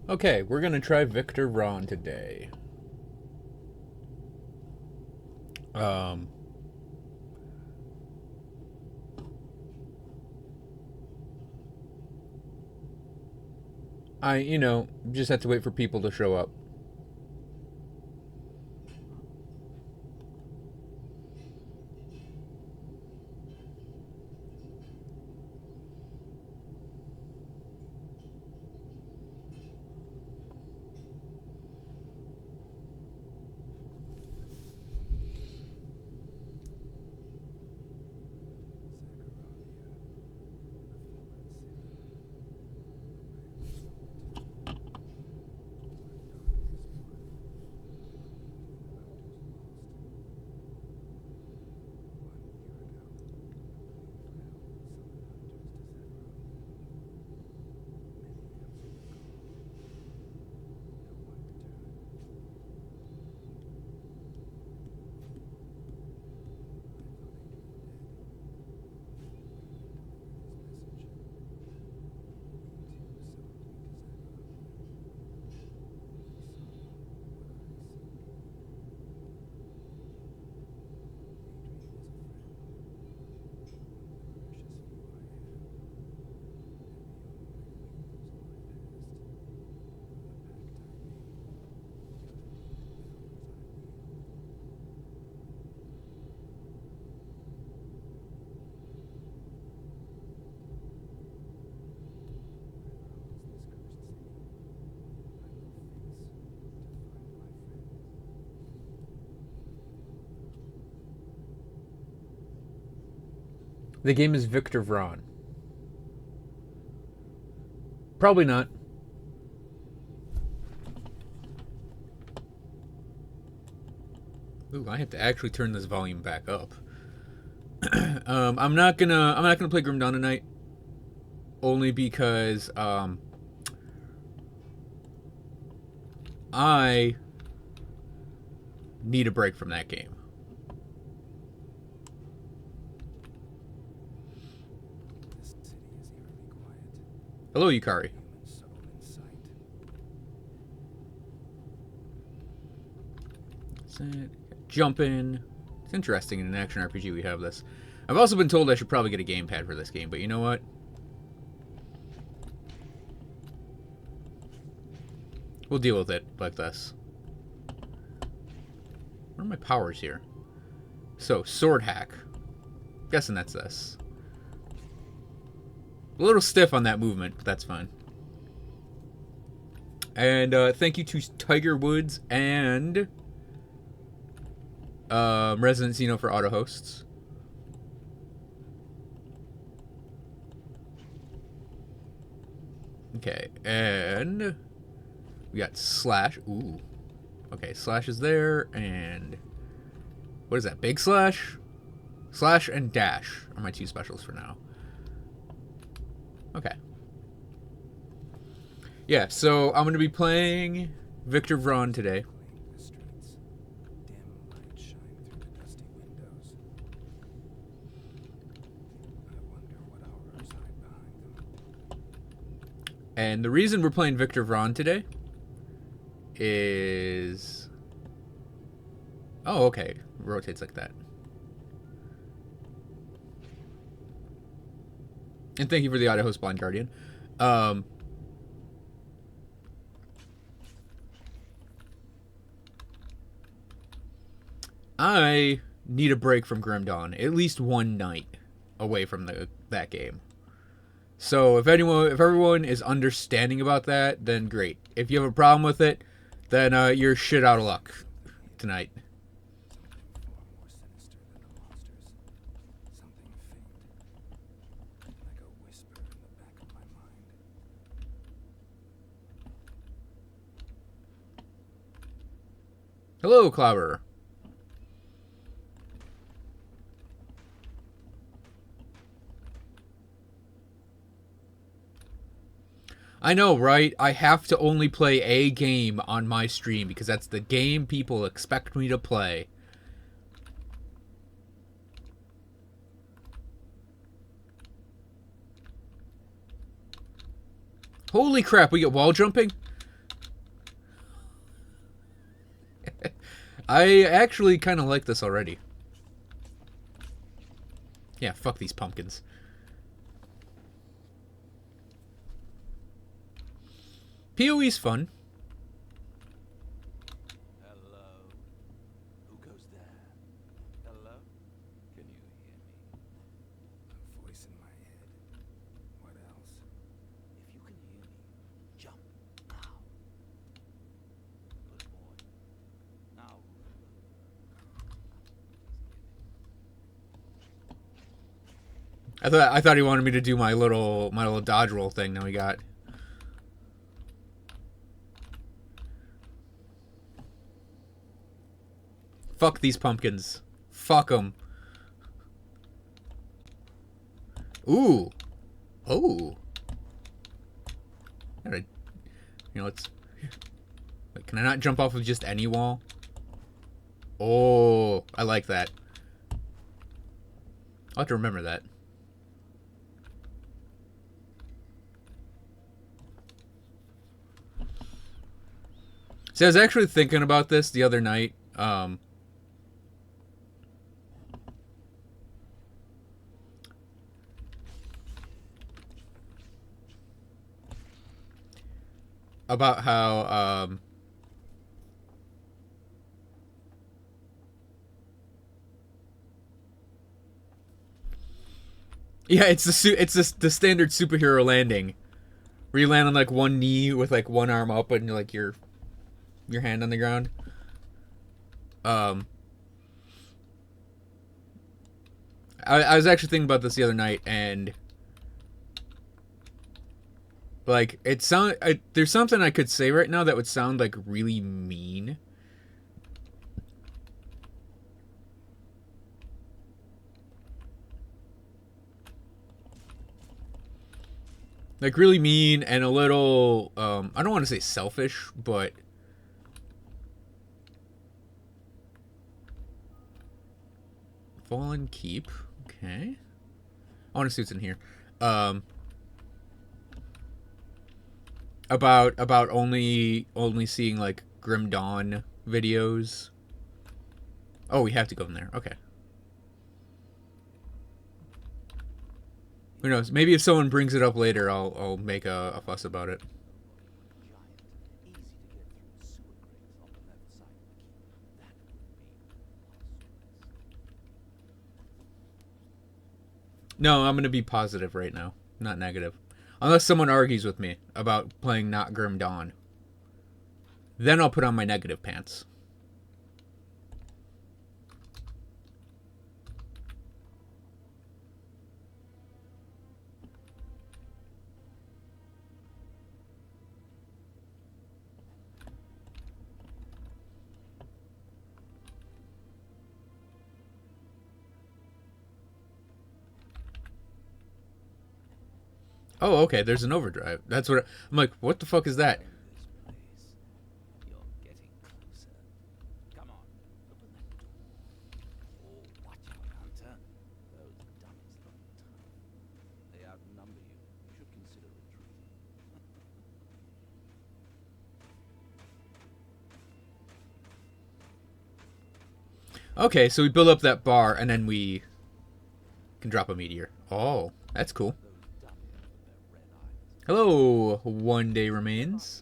Okay, we're gonna try Victor Vran today. Um, just have to wait for people to show up. The game is Victor Vran. Probably not. Ooh, I have to actually turn this volume back up. I'm not gonna play Grim Dawn tonight, only because I need a break from that game. Hello, Yukari. Jump in. It's interesting in an action RPG we have this. I've also been told I should probably get a gamepad for this game, but you know what? We'll deal with it like this. What are my powers here? So, sword hack. Guessing that's this. A little stiff on that movement, but that's fine. And thank you to Tiger Woods and Resident Zeno for auto hosts. Okay, and we got Slash. Ooh. Okay, Slash is there, and what is that? Big Slash? Slash and Dash are my two specials for now. Okay. Yeah, so I'm going to be playing Victor Vran today. And the reason we're playing Victor Vran today is... Oh, okay. It rotates like that. And thank you for the auto host, Blind Guardian. I need a break from Grim Dawn. At least one night away from that game. So if everyone is understanding about that, then great. If you have a problem with it, then you're shit out of luck tonight. Hello, Clobber. I know, right? I have to only play a game on my stream because that's the game people expect me to play. Holy crap, we get wall jumping? I actually kind of like this already. Yeah, fuck these pumpkins. PoE's fun. Hello. Who goes there? Hello? Can you hear me? A voice in my head. What else? If you can hear me, jump now. Good boy. Now. I thought he wanted me to do my little dodge roll thing. Now we got. Fuck these pumpkins. Fuck them. Ooh. Oh. You know, it's. Wait, can I not jump off of just any wall? Oh, I like that. I'll have to remember that. See, I was actually thinking about this the other night. About how yeah, it's the standard superhero landing, where you land on like one knee with like one arm up and like your hand on the ground. I was actually thinking about this the other night, and like there's something I could say right now that would sound like really mean. Like really mean and a little I don't want to say selfish, but Fallen Keep. Okay. I want to see what's in here. About only seeing like Grim Dawn videos. Oh, we have to go in there. Okay. Who knows? Maybe if someone brings it up later, I'll make a fuss about it. No, I'm gonna be positive right now, not negative. Unless someone argues with me about playing not Grim Dawn. Then I'll put on my negative pants. Oh, okay, there's an overdrive. That's what I'm like, what the fuck is that? You're getting closer. Come on, open that door. Oh, watch out, Hunter. Those dummies look tough. They outnumber you. You should consider retreating. Okay, so we build up that bar and then we can drop a meteor. Oh, that's cool. Hello, One Day Remains.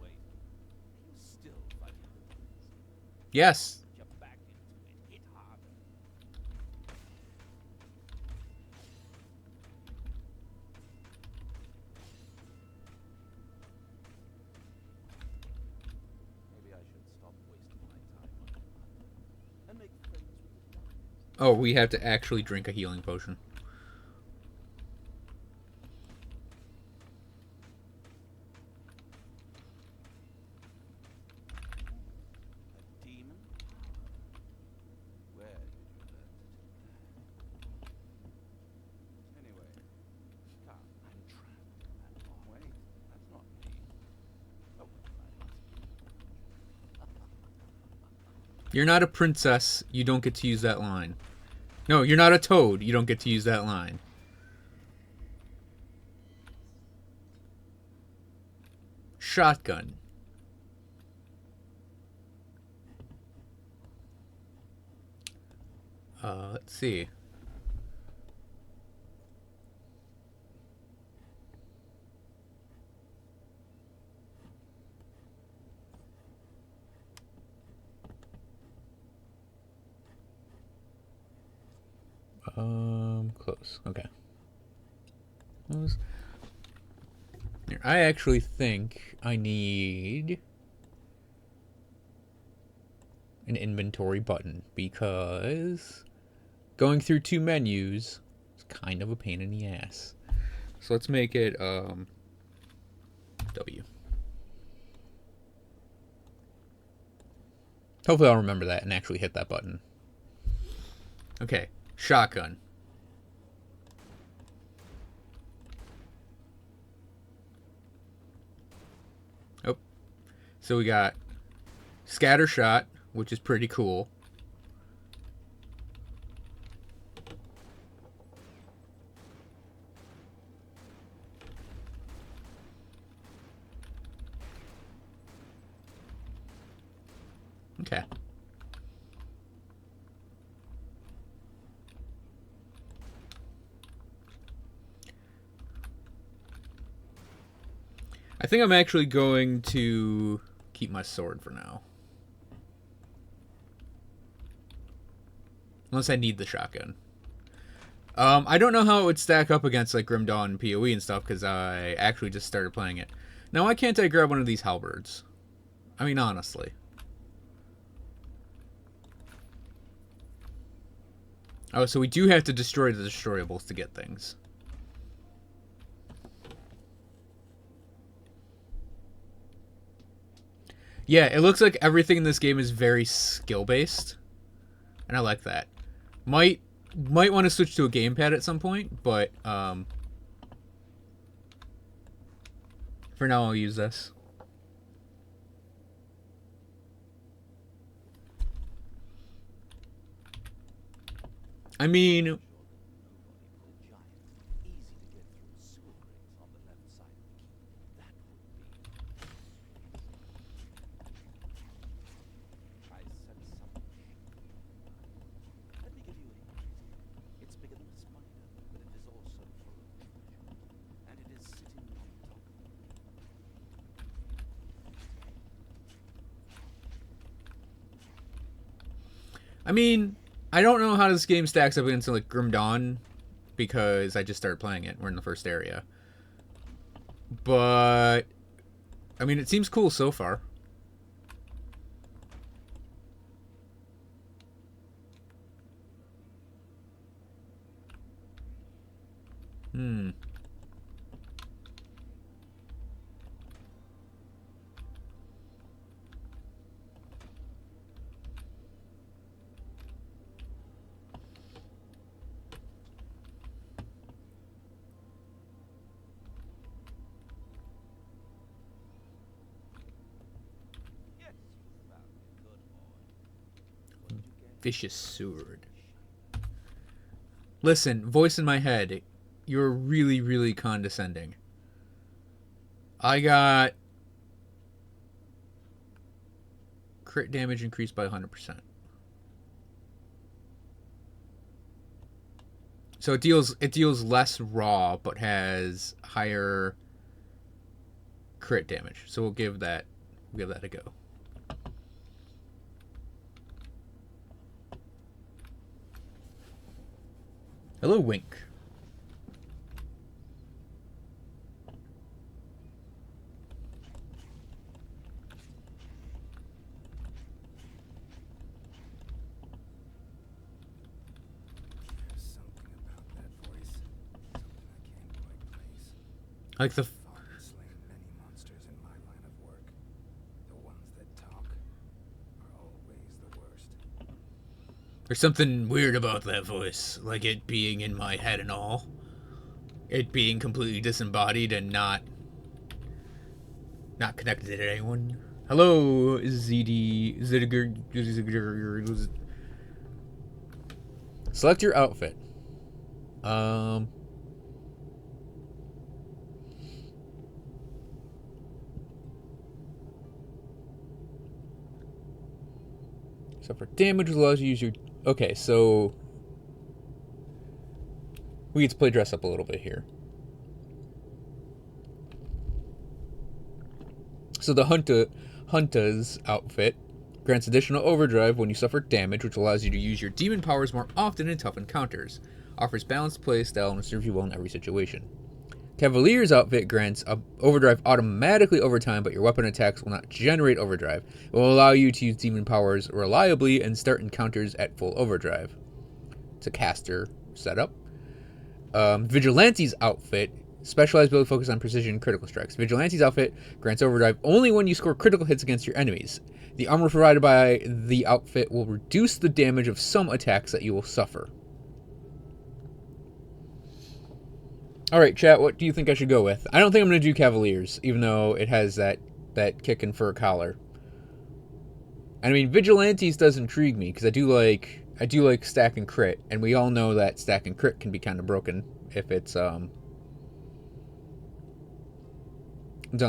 Wait. You still fighting the demons? Yes. Jump back into it. Hit harder. Maybe I should stop wasting my time on it and make friends with the darkness. Oh, we have to actually drink a healing potion. You're not a princess. You don't get to use that line. No, you're not a toad. You don't get to use that line. Shotgun. Let's see. Close. Okay. Close. Here, I actually think I need an inventory button because going through two menus is kind of a pain in the ass. So let's make it W. Hopefully I'll remember that and actually hit that button. Okay, shotgun. Oh, so we got scatter shot, which is pretty cool. Okay. I think I'm actually going to keep my sword for now. Unless I need the shotgun. I don't know how it would stack up against like Grim Dawn and PoE and stuff because I actually just started playing it. Now why can't I grab one of these halberds? I mean, honestly. Oh, so we do have to destroy the destroyables to get things. Yeah, it looks like everything in this game is very skill-based. And I like that. Might want to switch to a gamepad at some point, but for now I'll use this. I mean, I don't know how this game stacks up against like Grim Dawn because I just started playing it. We're in the first area. But I mean, it seems cool so far. Vicious sword. Listen, voice in my head, you're really, really condescending. I got crit damage increased by 100%. So it deals less raw, but has higher crit damage. So we'll give that a go. Hello, Wink. There's something about that voice. Something I can't quite place. Like the Fought and slain many monsters in my line of work. The ones that talk are always the worst. There's something weird about that voice, like it being in my head and all. It being completely disembodied and not connected to anyone. Hello, ZD. Select your outfit. Suffer damage, which allows you to use your... Okay, so... we get to play dress up a little bit here. So the Hunta's outfit grants additional overdrive when you suffer damage, which allows you to use your demon powers more often in tough encounters. Offers balanced play style and serves you well in every situation. Cavalier's outfit grants overdrive automatically over time, but your weapon attacks will not generate overdrive. It will allow you to use demon powers reliably and start encounters at full overdrive. It's a caster setup. Vigilante's outfit, specialized ability focus on precision and critical strikes. Vigilante's outfit grants overdrive only when you score critical hits against your enemies. The armor provided by the outfit will reduce the damage of some attacks that you will suffer. Alright, chat, what do you think I should go with? I don't think I'm going to do Cavaliers, even though it has that kickin' fur collar. I mean, Vigilantes does intrigue me, because I do like stack and crit, and we all know that stack and crit can be kind of broken if it's done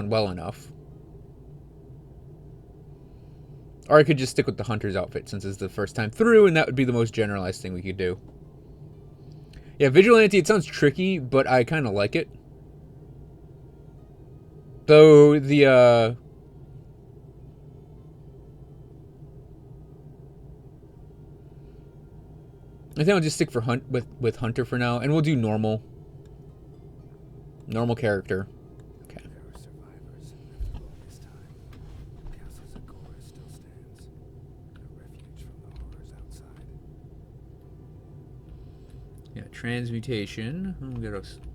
well enough. Or I could just stick with the Hunter's outfit since it's the first time through, and that would be the most generalized thing we could do. Yeah, Vigilante, it sounds tricky, but I kind of like it. Though the, I think I'll just stick for with Hunter for now, and we'll do normal. Normal character. Okay. There are survivors after all this time. Castle Zagora still stands. A refuge from the horrors outside. Yeah, transmutation. We got us. I'm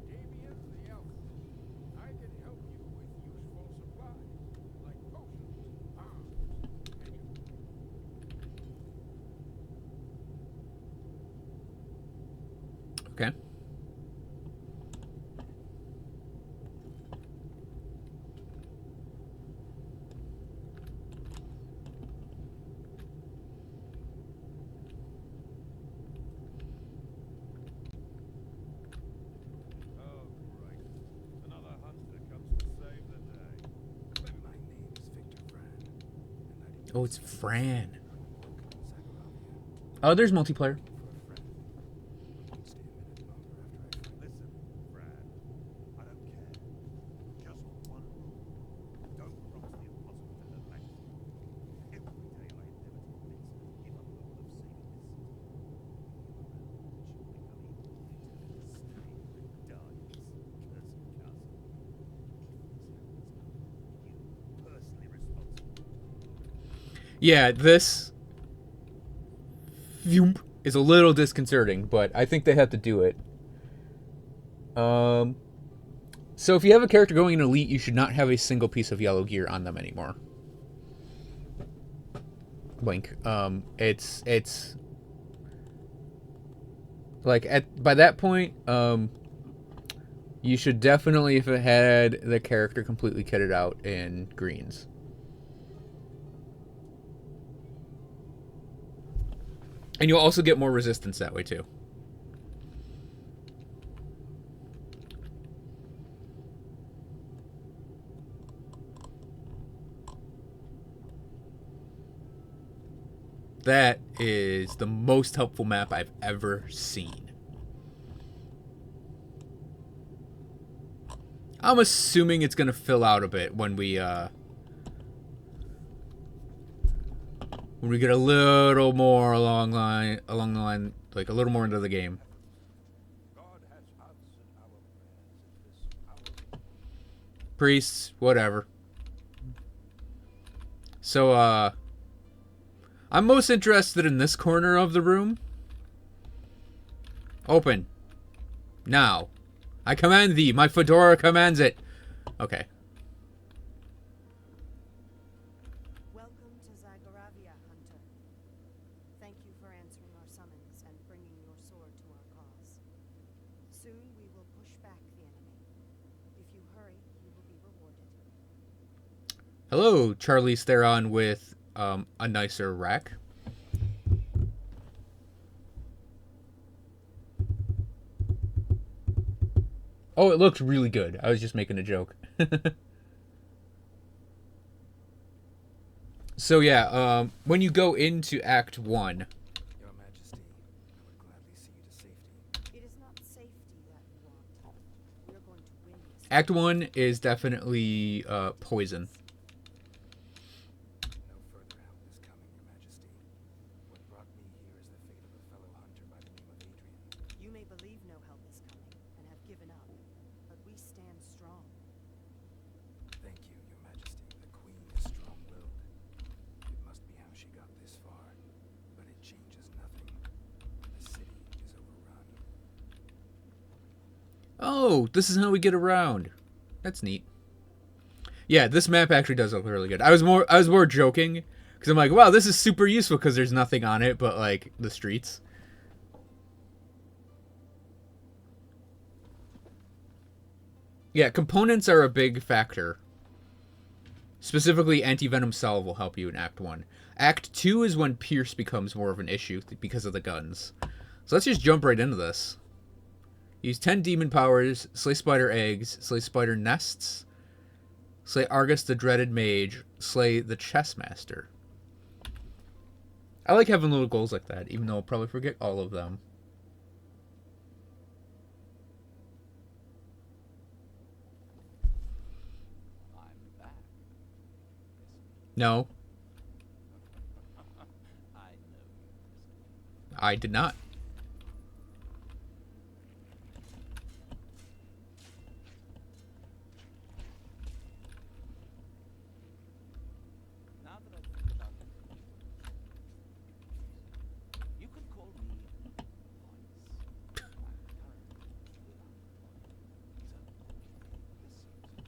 Damien the Elf. I can help you with useful supplies, like potions, bombs, and Okay. oh, great. Another hunter comes to save the day. My name is Victor Vran, and I Oh, it's Fran. Zagoravia Oh, there's multiplayer. for a friend. Stay a minute longer after I find Listen, Brad. I don't care. Just one rule. Don't cross the impossible to her majesty. Every day I inevitably give up the will of saving this city. She'll become evil until it dies. Cursed castle. You personally responsible. Yeah, this is a little disconcerting, but I think they have to do it. So if you have a character going in Elite, you should not have a single piece of yellow gear on them anymore. Wink. It's like by that point, you should definitely, if it had the character completely kitted out in greens. And you'll also get more resistance that way, too. That is the most helpful map I've ever seen. I'm assuming it's going to fill out a bit when we get a little more along the line, like a little more into the game. God has answered our prayers in this hour. Priests, whatever. So, I'm most interested in this corner of the room. Open. Now. I command thee. My fedora commands it. Okay. Welcome to Zagoravia, Hunter. Thank you for answering our summons and bringing your sword to our cause. Soon we will push back the enemy. If you hurry, you will be rewarded. Hello, Charlize Theron with a nicer rack. Oh, it looks really good. I was just making a joke. So yeah, when you go into Act 1, Your Majesty, I would gladly see you to safety. It is not safety that we want. We are going to win this. Act 1 is definitely poison. No further help is coming, Your Majesty. What brought me here is the fate of a fellow hunter by the name of Adrian. You may believe no help is coming and have given up, but we stand strong. Thank you, Your Majesty. The Queen is strong-willed. It must be how she got this far, but it changes nothing. The city is overrun. Oh, this is how we get around. That's neat. Yeah, this map actually does look really good. I was more joking because I'm like, wow, this is super useful because there's nothing on it but like the streets. Yeah, components are a big factor. Specifically, anti-venom salve will help you in Act 1. Act 2 is when Pierce becomes more of an issue because of the guns. So let's just jump right into this. Use 10 demon powers, slay spider eggs, slay spider nests, slay Argus the dreaded mage, slay the chess master. I like having little goals like that, even though I'll probably forget all of them. I'm back. No, I know you missed me. I did not. Now that I've figured out your name, you can call me Voice. I'm currently without employment, so this suits.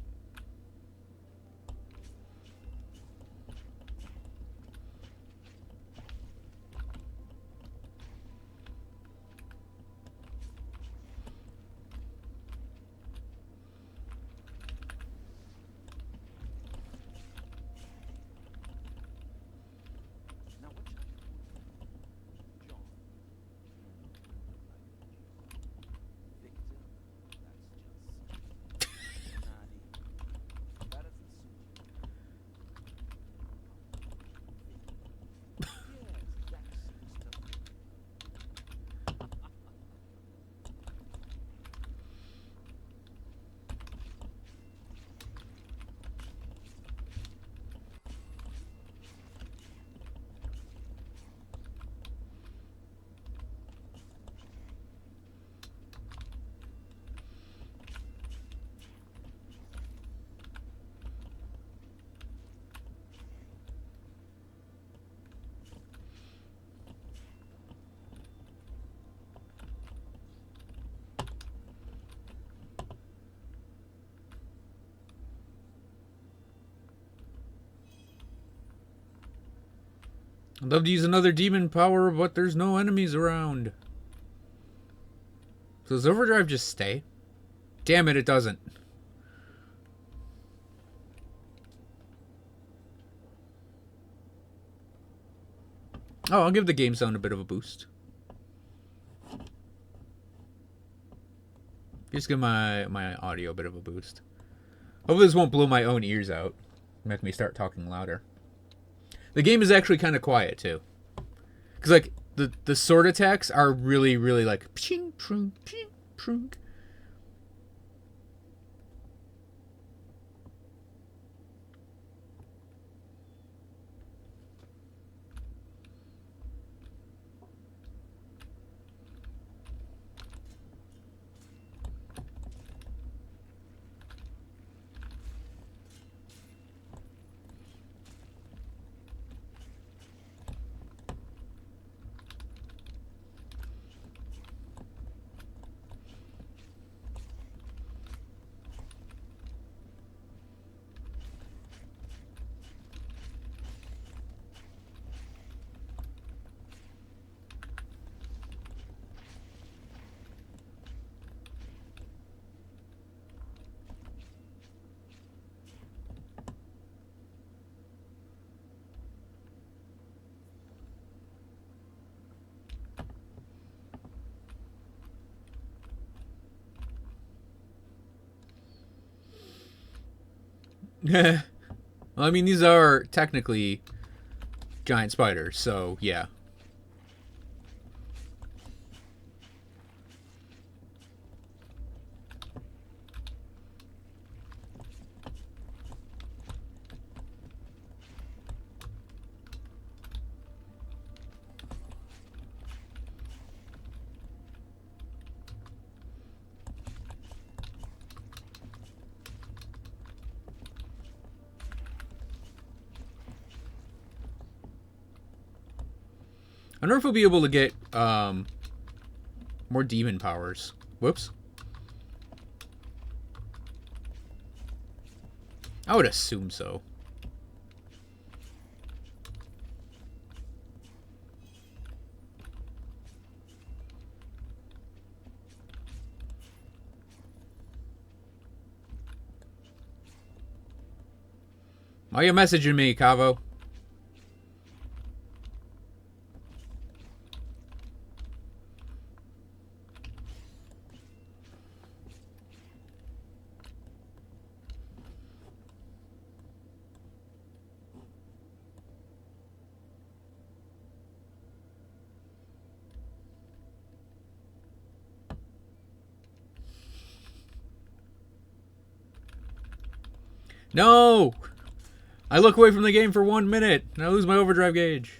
Now what should I call you? John? Victor? That's just... Nadia? That doesn't suit you. Yes, that seems to... I'd love to use another demon power, but there's no enemies around. So does overdrive just stay? Damn it, it doesn't. Oh, I'll give the game sound a bit of a boost. Just give my audio a bit of a boost. Hopefully this won't blow my own ears out. Make me start talking louder. The game is actually kind of quiet too. Because like the sword attacks are really, really like pshing, pshing, pshing, pshing. Well, I mean, these are technically giant spiders, so yeah. I wonder if we'll be able to get more demon powers. Whoops. I would assume so. Why are you messaging me, Cavo? No! I look away from the game for 1 minute, and I lose my overdrive gauge.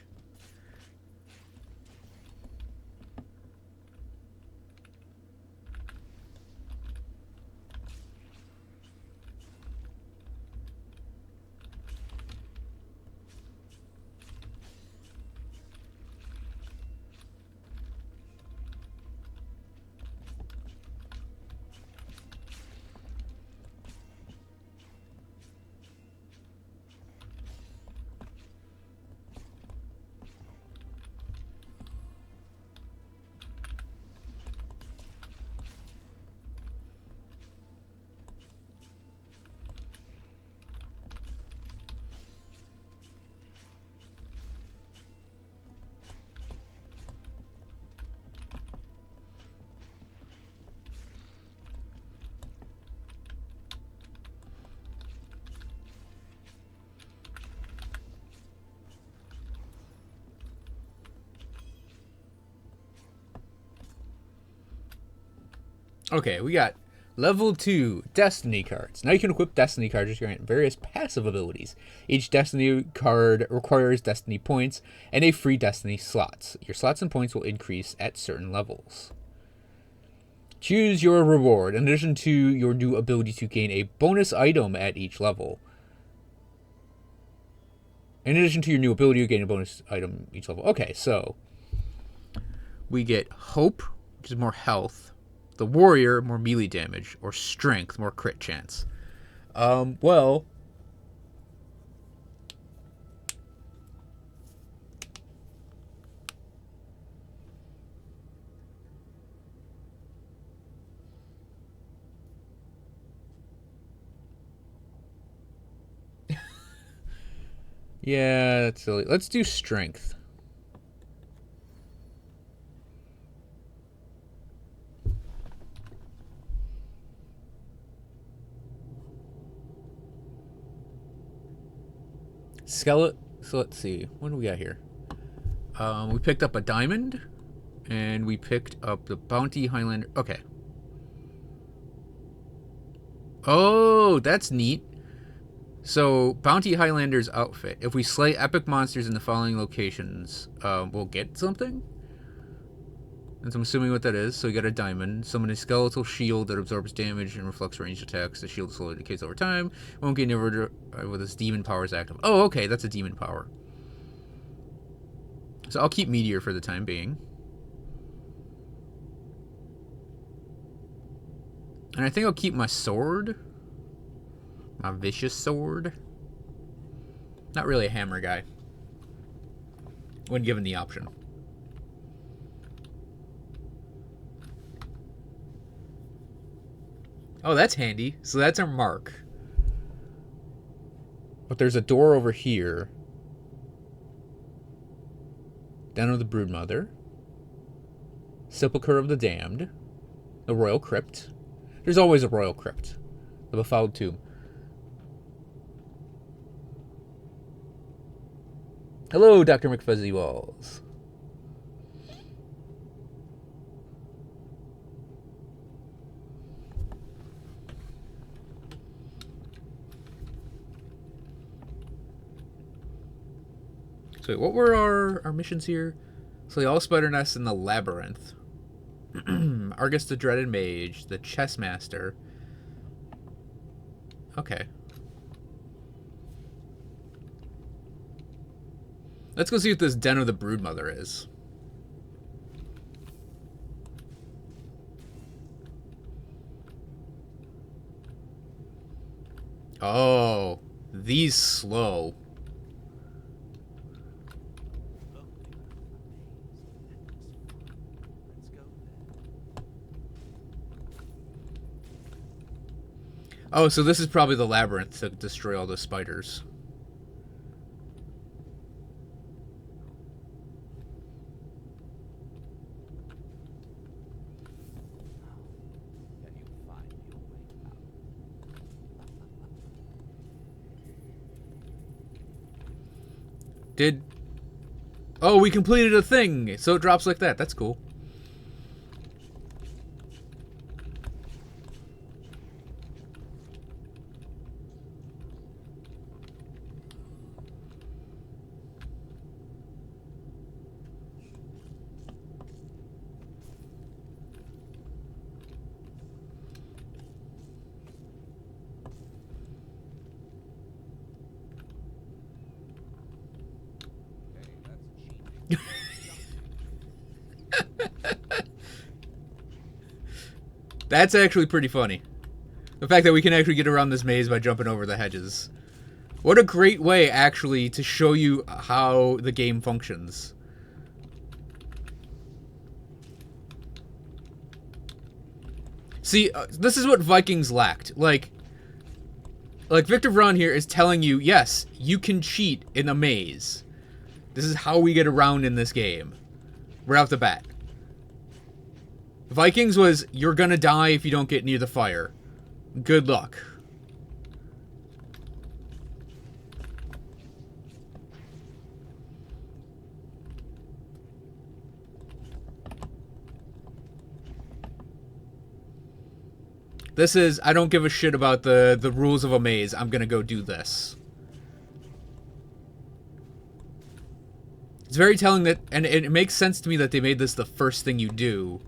Okay, we got level 2 Destiny cards. Now you can equip Destiny cards to grant various passive abilities. Each Destiny card requires Destiny points and a free Destiny slots. Your slots and points will increase at certain levels. Choose your reward. In addition to your new ability to gain a bonus item at each level. In addition to your new ability, you gain a bonus item each level. Okay, so we get Hope, which is more health. The Warrior, more melee damage, or Strength, more crit chance. Well, yeah, that's silly. Let's do Strength. Skeleton. So let's see. What do we got here? We picked up a diamond, and we picked up the Bounty Highlander. Okay. Oh, that's neat. So, Bounty Highlander's outfit. If we slay epic monsters in the following locations, we'll get something? And so I'm assuming what that is. So we got a diamond. Summon a skeletal shield that absorbs damage and reflects ranged attacks. The shield slowly decays over time. Won't gain overdrive with its demon powers active. Oh, okay. That's a demon power. So I'll keep Meteor for the time being. And I think I'll keep my sword. My vicious sword. Not really a hammer guy. When given the option. Oh, that's handy. So that's our mark. But there's a door over here. Den of the Broodmother. Sepulchre of the Damned. The Royal Crypt. There's always a Royal Crypt. The Befouled Tomb. Hello, Dr. McFuzzy Walls. So wait, what were our missions here? So all spider nests in the labyrinth. Argus the Dreaded Mage, the Chess Master. Okay. Let's go see what this Den of the Broodmother is. Oh, these slow. Oh, so this is probably the labyrinth to destroy all the spiders. Can you find your way out? Did... Oh, we completed a thing! So it drops like that. That's cool. Okay, that's cheating. That's actually pretty funny. The fact that we can actually get around this maze by jumping over the hedges. What a great way, actually, to show you how the game functions. See, this is what Vikings lacked. Like Victor Vran here is telling you, yes, you can cheat in a maze. This is how we get around in this game. Right off the bat. Vikings was, you're gonna die if you don't get near the fire. Good luck. This is, I don't give a shit about the rules of a maze. I'm gonna go do this. It's very telling that, and it makes sense to me that they made this the first thing you do,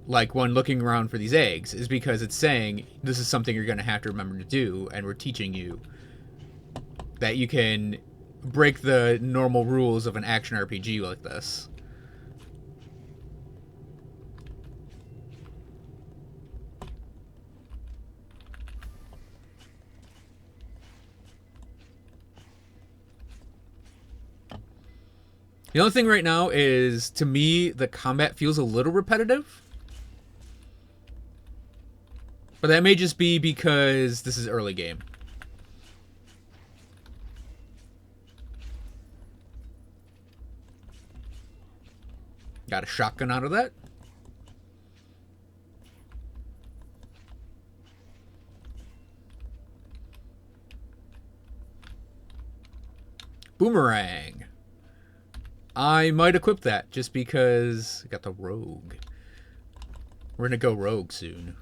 like when looking around for these eggs, is because it's saying this is something you're gonna have to remember to do, and we're teaching you that you can break the normal rules of an action RPG like this. The only thing right now is, to me, the combat feels a little repetitive. But that may just be because this is early game. Got a shotgun out of that. Boomerang. I might equip that just because I got the rogue. We're gonna go rogue soon.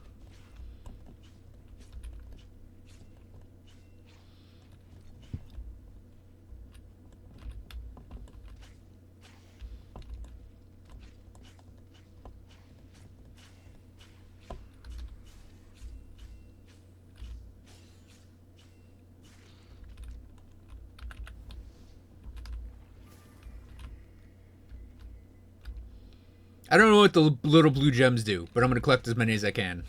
I don't know what the little blue gems do, but I'm going to collect as many as I can.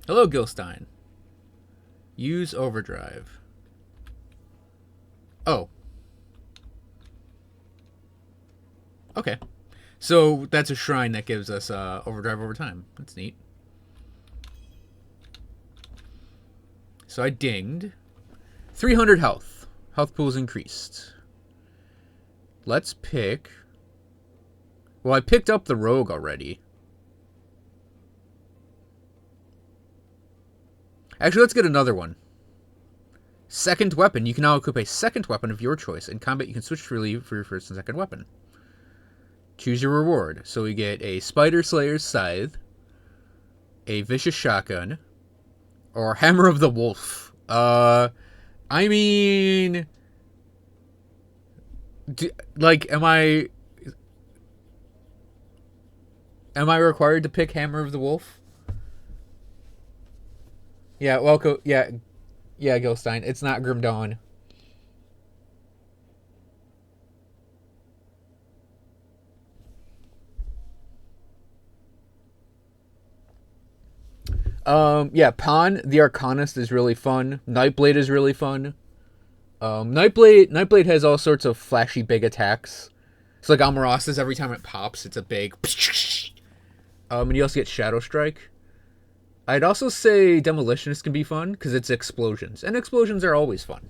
Hello, Gilstein. Use overdrive. Oh. Okay. So that's a shrine that gives us overdrive over time. That's neat. so I dinged. 300 health. Health pool's increased. Let's pick... Well, I picked up the rogue already. Actually, let's get another one. Second weapon. You can now equip a second weapon of your choice. In combat, you can switch freely for your first and second weapon. Choose your reward. So we get a Spider Slayer's Scythe, a Vicious Shotgun, or Hammer of the Wolf. I mean... am I required to pick Hammer of the Wolf? Yeah, welcome. Yeah, Gilstein. It's not Grim Dawn. Yeah, Pawn, the Arcanist is really fun. Nightblade is really fun. Nightblade has all sorts of flashy big attacks. It's like Amarasa's, every time it pops, it's a big... and you also get Shadow Strike. I'd also say Demolitionist can be fun, because it's explosions. And explosions are always fun.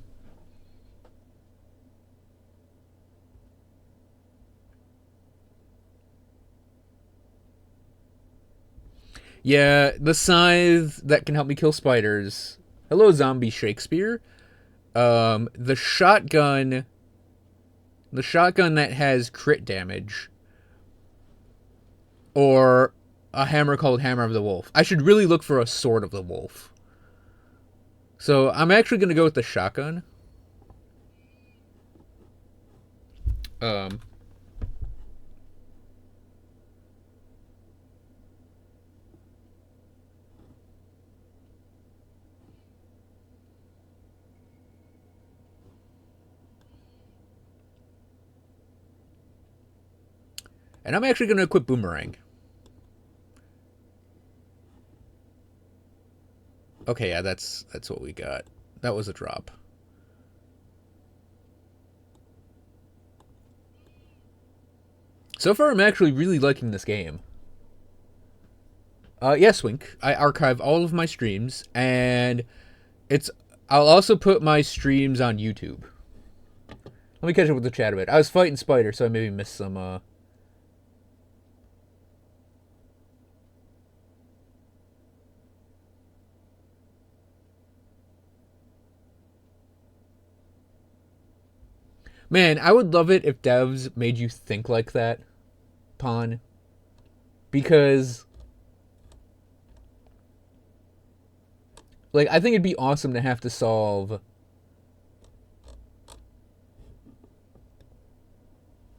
Yeah, the Scythe that can help me kill spiders. Hello, Zombie Shakespeare. The shotgun that has crit damage, or a hammer called Hammer of the Wolf. I should really look for a Sword of the Wolf. So I'm actually going to go with the shotgun. And I'm actually going to equip Boomerang. Okay, yeah, that's what we got. That was a drop. So far, I'm actually really liking this game. Yes, Wink. I archive all of my streams, and I'll also put my streams on YouTube. Let me catch up with the chat a bit. I was fighting Spider, so I maybe missed some, Man, I would love it if devs made you think like that, Pawn. Because, like, I think it'd be awesome to have to solve...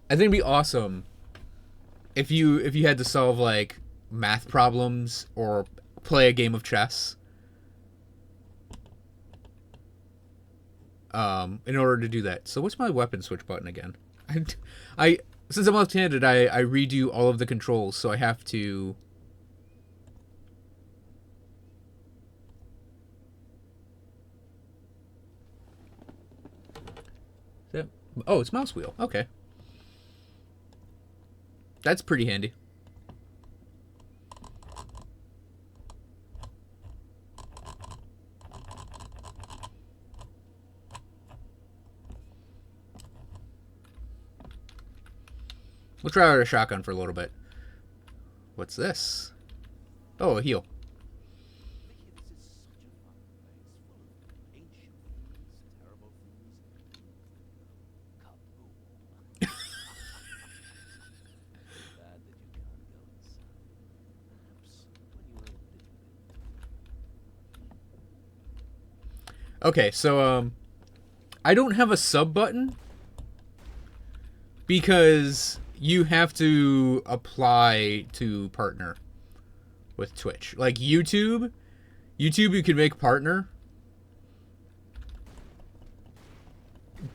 I think it'd be awesome if you had to solve, like, math problems or play a game of chess. In order to do that. So what's my weapon switch button again? I since I'm left-handed, I redo all of the controls, so I have to... Oh, it's mouse wheel. Okay. That's pretty handy. We'll try out a shotgun for a little bit. What's this? Oh, a heal. Okay, so I don't have a sub button because you have to apply to partner with Twitch. Like YouTube you can make partner.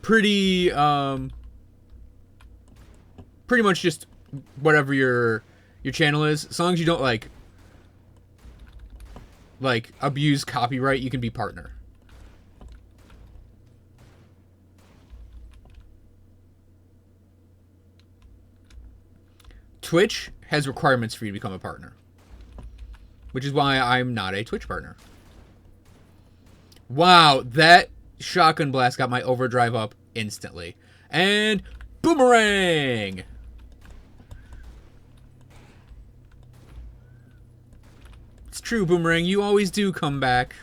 Pretty much just whatever your channel is. As long as you don't like abuse copyright, you can be partner. Twitch has requirements for you to become a partner, which is why I'm not a Twitch partner. Wow, that shotgun blast got my overdrive up instantly. And boomerang! It's true, Boomerang. You always do come back.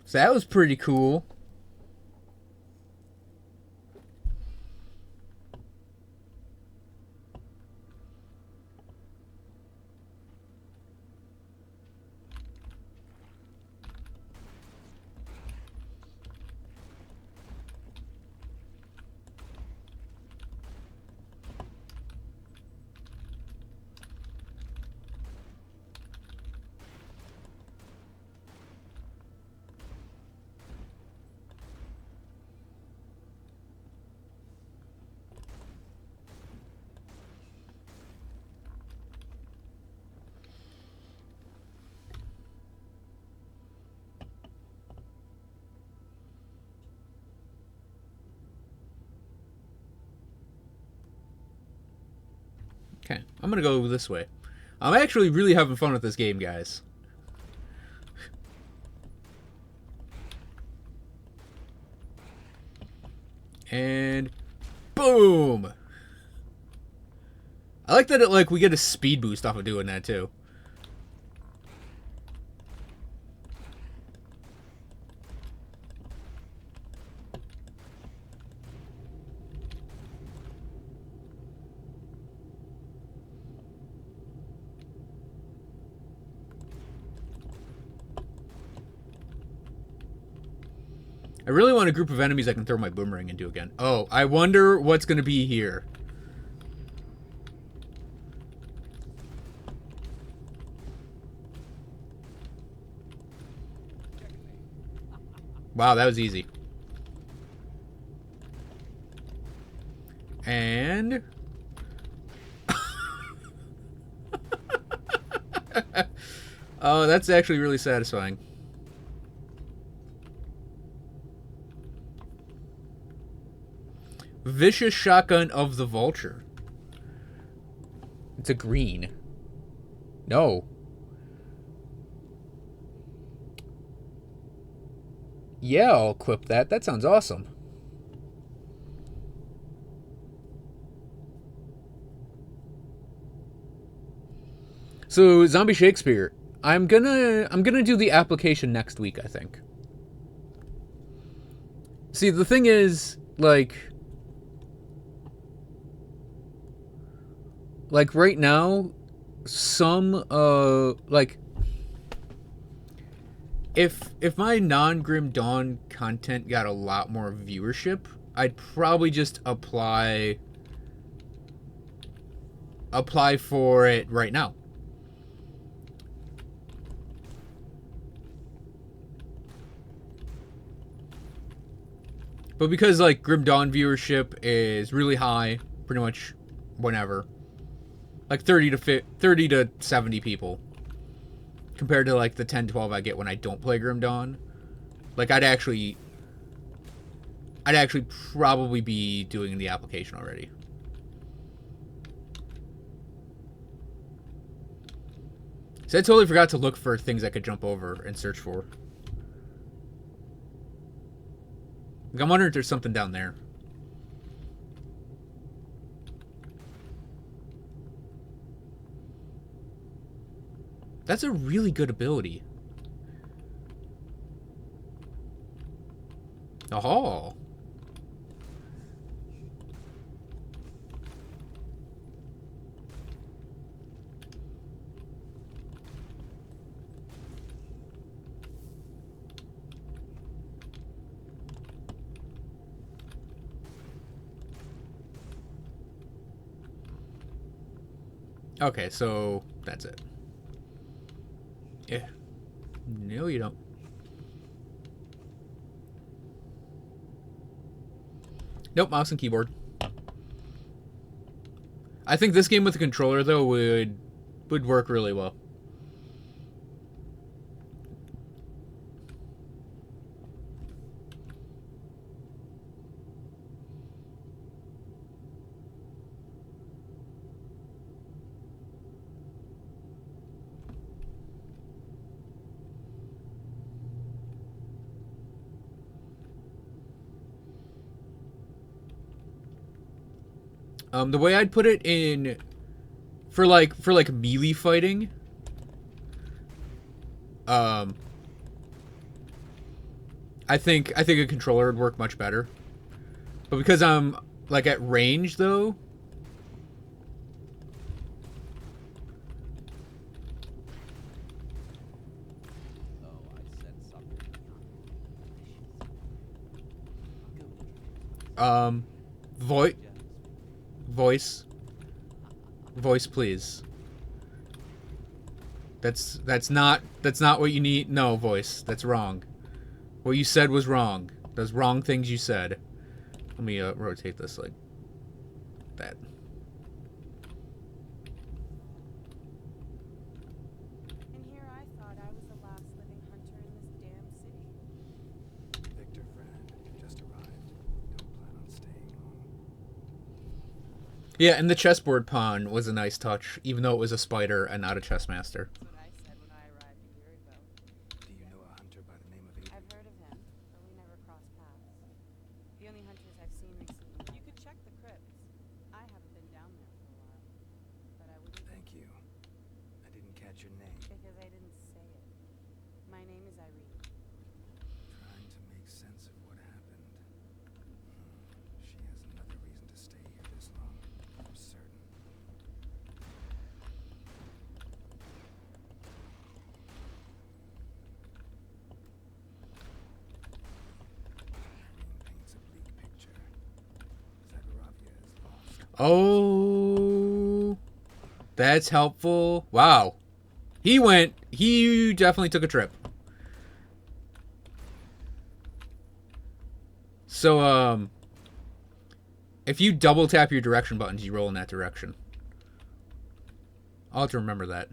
So that was pretty cool. Okay, I'm gonna go this way. I'm actually really having fun with this game, guys. And boom! I like that we get a speed boost off of doing that too. I really want a group of enemies I can throw my boomerang into again. Oh, I wonder what's going to be here. Wow, that was easy. And... oh, that's actually really satisfying. Vicious Shotgun of the Vulture. It's a green. No. Yeah, I'll equip that. That sounds awesome. So, Zombie Shakespeare. I'm gonna do the application next week, I think. See, the thing is, like right now, some if my non-Grim Dawn content got a lot more viewership, I'd probably just apply for it right now. But because like Grim Dawn viewership is really high, pretty much whenever. Like 30 to 70 people. Compared to like the 10-12 I get when I don't play Grim Dawn. Like I'd actually probably be doing the application already. So I totally forgot to look for things I could jump over and search for. I'm wondering if there's something down there. That's a really good ability. Oh. Okay, so that's it. Yeah. No, you don't. Nope, mouse and keyboard. I think this game with the controller, though, would work really well. The way I'd put it in for like melee fighting, I think a controller would work much better. But because I'm like at range though, Oh, I said something delicious. voice Jealous. voice please. That's not what you need. No, voice. That's wrong. What you said was wrong. Those wrong things you said. Let me rotate this like that. And here I thought I was the last living hunter in this damn city. Victor Vran just arrived. Don't plan on staying long. Yeah, and the chessboard pawn was a nice touch, even though it was a spider and not a chess master. That's what I said when I arrived a year ago. Do you know a hunter by the name of I've heard of him, but we never crossed paths. The only hunters I've seen recently. You could check the crypts. I haven't been down there for a while, but I wouldn't. Thank you. I didn't catch your name. Because I didn't say it. My name is Irene. Trying to make sense of what happened. She has another reason to stay here this long. I'm certain. Irene paints a bleak picture. Zagoravia is lost. Oh, that's helpful. Wow. He definitely took a trip. So, if you double tap your direction buttons, you roll in that direction. I'll have to remember that.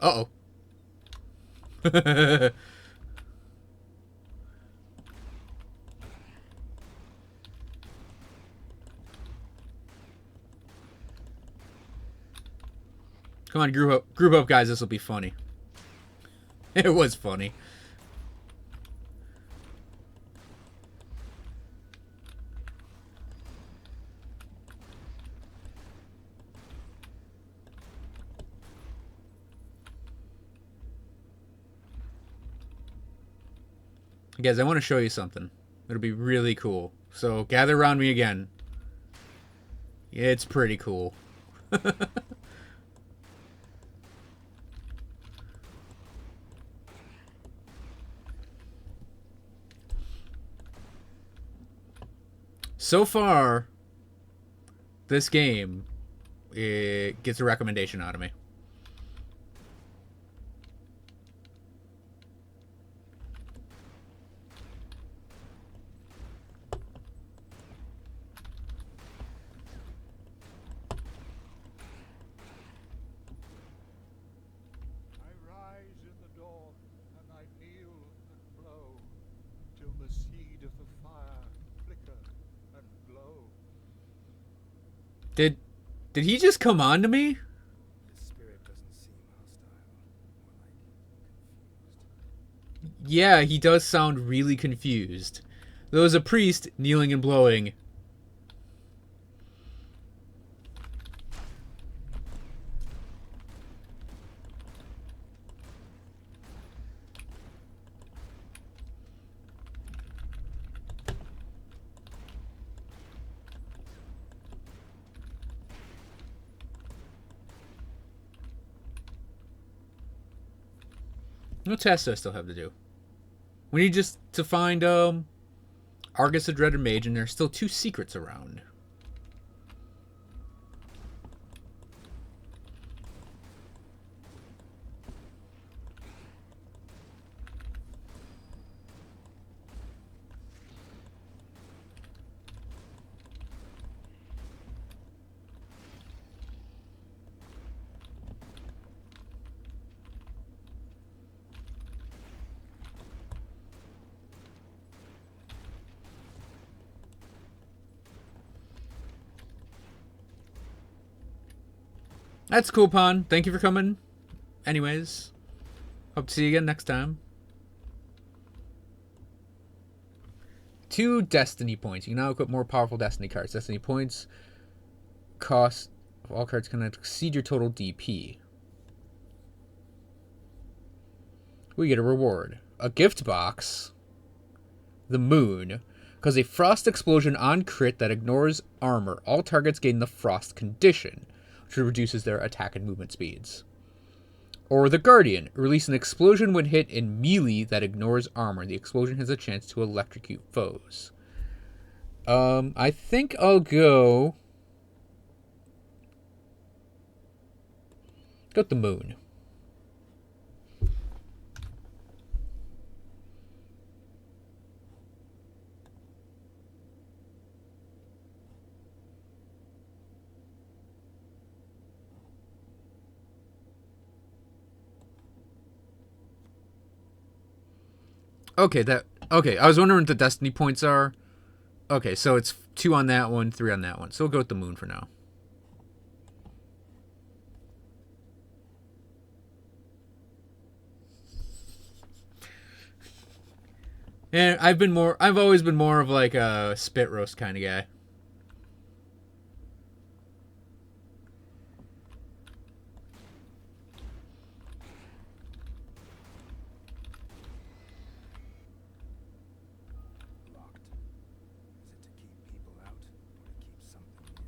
Uh-oh. Come on, group up, guys. This will be funny. It was funny. Guys, I want to show you something. It'll be really cool. So gather around me again. It's pretty cool. So far, this game, it gets a recommendation out of me. I rise in the dawn, and I kneel and blow, till the seed of the fire flicker and glow. Did he just come on to me? His spirit doesn't seem hostile. More like confused. Yeah, he does sound really confused. There was a priest kneeling and blowing. What tasks do I still have to do? We need just to find Argus the Dreaded Mage, and there's still 2 secrets around. That's cool, Pon. Thank you for coming. Anyways, hope to see you again next time. 2 Destiny points. You can now equip more powerful Destiny cards. Destiny points cost of all cards can exceed your total DP. We get a reward. A gift box. The Moon. Cause a frost explosion on crit that ignores armor. All targets gain the frost condition, which reduces their attack and movement speeds. Or the Guardian. Release an explosion when hit in melee that ignores armor. The explosion has a chance to electrocute foes. I think I'll go with the Moon. Okay, I was wondering what the Destiny points are. Okay, so it's 2 on that one, 3 on that one. So we'll go with the Moon for now. And I've always been more of like a spit roast kind of guy. Locked. Is it to keep people out or to keep something in?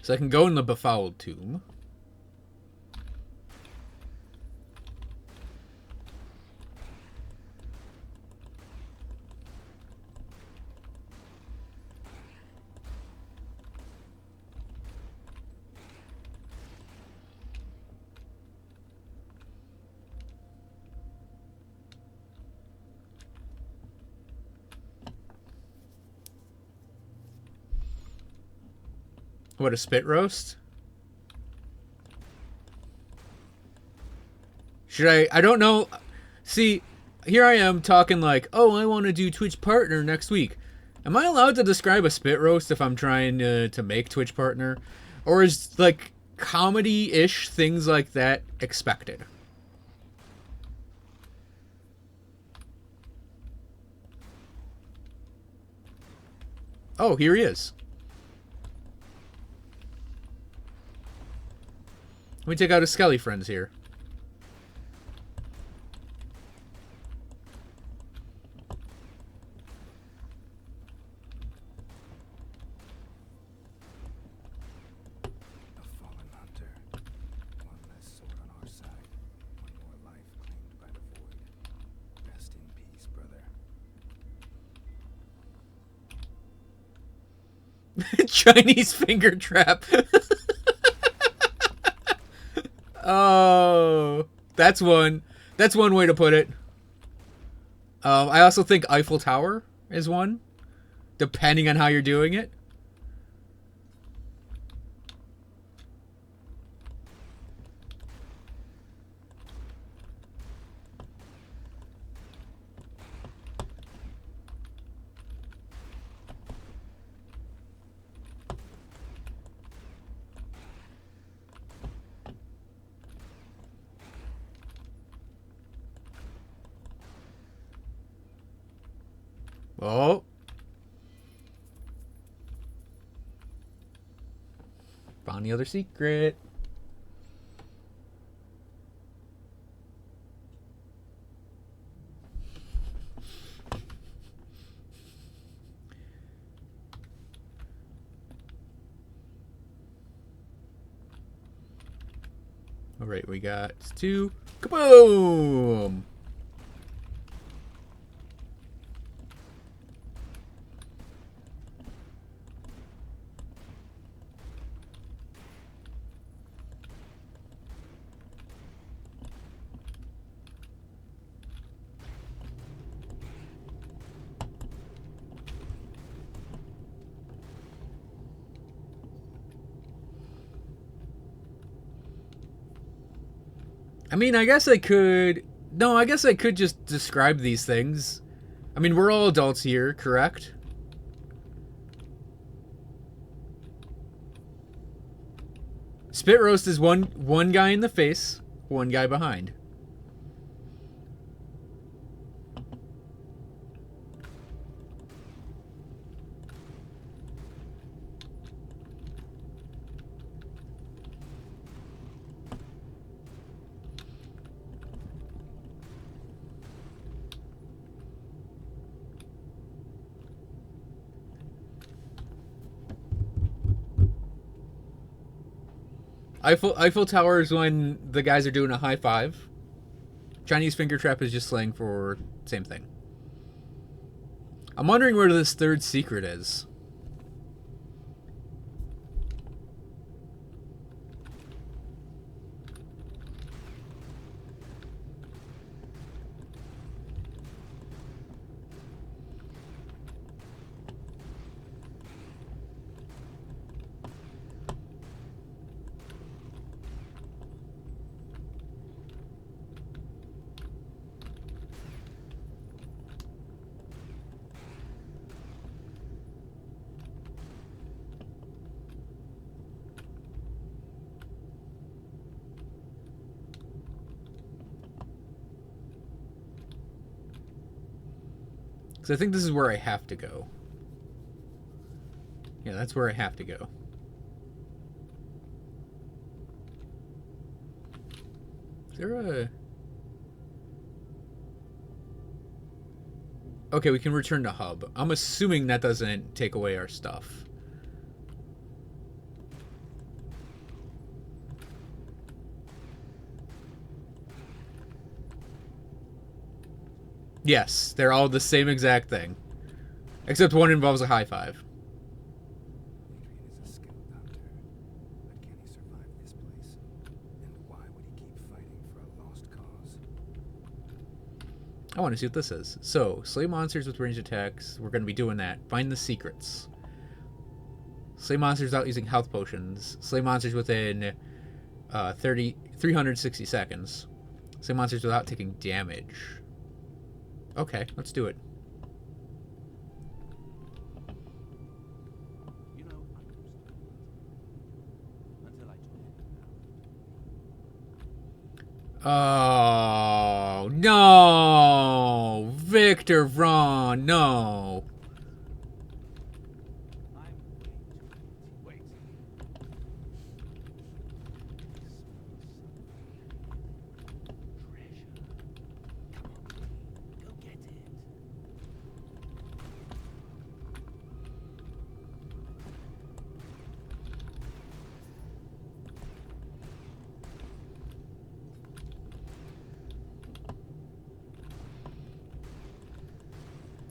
So I can go in the Befouled tomb. What, a spit roast? Should I don't know. See, here I am talking like, oh, I want to do Twitch Partner next week. Am I allowed to describe a spit roast if I'm trying to make Twitch Partner? Or is, like, comedy-ish things like that expected? Oh, here he is. Let me take out his Skelly friends here. A fallen hunter. One less sword on our side. One more life claimed by the void. Rest in peace, brother. Chinese finger trap. Oh, that's one way to put it. I also think Eiffel Tower is one, depending on how you're doing it. Oh. Found the other secret. All right, we got 2. Kaboom! I mean, I guess I could... No, I guess I could just describe these things. I mean, we're all adults here, correct? Spit roast is one guy in the face, one guy behind. Eiffel Tower is when the guys are doing a high five. Chinese finger trap is just slang for same thing. I'm wondering where this third secret is. So I think this is where I have to go. Yeah, that's where I have to go. Is there a... Okay, we can return to hub. I'm assuming that doesn't take away our stuff. Yes, they're all the same exact thing. Except one involves a high five. Adrian is a skilled hunter, but can he survive this place? And why would he keep fighting for a lost cause? I want to see what this is. So, slay monsters with ranged attacks. We're going to be doing that. Find the secrets. Slay monsters without using health potions. Slay monsters within 360 seconds. Slay monsters without taking damage. Okay, let's do it. You know, I'm used to it. Until I joined you now. Oh, no! Victor Vran, no! I'm way too late. Wait. Treasure. Come on, go get it.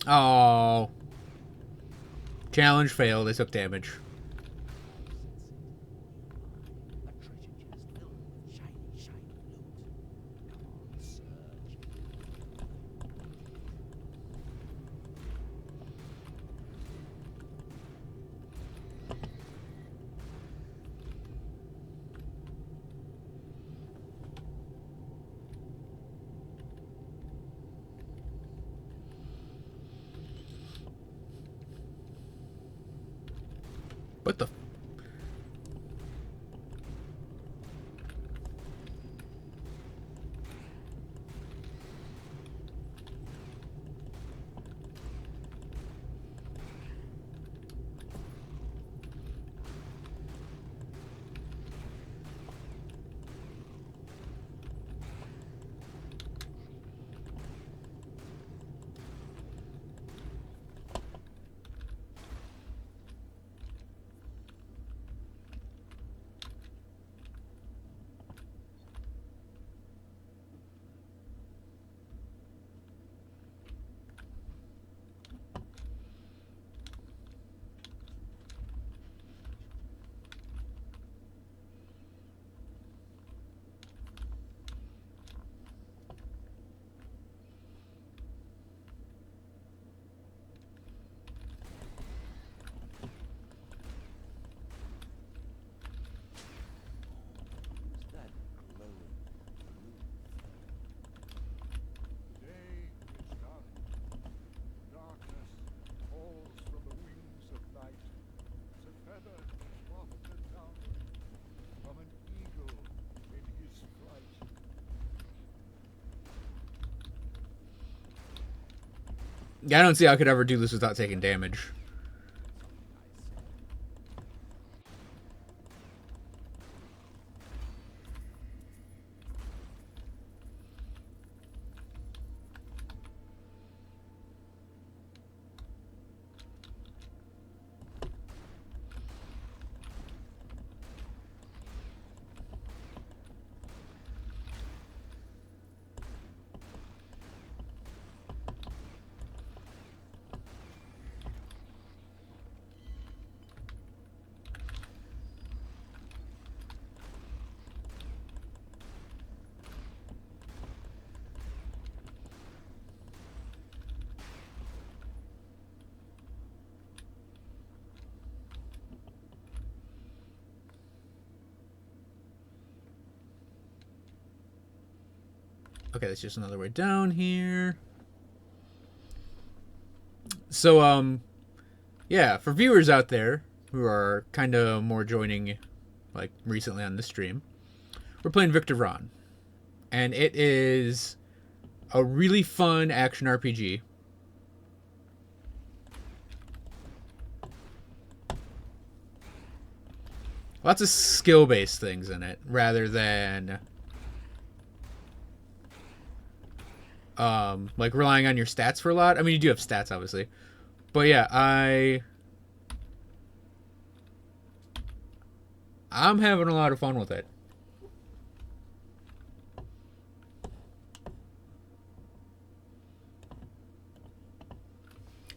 Oh. Challenge failed. They took damage. A treasure chest filled with shiny loot. Come on, search. What the... Yeah, I don't see how I could ever do this without taking damage. Okay, that's just another way down here. So, yeah, for viewers out there who are kind of more joining, like, recently on the stream, we're playing Victor Vran. And it is a really fun action RPG. Lots of skill-based things in it, rather than like relying on your stats for a lot. I mean, you do have stats, obviously, but yeah, I'm having a lot of fun with it.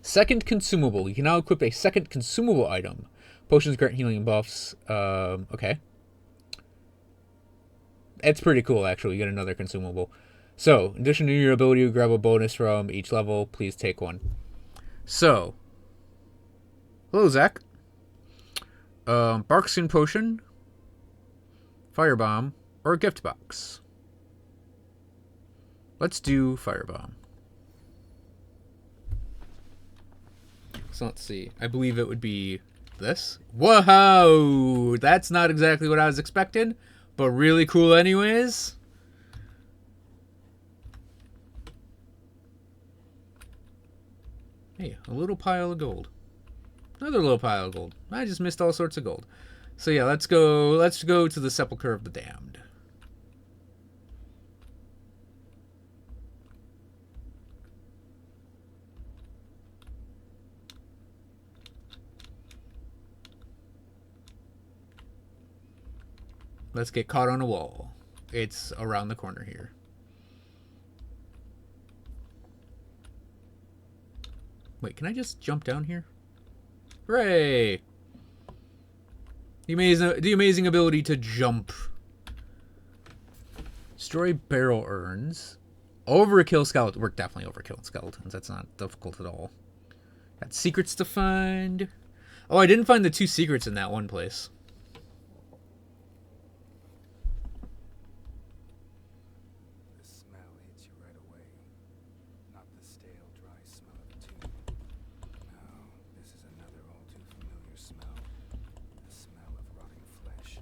Second consumable. You can now equip a second consumable item. Potions grant healing buffs. Okay. It's pretty cool, actually. You get another consumable. So, in addition to your ability to grab a bonus from each level, please take one. So, hello, Zach. Barkskin Potion, Firebomb, or a gift box. Let's do Firebomb. So let's see. I believe it would be this. Whoa! That's not exactly what I was expecting, but really cool anyways. Hey, a little pile of gold. Another little pile of gold. I just missed all sorts of gold. So yeah, let's go to the Sepulchre of the Damned. Let's get caught on a wall. It's around the corner here. Wait, can I just jump down here? Hooray! The amazing ability to jump. Destroy barrel urns. Overkill skeleton. We're definitely overkilling skeletons. That's not difficult at all. Got secrets to find. Oh, I didn't find the 2 secrets in that one place. The smell hits you right away. Not the stale, dry smell of a tomb. No, this is another all too familiar smell. The smell of rotting flesh.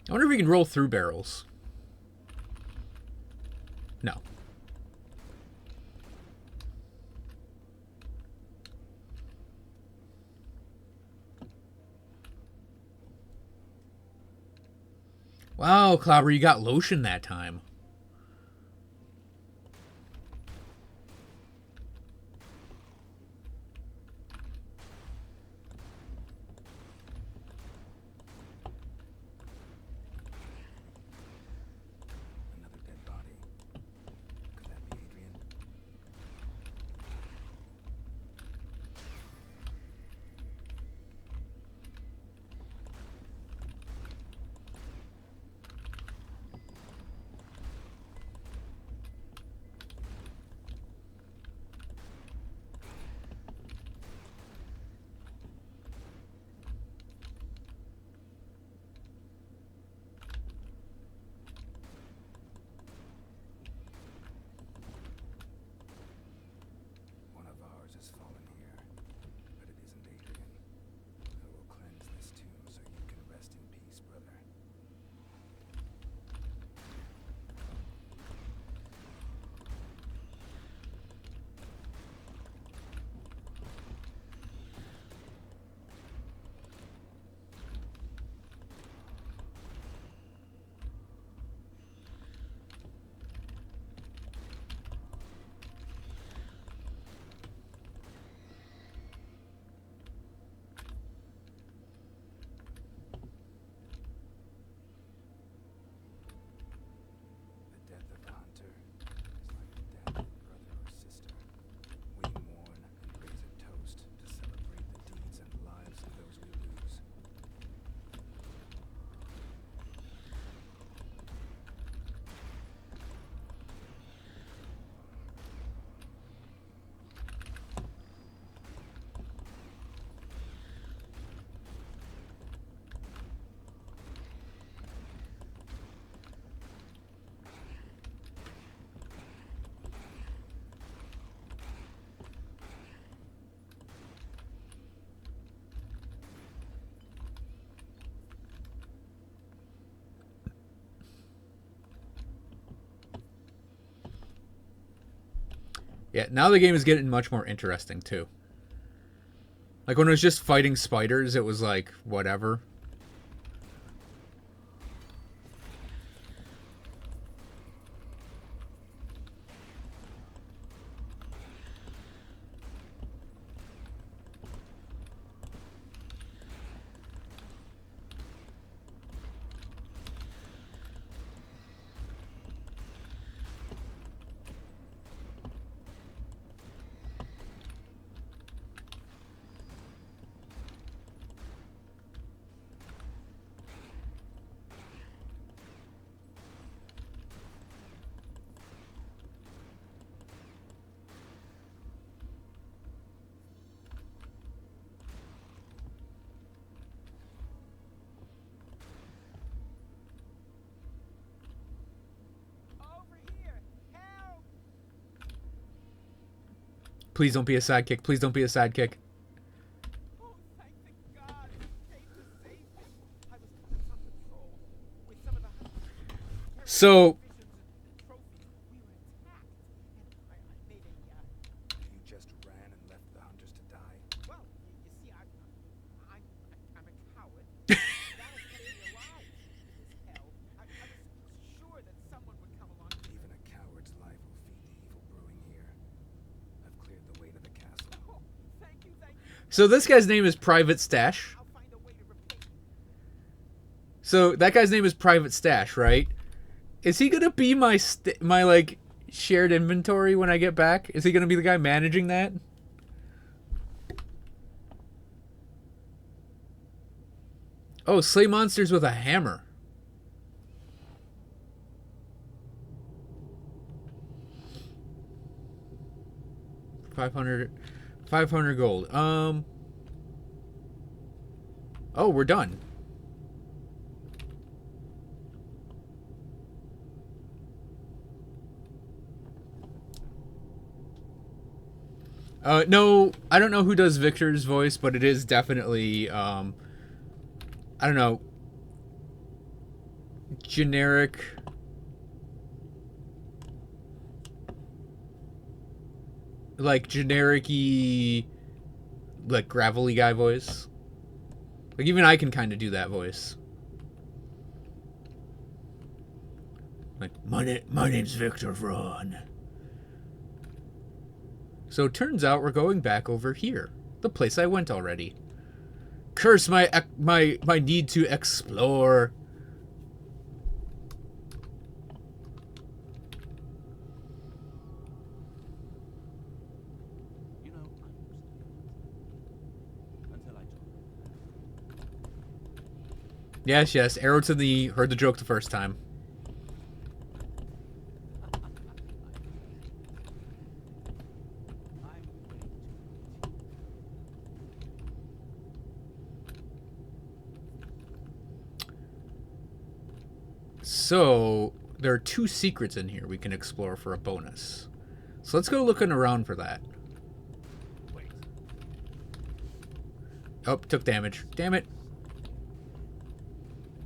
I wonder if we can roll through barrels. No. Wow, Clobber, you got lotion that time. Another dead body. Could that be Adrian? Yeah, now the game is getting much more interesting, too. Like, when it was just fighting spiders, it was like, whatever. Over here! Help! Please don't be a sidekick. Please don't be a sidekick. Oh, thank the God! You came to save me. I was on patrol with some of the hunters. So, Trophies. We were attacked, and I made a You just ran and left the hunters to die? well. You see, I'm a coward. That has kept me alive in this hell. I was sure that someone would come along. Even a coward's life will feed the evil brewing here. I've cleared the way to the castle. Oh, thank you, thank you. so this guy's name is Private Stash. I'll find a way to repay you. So that guy's name is Private Stash, right? Is he gonna be my like shared inventory when I get back? Is he gonna be the guy managing that? Oh, slay monsters with a hammer. $500 gold. Oh, we're done. No, I don't know who does Victor's voice, but it is definitely, I don't know, generic. Like, generic-y, like, gravelly guy voice. Like, even I can kind of do that voice. Like, my name's Victor Vran. So it turns out we're going back over here. The place I went already. Curse my need to explore. You know, I until I told Yes, yes. Arrow to the... Heard the joke the first time. So, there are 2 secrets in here we can explore for a bonus. So let's go looking around for that. Wait. Oh, took damage. Damn it.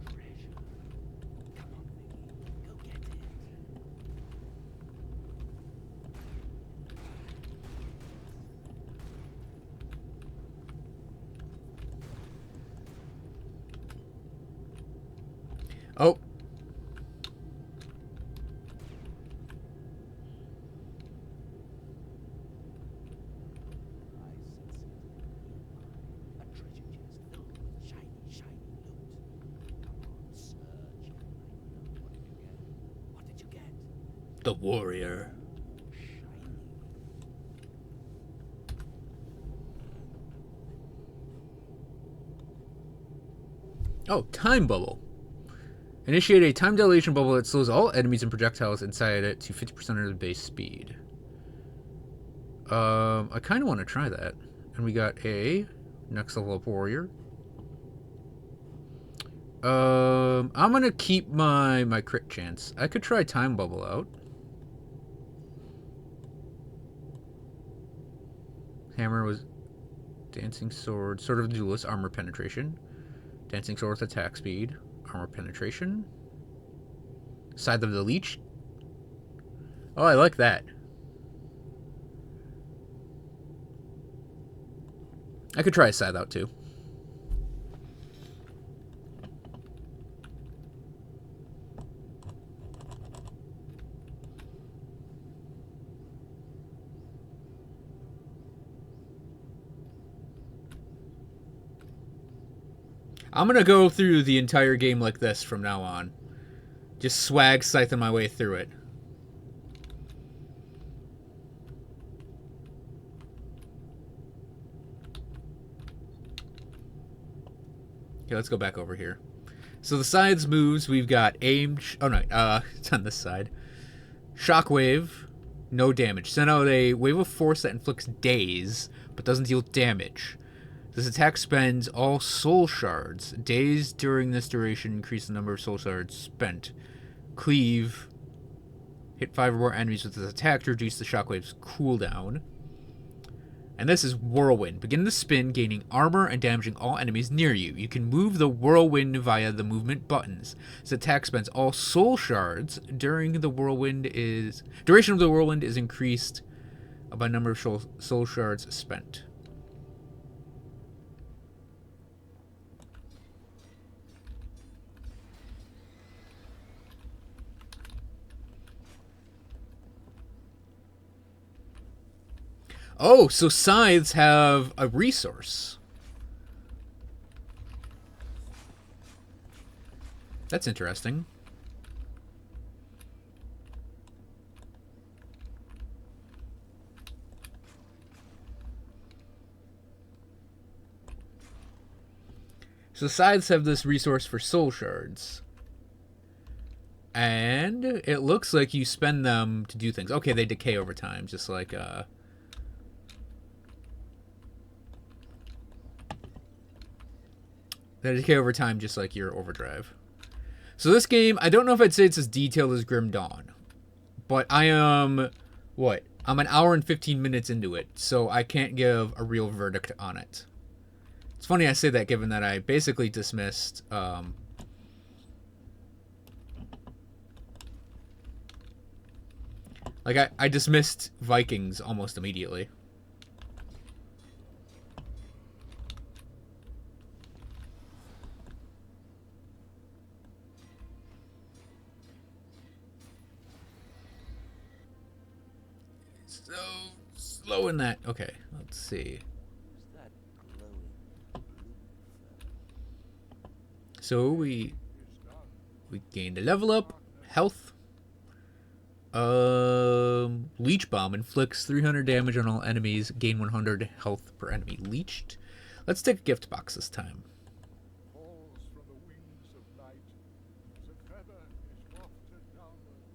Treasure. Come on, Vicky. Go get it. Oh. A treasure chest filled with shiny loot. Come on, search. What did you get? The warrior. Shiny. Oh, time bubble. Initiate a time dilation bubble that slows all enemies and projectiles inside it to 50% of the base speed. I kind of want to try that. And we got a next level up warrior. I'm gonna keep my crit chance. I could try time bubble out. Hammer was dancing sword, sword of the duelist, armor penetration. Dancing sword with attack speed, armor penetration. Scythe of the leech. Oh, I like that. I could try a scythe out too. I'm gonna go through the entire game like this from now on. Just swag scything my way through it. Okay, let's go back over here. So the sides moves, we've got aim... Oh, no, it's on this side. Shockwave, no damage. Send out a wave of force that inflicts daze, but doesn't deal damage. This attack spends all soul shards. Daze during this duration increase the number of soul shards spent. Cleave. Hit 5 or more enemies with this attack to reduce the shockwave's cooldown. And this is Whirlwind. Begin to spin, gaining armor and damaging all enemies near you. You can move the Whirlwind via the movement buttons. This attack spends all soul shards. Duration of the Whirlwind is increased by number of soul shards spent. Oh, so scythes have a resource. That's interesting. So scythes have this resource for soul shards. And it looks like you spend them to do things. Okay, they decay over time, just like they decay over time, just like your overdrive. So this game, I don't know if I'd say it's as detailed as Grim Dawn, but I am, what? I'm an hour and 15 minutes into it, so I can't give a real verdict on it. It's funny I say that, given that I basically dismissed I dismissed Vikings almost immediately. So slow in that. Okay, let's see. Who's that glowing blue fella? So we gained a level up, health. Leech Bomb inflicts 300 damage on all enemies, gain 100 health per enemy leeched. Let's take a gift box this time. Falls from the wings of night, as a feather is wafted downward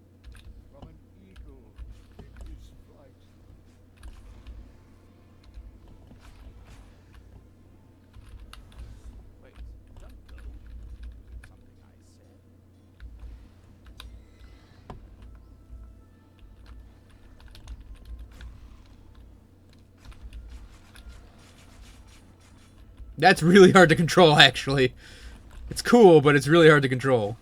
from an eagle in his flight. Wait, don't go. Something I said. That's really hard to control, actually. It's cool, but it's really hard to control.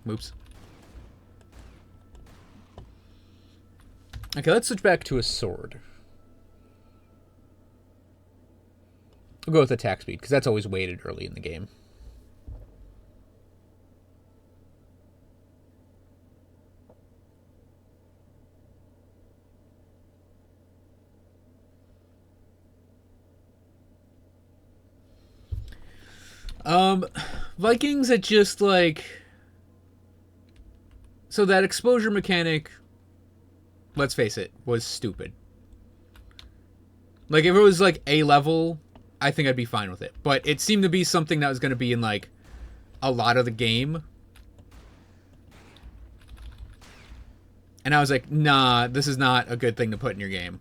Oops. Okay, let's switch back to a sword. We'll go with attack speed, because that's always weighted early in the game. Vikings, it just like... So that exposure mechanic, let's face it, was stupid. Like, if it was like A level, I think I'd be fine with it. But it seemed to be something that was going to be in like a lot of the game. And I was like, nah, this is not a good thing to put in your game.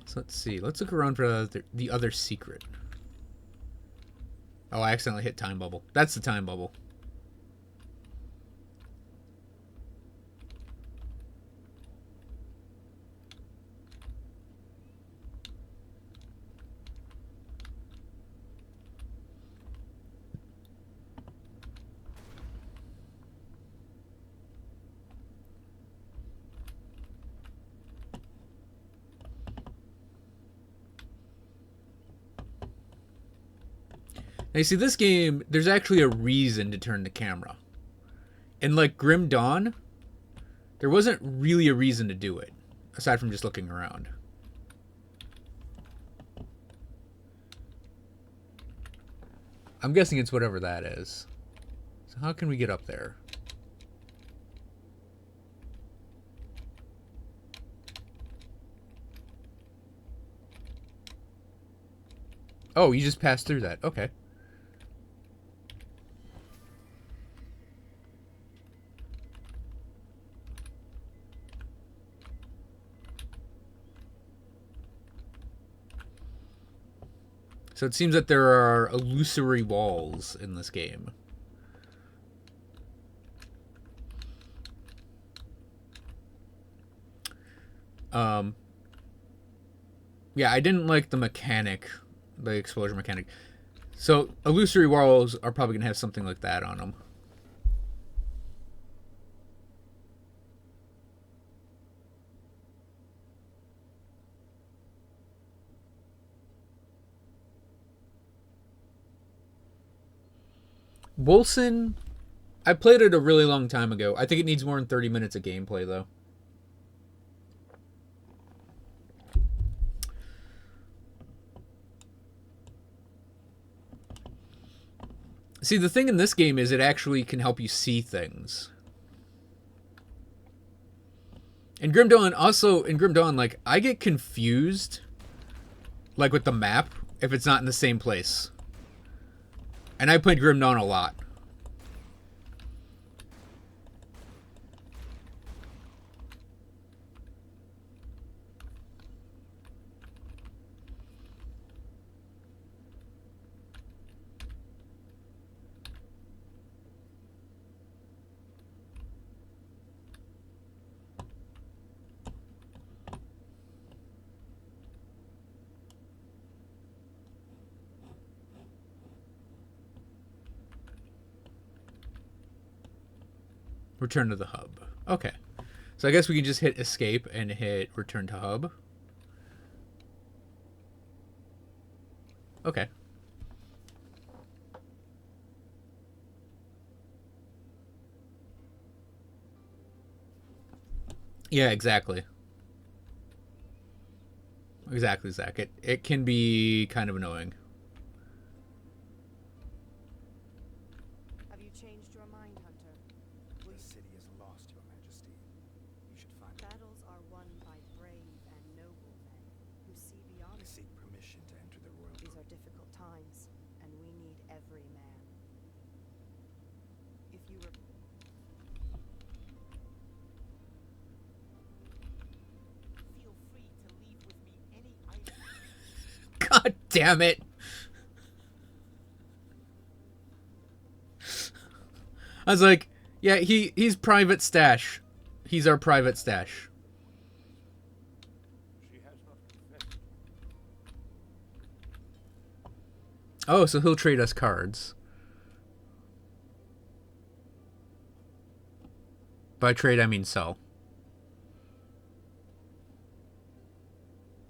So let's see. Let's look around for the other secret. Oh, I accidentally hit time bubble. That's the time bubble. Now, you see, this game, there's actually a reason to turn the camera. In, like, Grim Dawn, there wasn't really a reason to do it, aside from just looking around. I'm guessing it's whatever that is. So how can we get up there? Oh, you just passed through that. Okay. So it seems that there are illusory walls in this game. Yeah, I didn't like the mechanic, the explosion mechanic. So illusory walls are probably going to have something like that on them. Wolcen, I played it a really long time ago. I think it needs more than 30 minutes of gameplay, though. See, the thing in this game is it actually can help you see things. In Grim Dawn, like, I get confused, like, with the map, if it's not in the same place. And I played Grim Dawn a lot. Return to the hub. Okay. So I guess we can just hit escape and hit return to hub. Okay. Yeah, exactly. Exactly, Zach. It can be kind of annoying. Have you changed your mind, Hunter? The city is lost, Your Majesty. You should find it. Battles are won by brave and noble men who see beyond. I seek permission to enter the royal. These are difficult times, and we need every man. If you were... Feel free to leave with me any item. God damn it. I was like, yeah, he's private stash. He's our private stash. She has not confessed. Oh, so he'll trade us cards. By trade, I mean sell.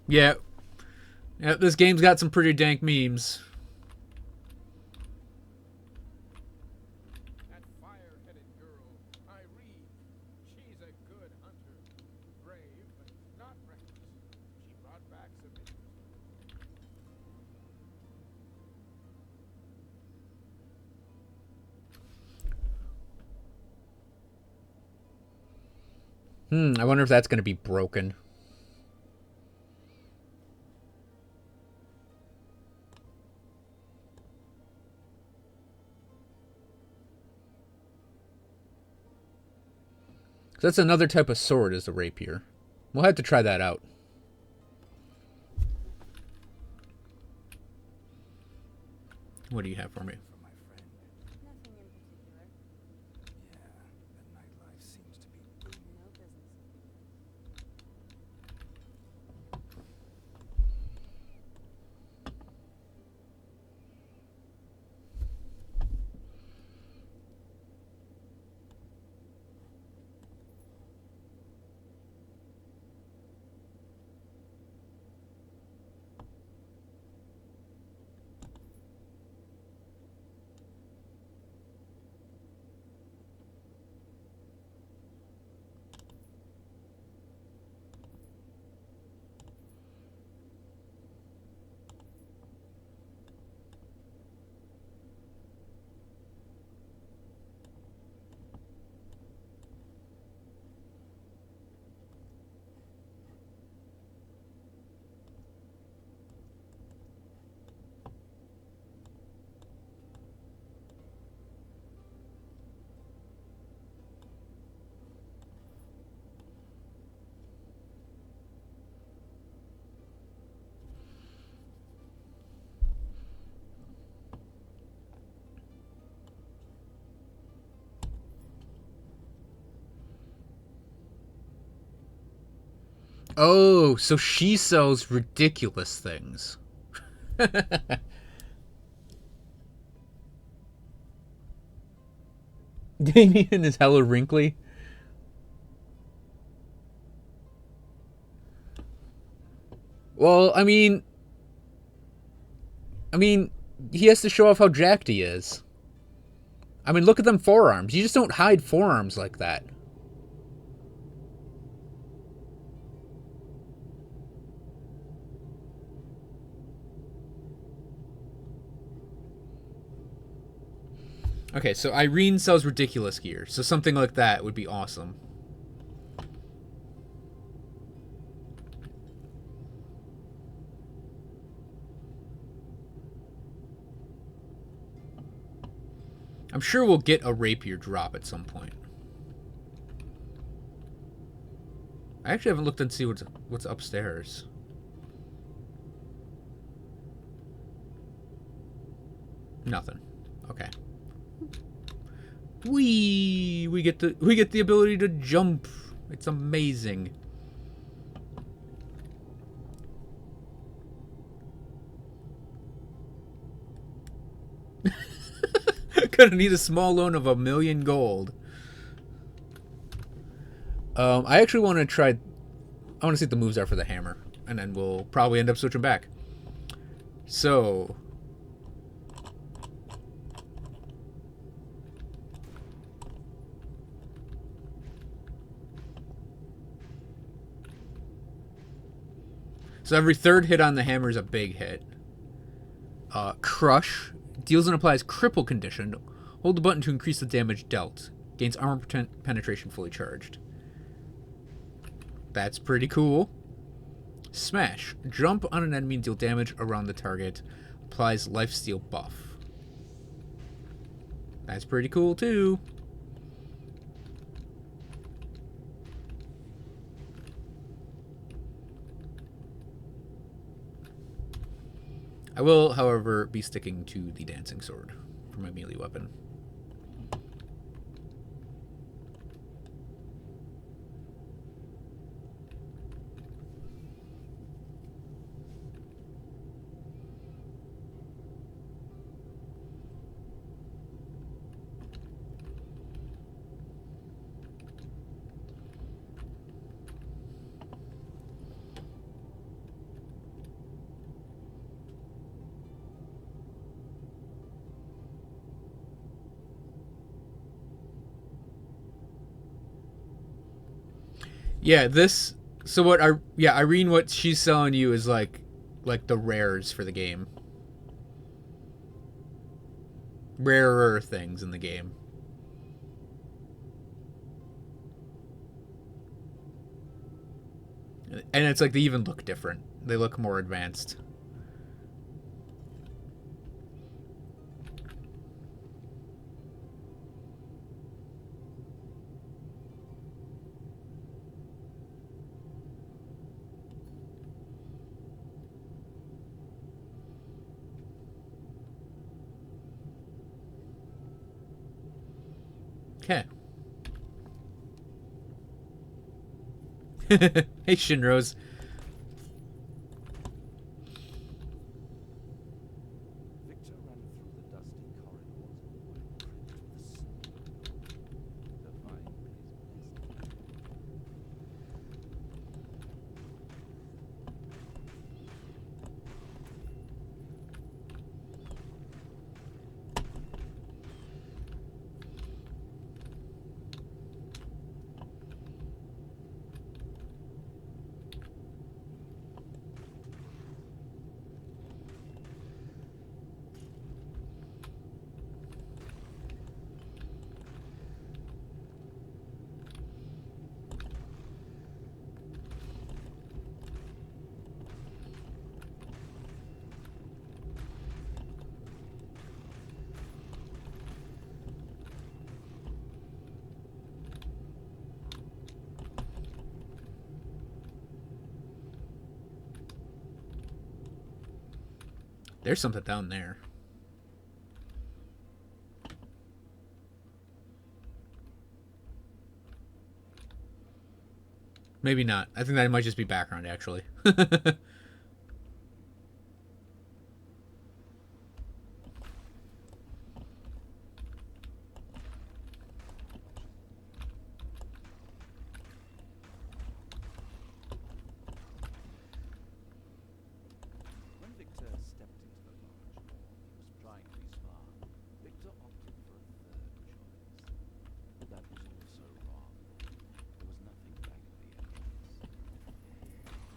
Yeah. Yeah, this game's got some pretty dank memes. That fire-headed girl, Irene. She's a good hunter. Brave, but not reckless. She brought back some interest. I wonder if that's going to be broken. That's another type of sword, is the rapier. We'll have to try that out. What do you have for me? For my friend. Nothing in particular. Yeah, the nightlife seems to be booming. No business. Oh, so she sells ridiculous things. Damien is hella wrinkly. Well, I mean, he has to show off how jacked he is. I mean, look at them forearms. You just don't hide forearms like that. Okay, so Irene sells ridiculous gear, so something like that would be awesome. I'm sure we'll get a rapier drop at some point. I actually haven't looked and see what's upstairs. Nothing. Okay. We get the ability to jump. It's amazing. Gonna need a small loan of 1,000,000 gold. I actually want to try. I want to see what the moves are for the hammer, and then we'll probably end up switching back. So. So every third hit on the hammer is a big hit. Crush. Deals and applies cripple condition. Hold the button to increase the damage dealt. Gains armor penetration fully charged. That's pretty cool. Smash. Jump on an enemy and deal damage around the target. Applies lifesteal buff. That's pretty cool too. I will, however, be sticking to the dancing sword for my melee weapon. Yeah, this. So what? Irene, what she's selling you is like the rares for the game, rarer things in the game. And it's like they even look different. They look more advanced. Hey, Shinrose. Victor ran through the dusty corridors and went to the sea to find his best. There's something down there. Maybe not. I think that might just be background, actually. When Victor stepped into the large hall he was trying to be smart, Victor opted for a third choice. But that was also wrong. There was nothing back at the entrance.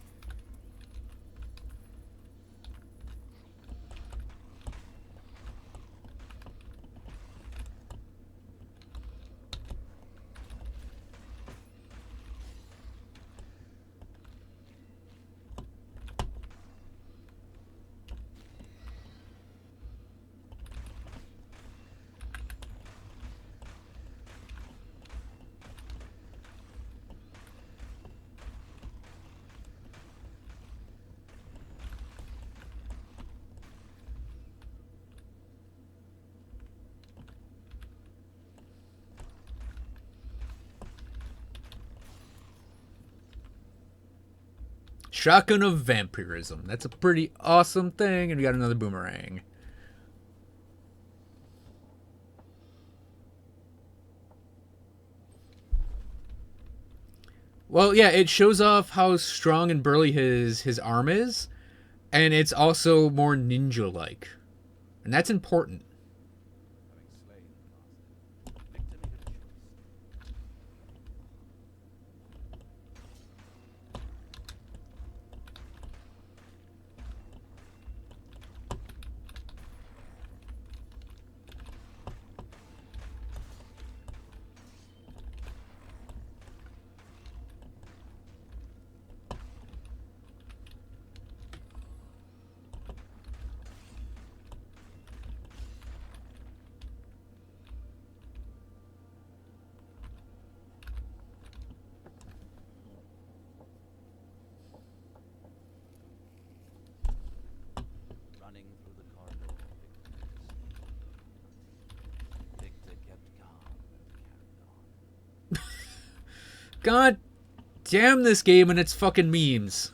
Shotgun of Vampirism. That's a pretty awesome thing. And we got another boomerang. Well, yeah, it shows off how strong and burly his arm is. And it's also more ninja-like. And that's important. Having slain the master, Victor made a choice. Running through the corridor, Victor kept calm and carried on. God damn this game and its fucking memes.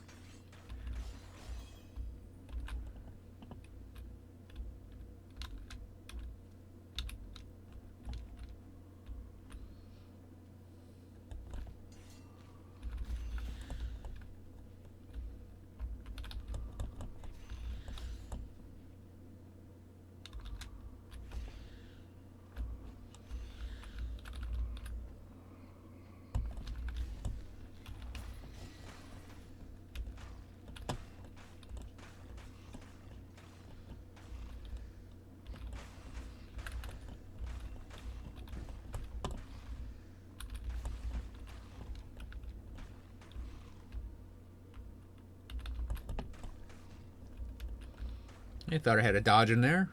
I thought I had a dodge in there.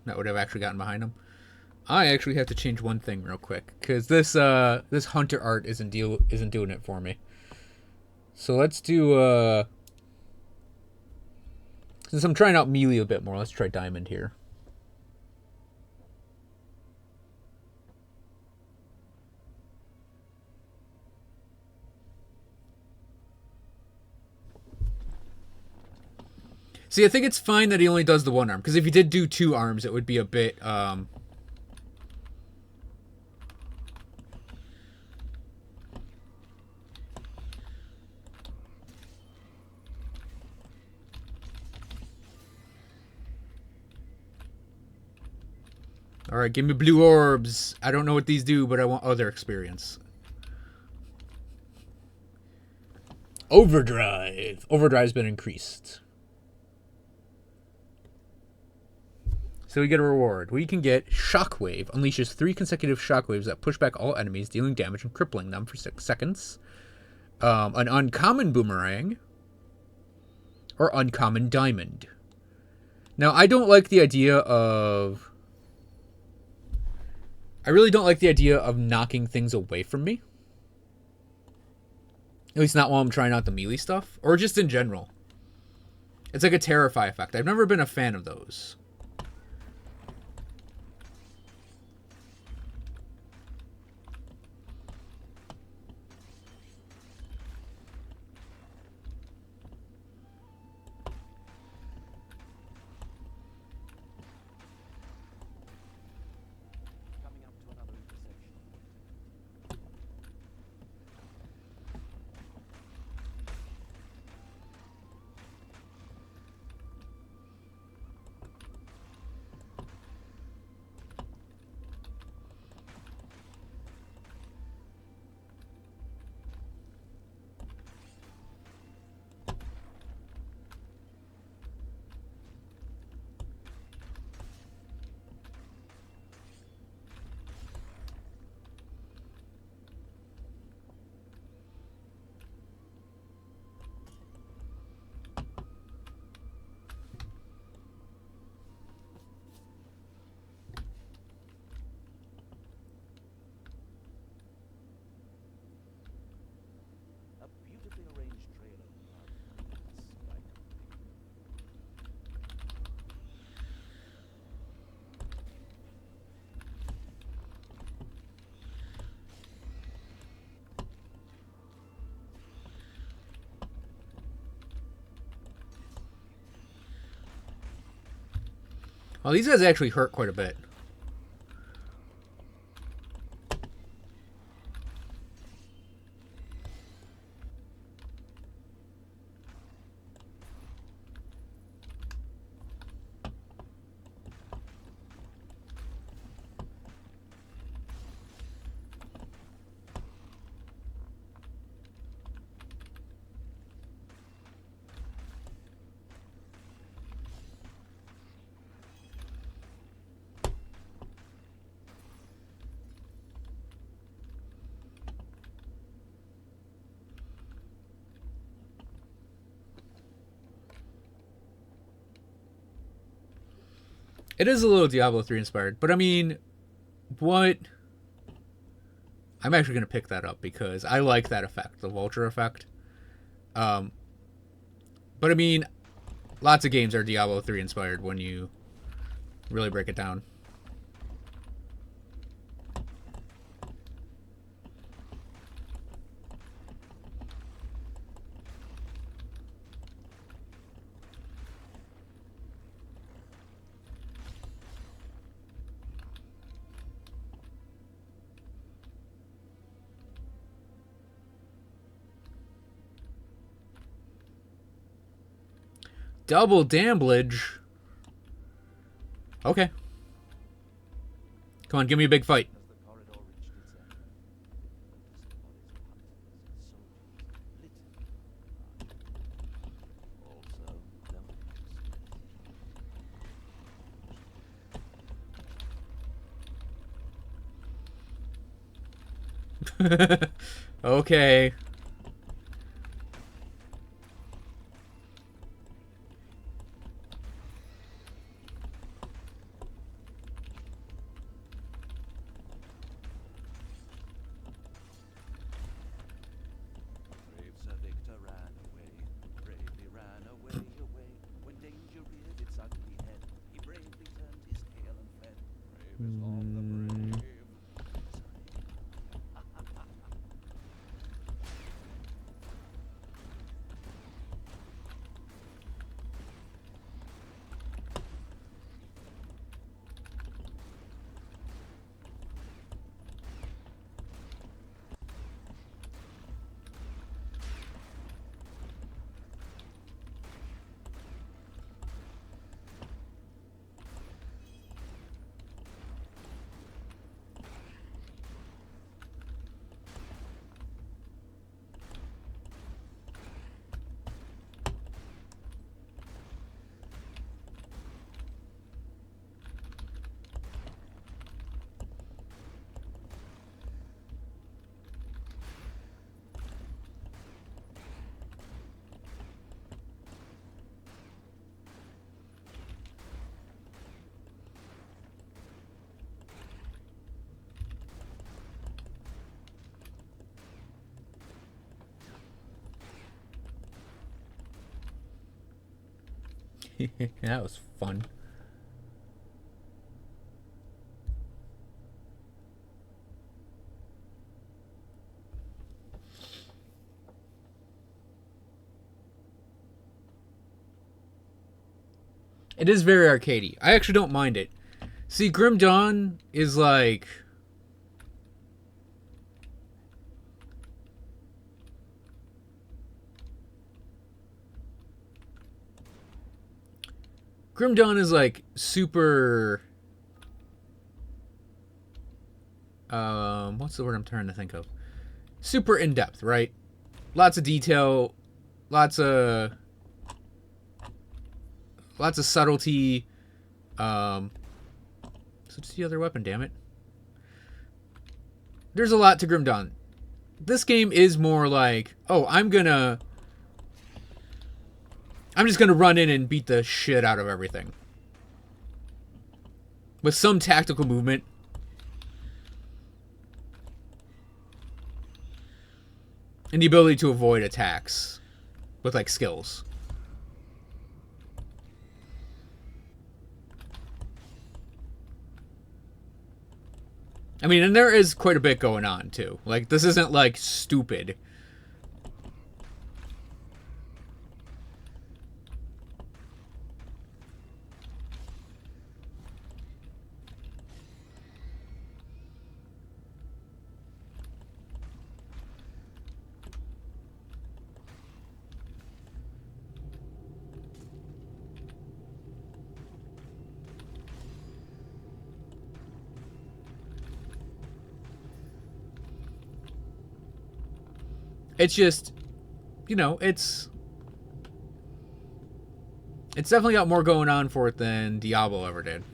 That would have actually gotten behind him. I actually have to change one thing real quick because this hunter art isn't doing it for me. So let's do since I'm trying out melee a bit more, let's try diamond here. See, I think it's fine that he only does the one arm, because if he did do 2 arms, it would be a bit, Alright, give me blue orbs. I don't know what these do, but I want other experience. Overdrive. Overdrive's been increased. So we get a reward. We can get Shockwave. Unleashes 3 consecutive shockwaves that push back all enemies, dealing damage and crippling them for 6 seconds. An uncommon boomerang. Or uncommon diamond. Now, I don't like the idea of... I really don't like the idea of knocking things away from me. At least not while I'm trying out the melee stuff. Or just in general. It's like a Terrify effect. I've never been a fan of those. Coming up to another intersection. A beautifully arranged trailer without spike. Well, these guys actually hurt quite a bit. It is a little Diablo 3 inspired, but I mean, what? I'm actually going to pick that up because I like that effect, the vulture effect. But I mean, lots of games are Diablo 3 inspired when you really break it down. Double damblage. Okay. Come on, give me a big fight. As the corridor reached its end, the bodies of hunters, soldiers, lit. Okay. Brave Sir Victor ran away, bravely ran away, away. When danger reared its ugly head, he bravely turned his tail and fled. Brave is on the brave. That was fun. It is very arcadey. I actually don't mind it. See, Grim Dawn is like... Grim Dawn is like super... what's the word I'm trying to think of? Super in-depth, right? Lots of detail, lots of subtlety. So it's the other weapon, damn it. There's a lot to Grim Dawn. This game is more like, oh, I'm just gonna run in and beat the shit out of everything. With some tactical movement. And the ability to avoid attacks. With, like, skills. I mean, and there is quite a bit going on, too. Like, this isn't, like, stupid. It's just, you know, it's definitely got more going on for it than Diablo ever did.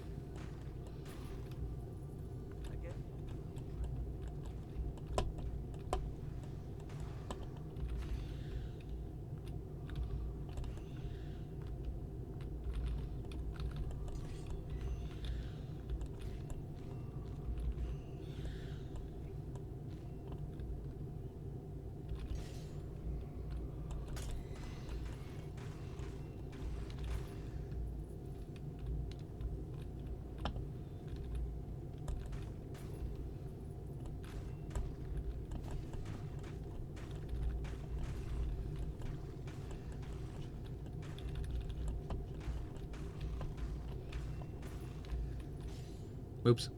Oops.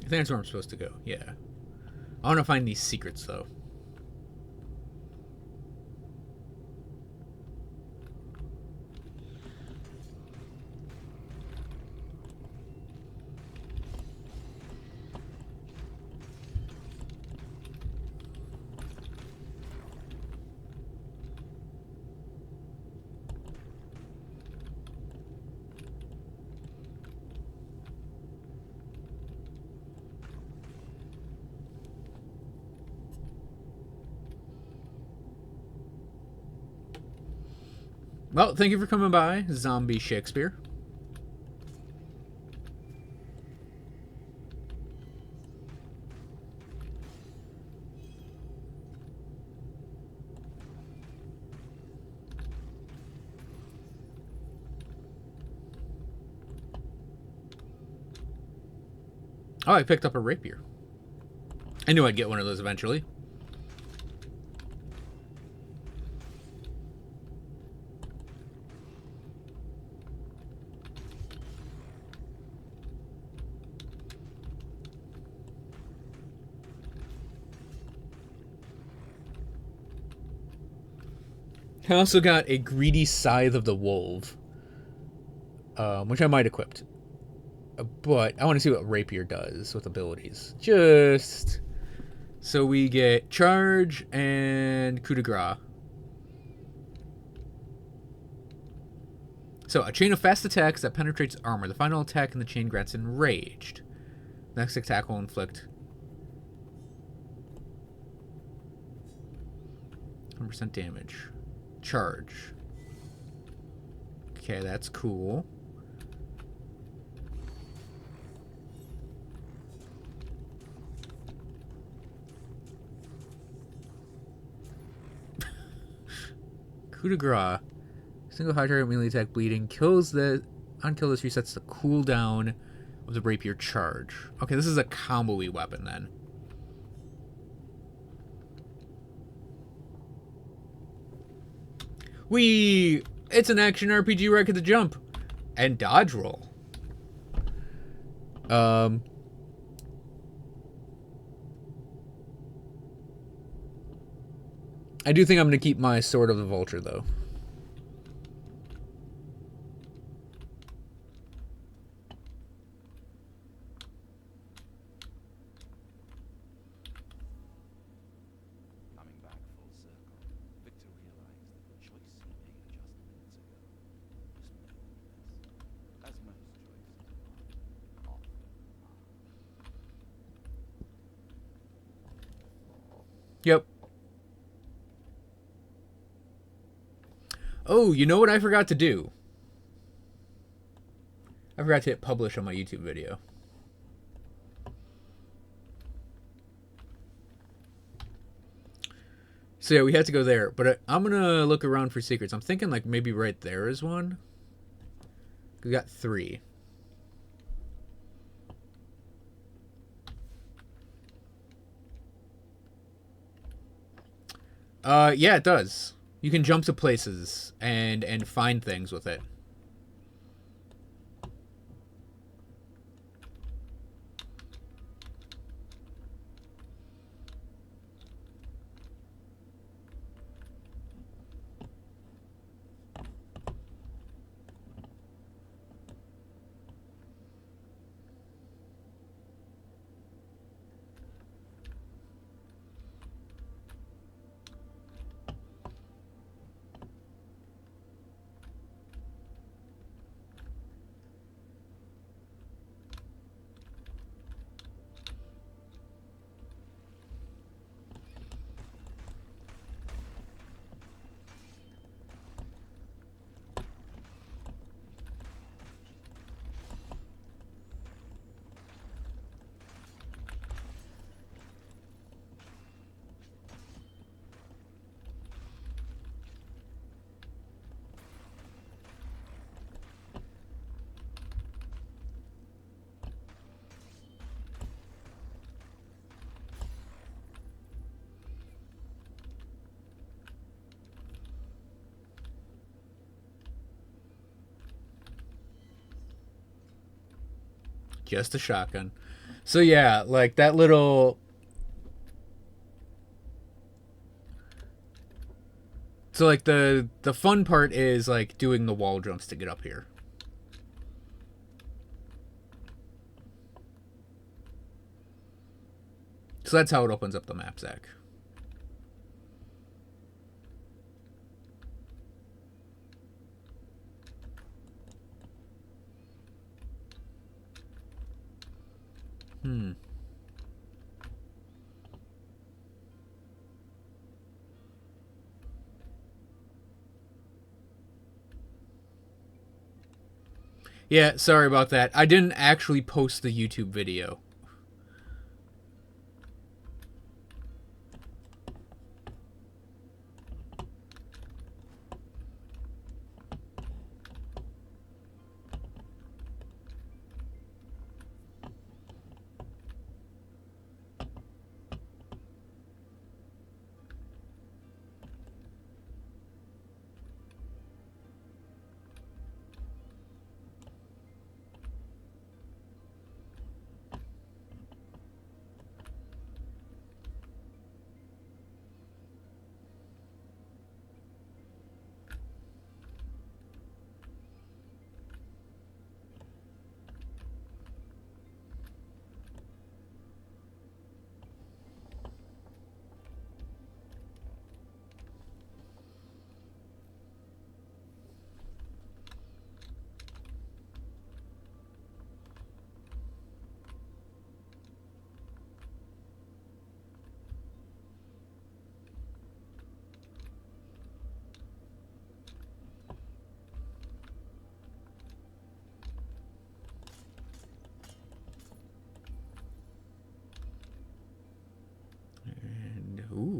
I think that's where I'm supposed to go. Yeah. I want to find these secrets, though. Well, thank you for coming by, Zombie Shakespeare. Oh, I picked up a rapier. I knew I'd get one of those eventually. I also got a Greedy Scythe of the Wolf, which I might equip. But I want to see what Rapier does with abilities. Just so we get Charge and Coup de Grace. So, a chain of fast attacks that penetrates armor. The final attack in the chain grants enraged. Next attack will inflict 100% damage. Charge. Okay, that's cool. Coup de grace. Single high target melee attack bleeding. Kills the... On kill this resets the cooldown of the rapier charge. Okay, this is a combo-y weapon then. It's an action RPG right at the jump. And dodge roll. I do think I'm going to keep my Sword of the Vulture, though. Coming back full circle, Victor realized that the choice he made just minutes ago was meaningless, as most choices are often are. Yep. Oh, you know what I forgot to do? I forgot to hit publish on my YouTube video. So yeah, we had to go there. But I'm going to look around for secrets. I'm thinking like maybe right there is one. We got 3. Yeah, it does. You can jump to places and find things with it. Just a shotgun. So yeah, like that little... So like the fun part is like doing the wall jumps to get up here. So that's how it opens up the map, Zach. Yeah, sorry about that. I didn't actually post the YouTube video.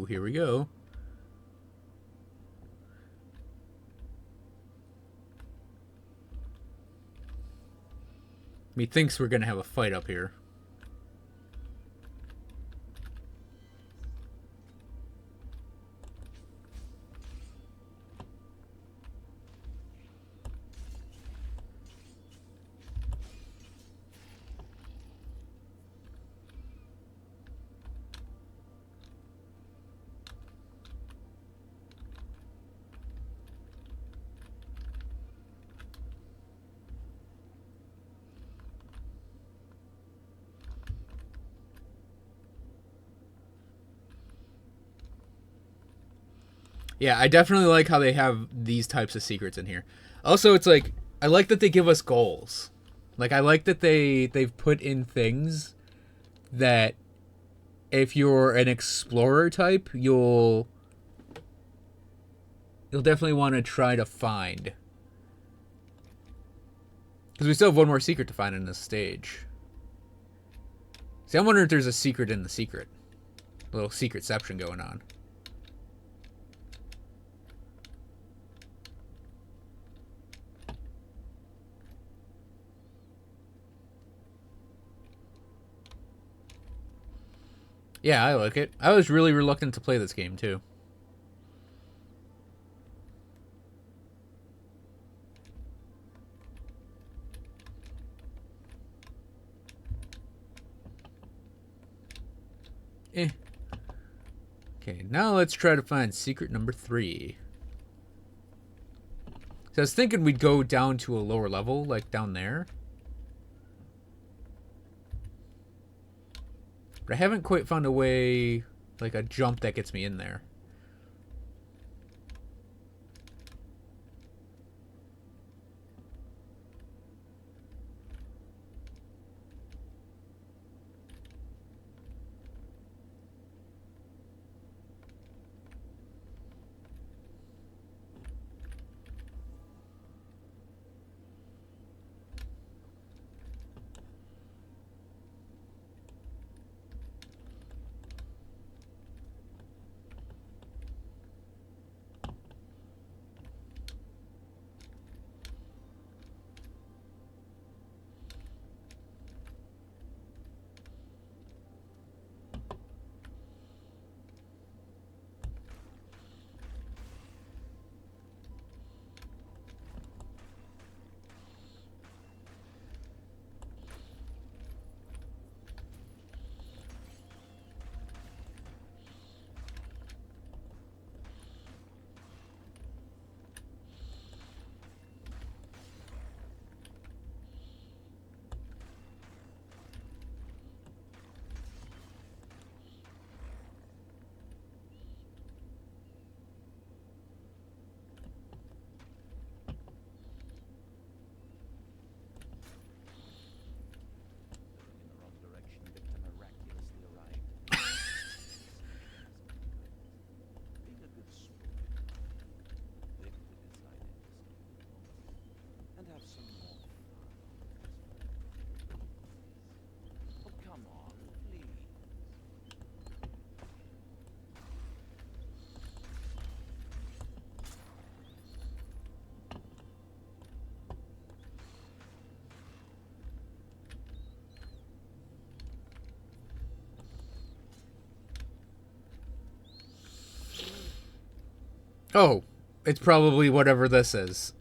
here we go. Methinks we're gonna have a fight up here. Yeah, I definitely like how they have these types of secrets in here. Also, it's like, I like that they give us goals. Like, I like that they've put in things that if you're an explorer type, you'll definitely want to try to find. Because we still have one more secret to find in this stage. See, I'm wondering if there's a secret in the secret. A little secretception going on. Yeah, I like it. I was really reluctant to play this game, too. Okay, now let's try to find secret number 3. So I was thinking we'd go down to a lower level, like down there. But I haven't quite found a way, like a jump that gets me in there. In the wrong direction, Victor miraculously arrived. Being a good sport, Victor decided to stay and have some more fun. Oh, come on, please. Oh, it's probably whatever this is.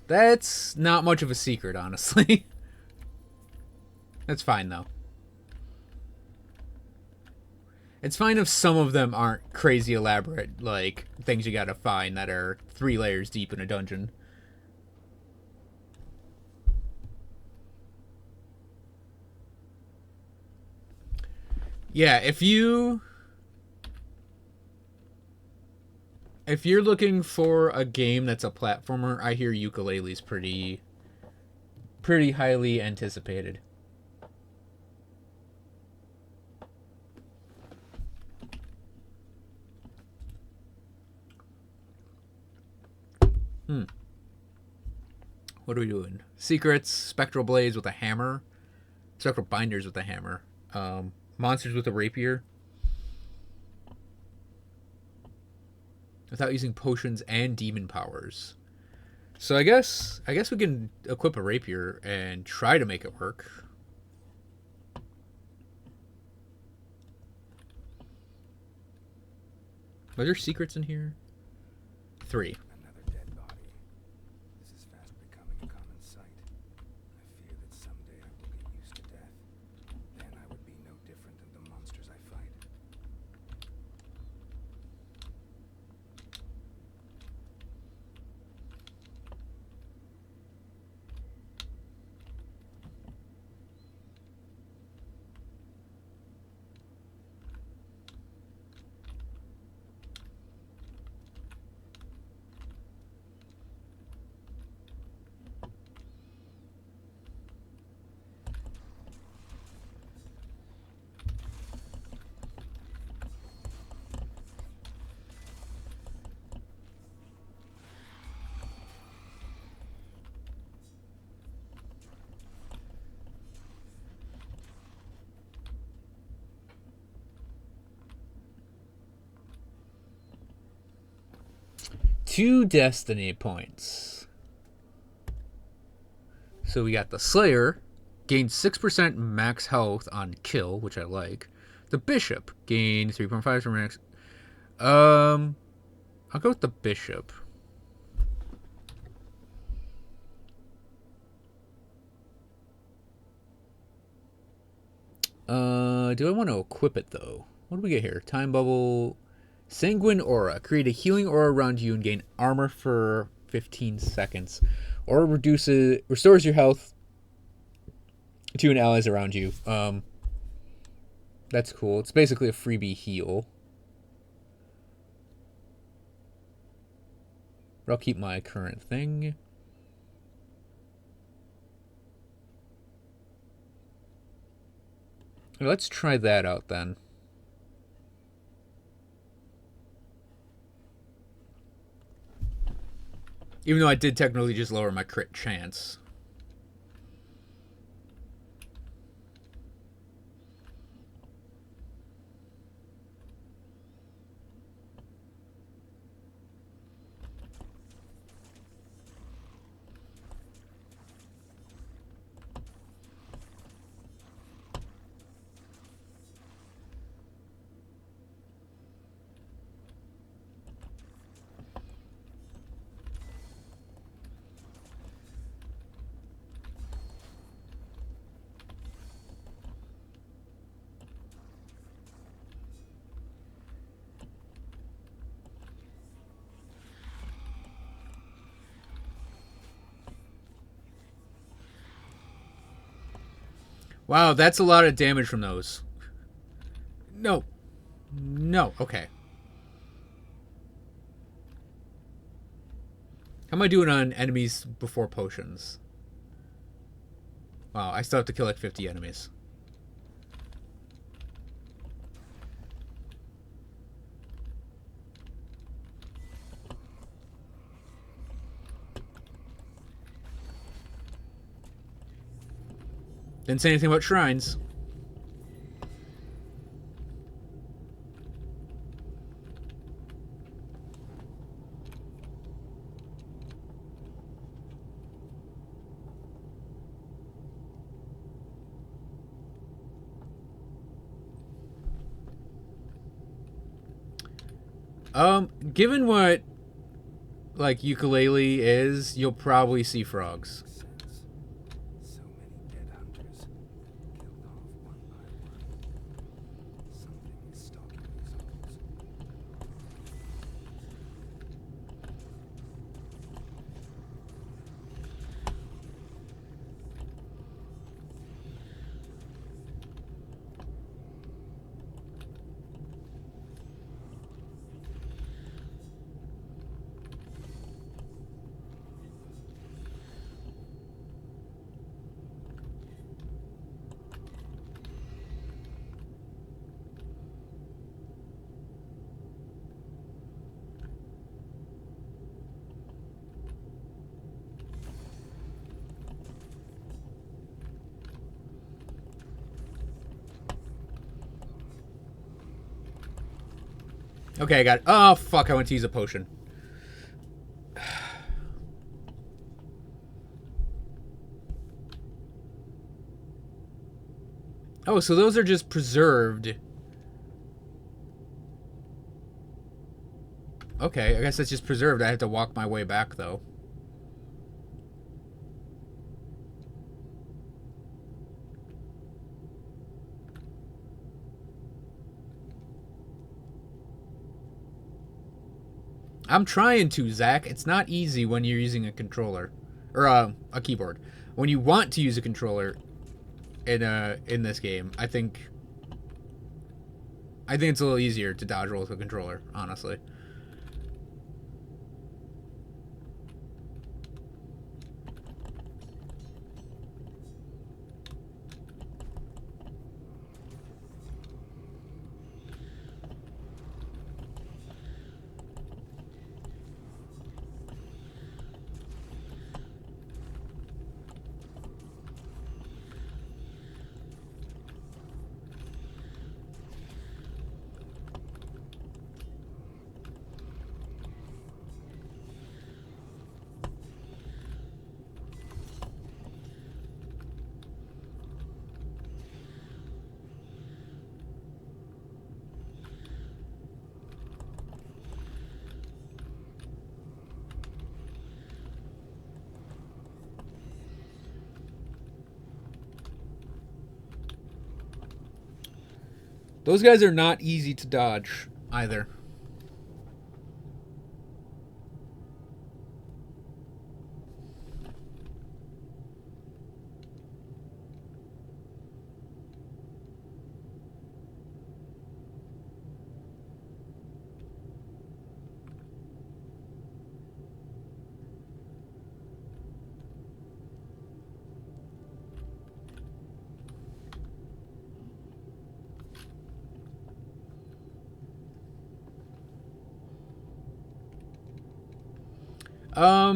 That's not much of a secret, honestly. That's fine, though. It's fine if some of them aren't crazy elaborate, like things you gotta find that are 3 layers deep in a dungeon. Yeah, if you're looking for a game that's a platformer, I hear Yooka-Laylee's pretty highly anticipated. What are we doing? Secrets, spectral blades with a hammer, spectral binders with a hammer, monsters with a rapier. without using potions and demon powers. So I guess we can equip a rapier and try to make it work. Are there secrets in here? 3. Another dead body. This is fast becoming a common sight. I fear that someday I will get used to death. Then I would be no different than the monsters I fight. Two destiny points. So we got the Slayer, gains 6% max health on kill, which I like. The Bishop, gain 3.5 for max. I'll go with the Bishop. Do I want to equip it though? What do we get here? Time bubble. Sanguine Aura. Create a healing aura around you and gain armor for 15 seconds. Or restores your health to an allies around you. That's cool. It's basically a freebie heal. But I'll keep my current thing. Let's try that out then. Even though I did technically just lower my crit chance. Wow, that's a lot of damage from those. No. No, okay. How am I doing on enemies before potions? Wow, I still have to kill like 50 enemies. Didn't say anything about shrines. Given what like ukulele is, you'll probably see frogs. So many dead hunters, killed off one by one. Something is stalking these holes. Okay, I got it. Oh, fuck, I went to use a potion. Oh, so those are just preserved. Okay, I guess that's just preserved. I have to walk my way back, though. I'm trying to, Zach. It's not easy when you're using a controller. Or a keyboard. When you want to use a controller in this game, I think it's a little easier to dodge roll with a controller, honestly. Those guys are not easy to dodge, either.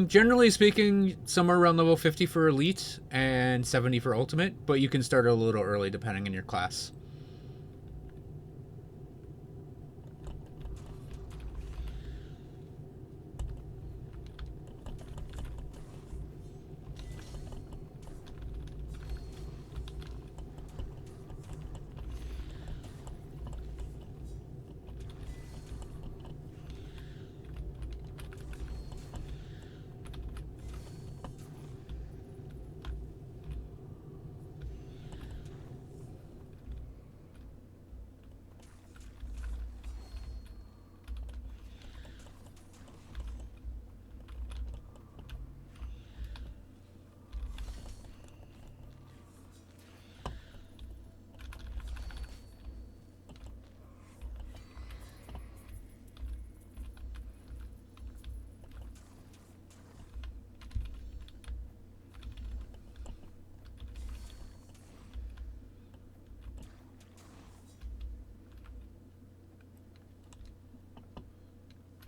Generally speaking, somewhere around level 50 for Elite and 70 for Ultimate, but you can start a little early depending on your class.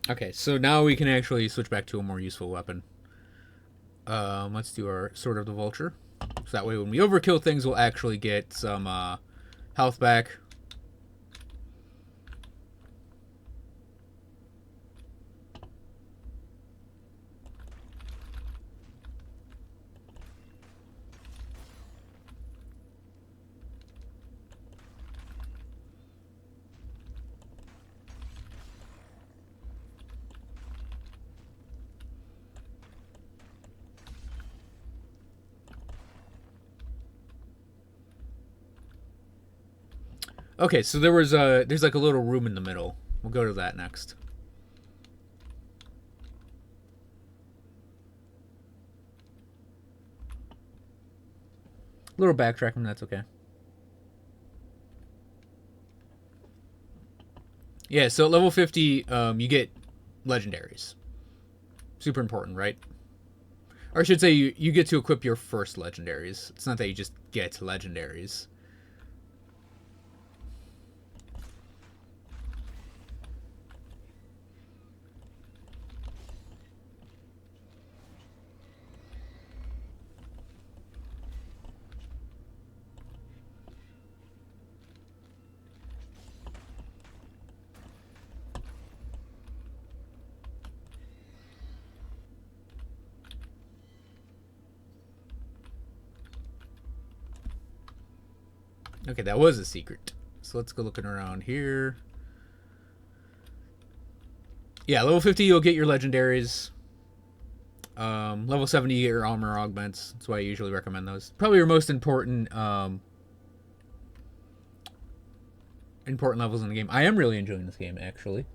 Okay, so now we can actually switch back to a more useful weapon. Let's do our Sword of the Vulture. So that way when we overkill things, we'll actually get some health back. Okay, so there's like a little room in the middle. We'll go to that next. A little backtracking, that's okay. Yeah, so at level 50, you get legendaries. Super important, right? Or I should say you get to equip your first legendaries. It's not that you just get legendaries. Okay, that was a secret. So let's go looking around here. Yeah, level 50 you'll get your legendaries. Level 70 you get your armor augments. That's why I usually recommend those. Probably your most important important levels in the game. I am really enjoying this game, actually.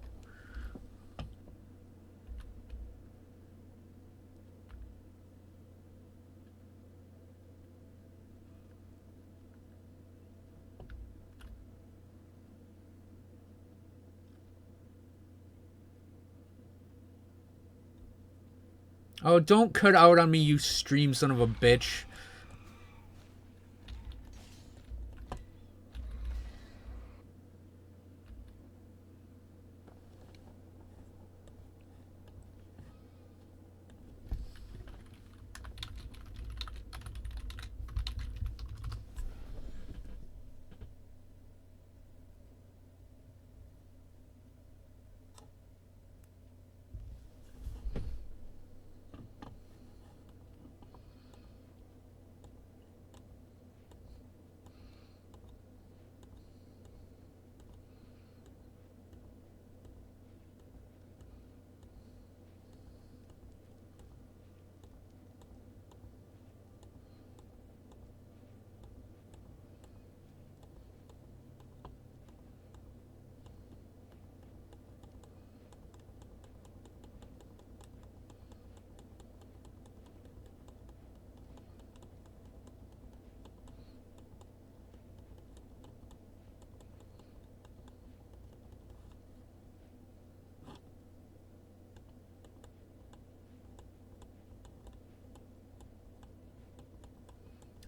Oh, don't cut out on me, you stream son of a bitch.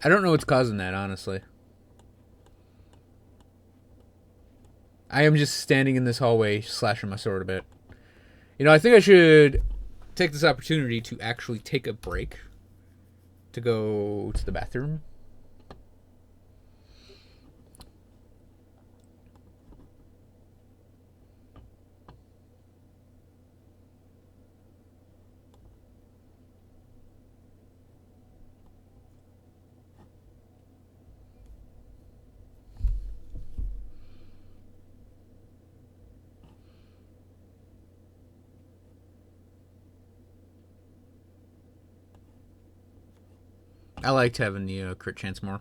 I don't know what's causing that, honestly. I am just standing in this hallway slashing my sword a bit. You know, I think I should take this opportunity to actually take a break to go to the bathroom. I liked having the crit chance more.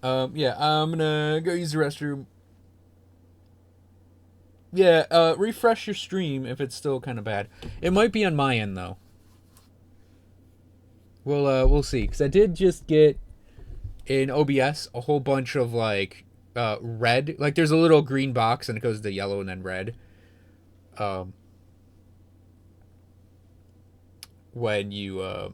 Yeah, I'm gonna go use the restroom. Yeah, refresh your stream if it's still kind of bad. It might be on my end though. We'll see. Cause I did just get in OBS a whole bunch of like red. Like there's a little green box and it goes to yellow and then red. When you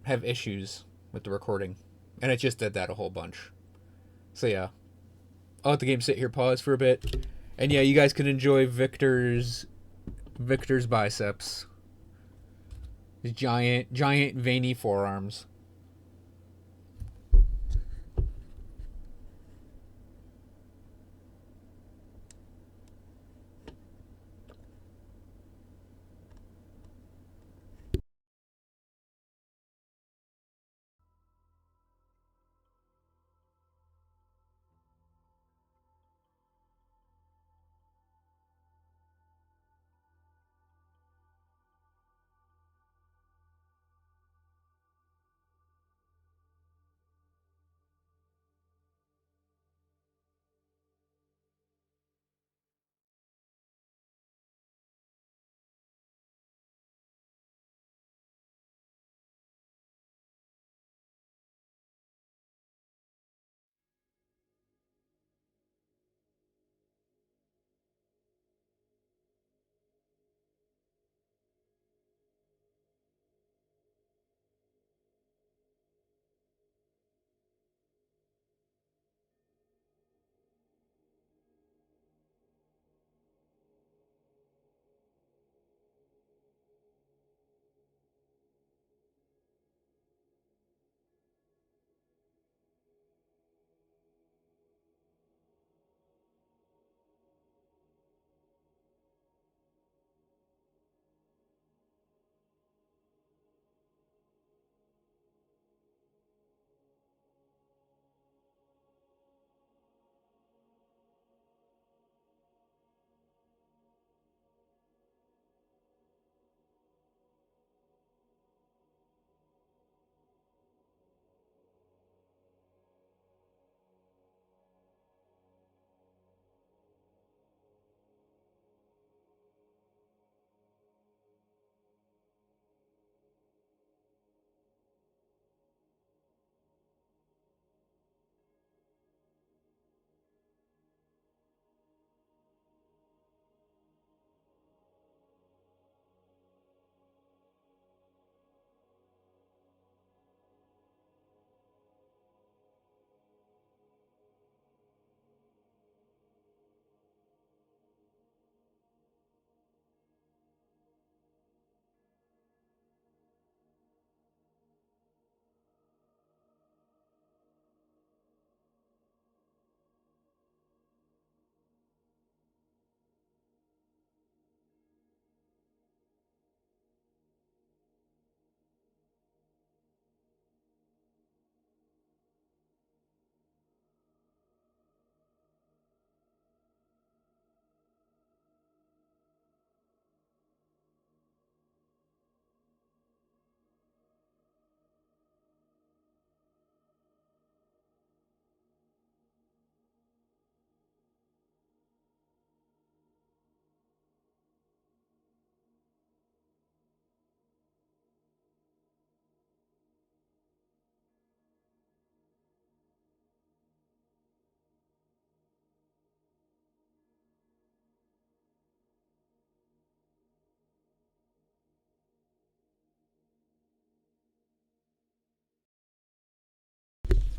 have issues with the recording, and it just did that a whole bunch. So yeah, I'll let the game sit here, pause for a bit, and yeah, you guys can enjoy Victor's biceps, his giant veiny forearms.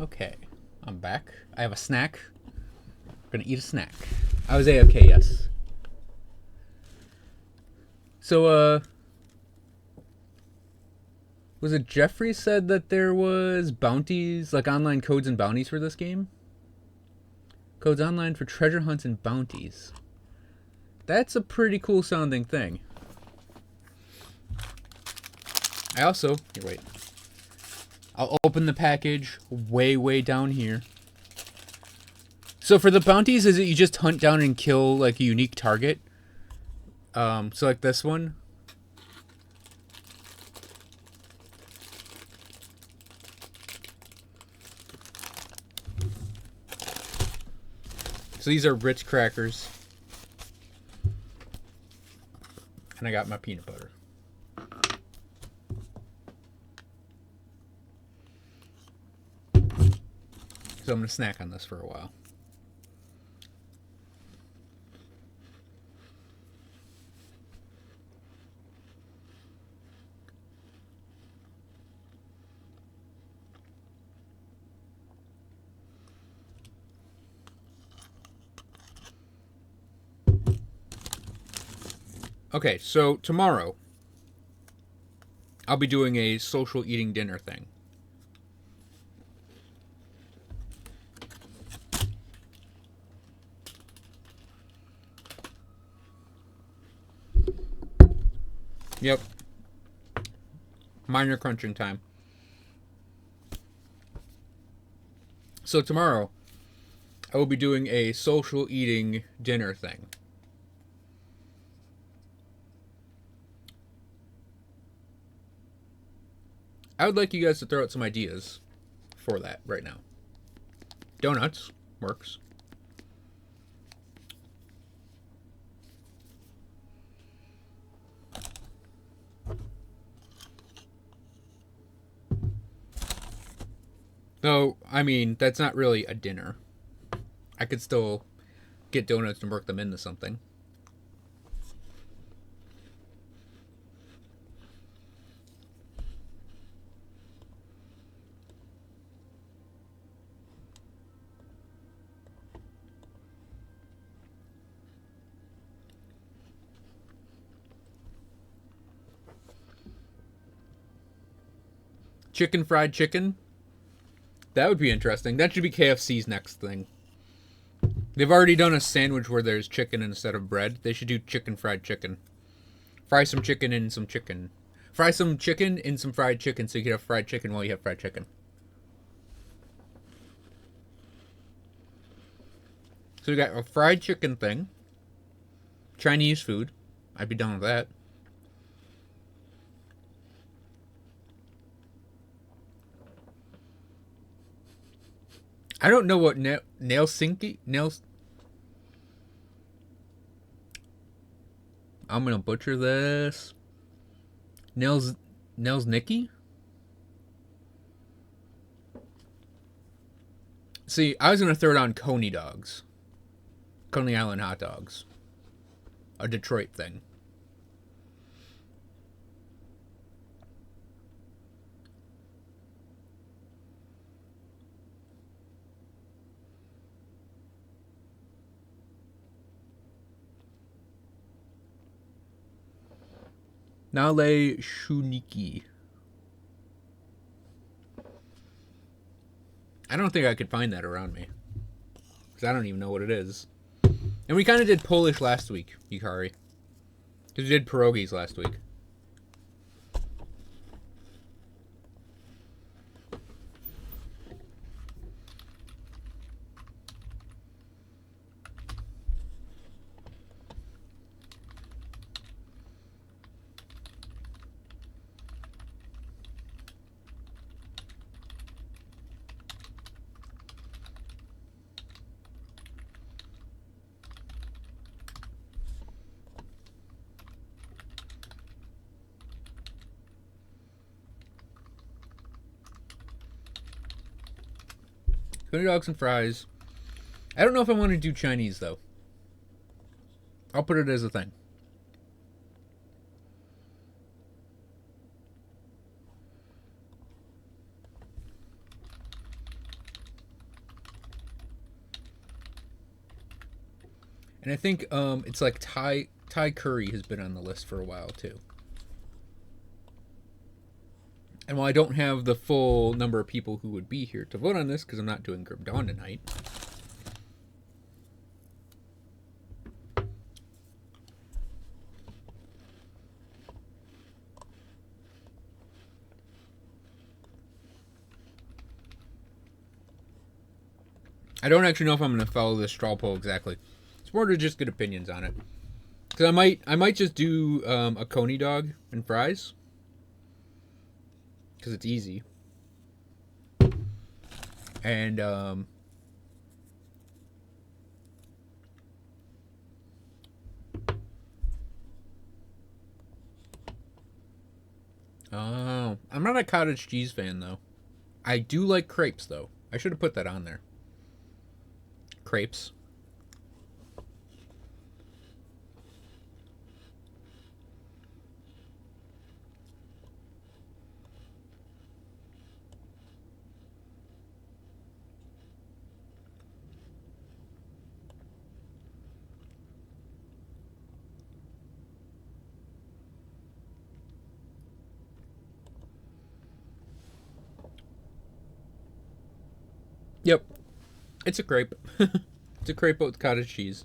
Okay, I'm back. I have a snack. I'm gonna eat a snack. I was AFK, yes. So, was it Jeffrey said that there was bounties, like online codes and bounties for this game? Codes online for treasure hunts and bounties. That's a pretty cool sounding thing. I also, here, wait. I'll open the package way down here. So for the bounties, is it you just hunt down and kill like a unique target? So like this one. So these are Ritz crackers. And I got my peanut butter. So I'm going to snack on this for a while. Okay, so tomorrow I'll be doing a social eating dinner thing. Yep. Minor crunching time. So tomorrow, I will be doing a social eating dinner thing. I would like you guys to throw out some ideas for that right now. Donuts works. Though, I mean, that's not really a dinner. I could still get donuts and work them into something. Chicken fried chicken. That would be interesting. That should be KFC's next thing. They've already done a sandwich where there's chicken instead of bread. They should do chicken fried chicken. Fry some chicken in some chicken. Fry some chicken in some fried chicken so you can have fried chicken while you have fried chicken. So we got a fried chicken thing. Chinese food. I'd be down with that. I don't know what nail-sinky. I'm gonna butcher this. Nails Nicky? See, I was gonna throw it on Coney dogs. Coney Island hot dogs. A Detroit thing. Nale Shuniki. I don't think I could find that around me. Because I don't even know what it is. And we kind of did Polish last week, Yukari. Because we did pierogies last week. Coney dogs and fries. I don't know if I want to do Chinese, though. I'll put it as a thing. And I think it's like Thai curry has been on the list for a while too. And while I don't have the full number of people who would be here to vote on this, because I'm not doing Grim Dawn tonight. I don't actually know if I'm going to follow this straw poll exactly. It's more to just get opinions on it. Because I might just do a coney dog and fries. Because it's easy. And oh, I'm not a cottage cheese fan though. I do like crepes though. I should have put that on there. Crepes. Yep. It's a crepe. It's a crepe with cottage cheese.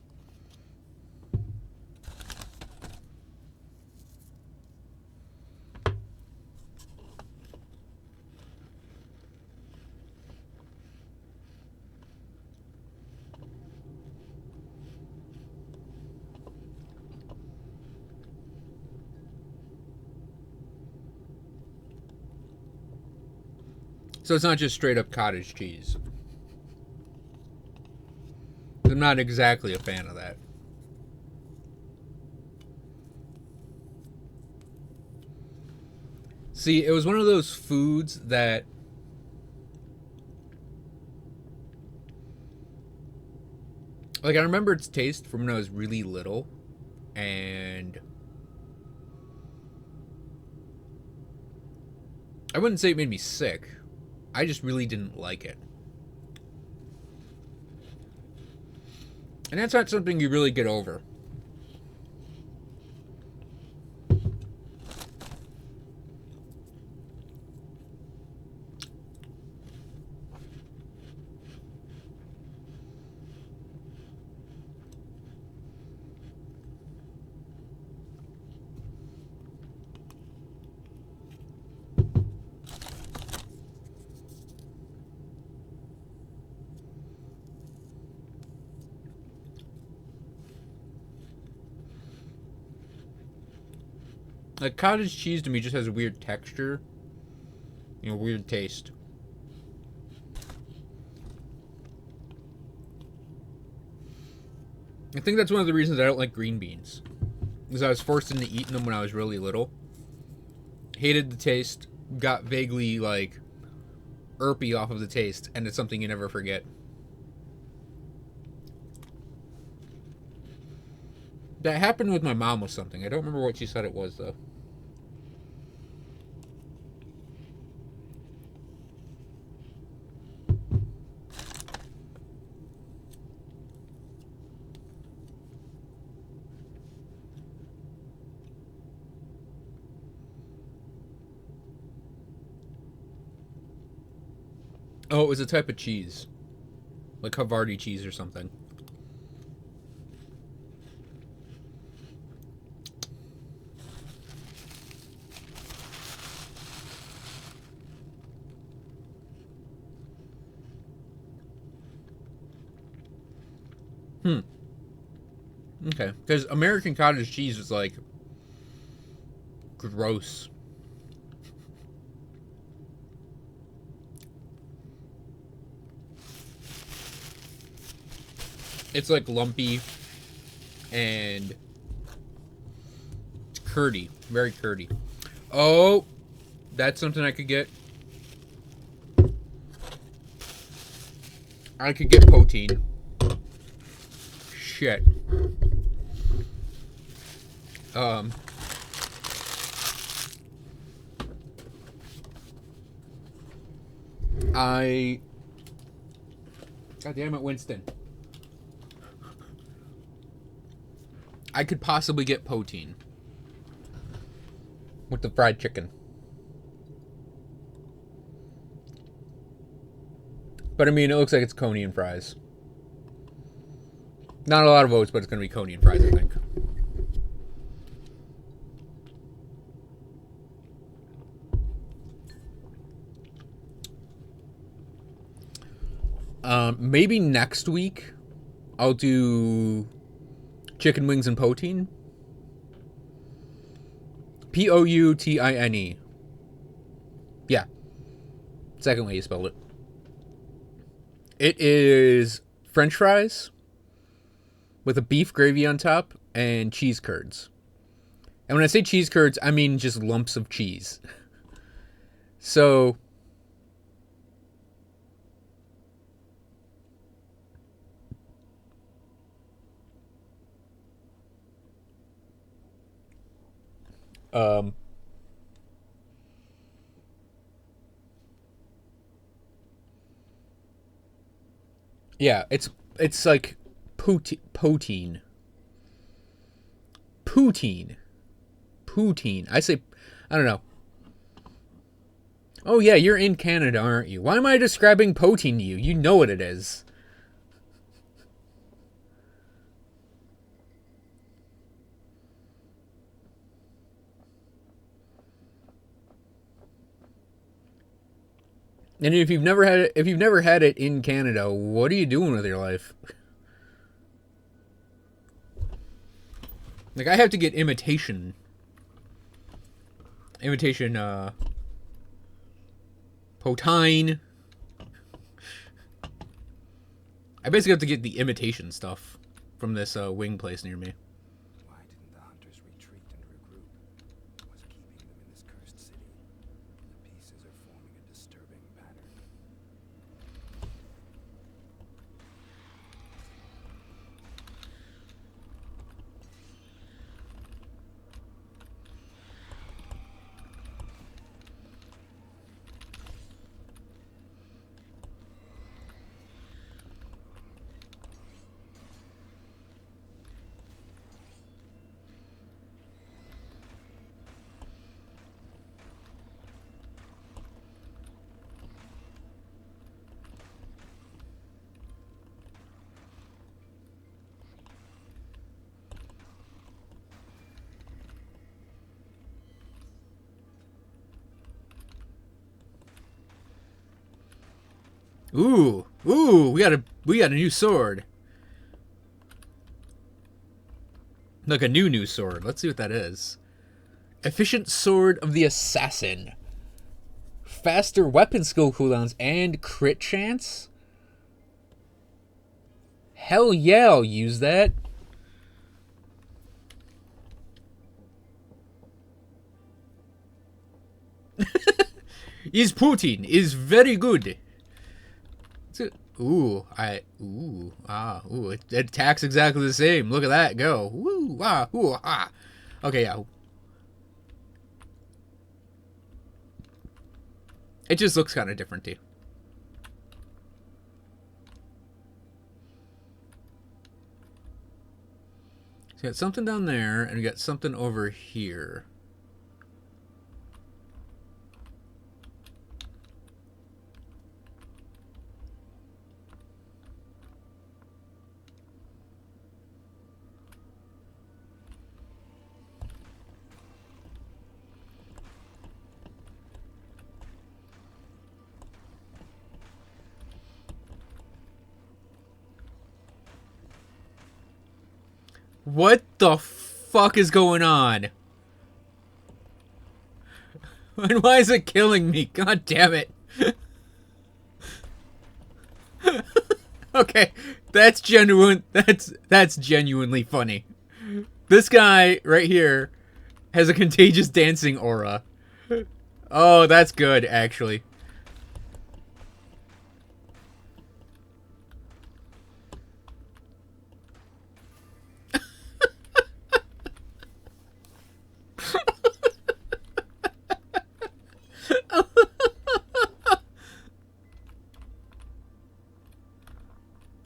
So it's not just straight up cottage cheese. I'm not exactly a fan of that. See, it was one of those foods that like I remember its taste from when I was really little, and I wouldn't say it made me sick. I just really didn't like it. And that's not something you really get over. Like, cottage cheese to me just has a weird texture. You know, weird taste. I think that's one of the reasons I don't like green beans. Because I was forced into eating them when I was really little. Hated the taste. Got vaguely, like, irpy off of the taste. And it's something you never forget. That happened with my mom with something. I don't remember what she said it was, though. Oh, it was a type of cheese. Like Havarti cheese or something. Okay, because American cottage cheese is like gross. It's like lumpy and it's curdy, very curdy. Oh, that's something I could get. I could get Poutine. Shit. God damn it, Winston. I could possibly get Poutine with the fried chicken. But I mean, it looks like it's coney and fries. Not a lot of votes, but it's going to be coney and fries, I think. Maybe next week I'll do chicken wings and Poutine. Poutine. Yeah. Second way you spelled it. It is French fries with a beef gravy on top and cheese curds. And when I say cheese curds, I mean just lumps of cheese. So yeah, it's like Poutine. I say, I don't know. Oh yeah, you're in Canada, aren't you? Why am I describing Poutine to you? You know what it is. And if you've never had it in Canada, what are you doing with your life? Like, I have to get imitation Poutine. I basically have to get the imitation stuff from this wing place near me. Why didn't the hunters retreat and regroup? What's keeping them in this cursed city? The pieces are forming a disturbing pattern. Ooh, we got a new sword. Like a new sword. Let's see what that is. Efficient Sword of the Assassin. Faster weapon skill cooldowns and crit chance? Hell yeah, I'll use that. Is Poutine is very good. It attacks exactly the same. Look at that go. Woo, ah, ooh, ah. Okay, yeah. It just looks kind of different too. So we got something down there, and we got something over here. What the fuck is going on? And why is it killing me? God damn it. Okay, that's genuine. That's genuinely funny. This guy right here has a contagious dancing aura. Oh, that's good, actually.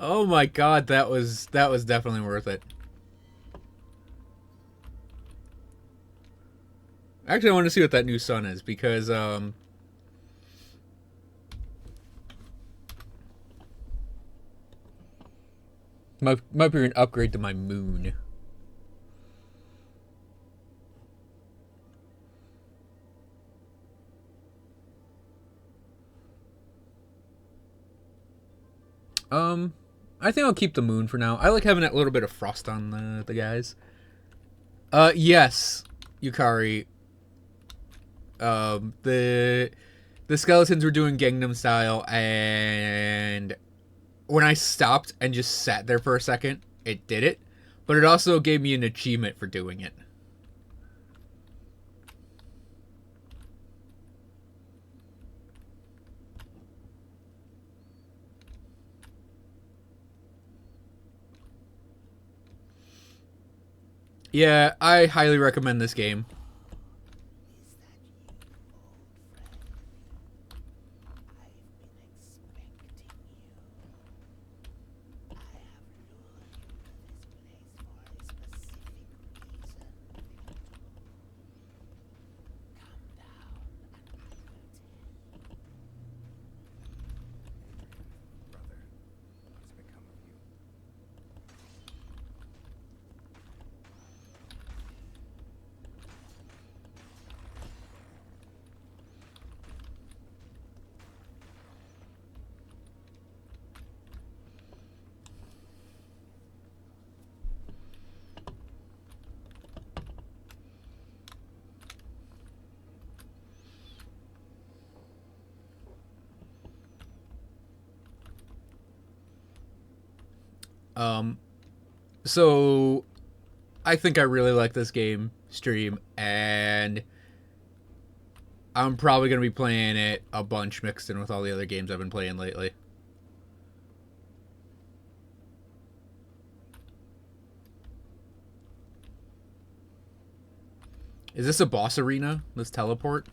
Oh my god, that was definitely worth it. Actually, I want to see what that new sun is because might be an upgrade to my moon. I think I'll keep the moon for now. I like having that little bit of frost on the guys. Yes, Yukari. The skeletons were doing Gangnam Style, and when I stopped and just sat there for a second, it did it. But it also gave me an achievement for doing it. Yeah, I highly recommend this game. Is that you, old friend? I've been expecting you. I have lured you to this place for a specific reason, Victor. Come down and I will tell. Brother, what's become of you? So I think I really like this game stream, and I'm probably going to be playing it a bunch mixed in with all the other games I've been playing lately. Is this a boss arena? This teleport?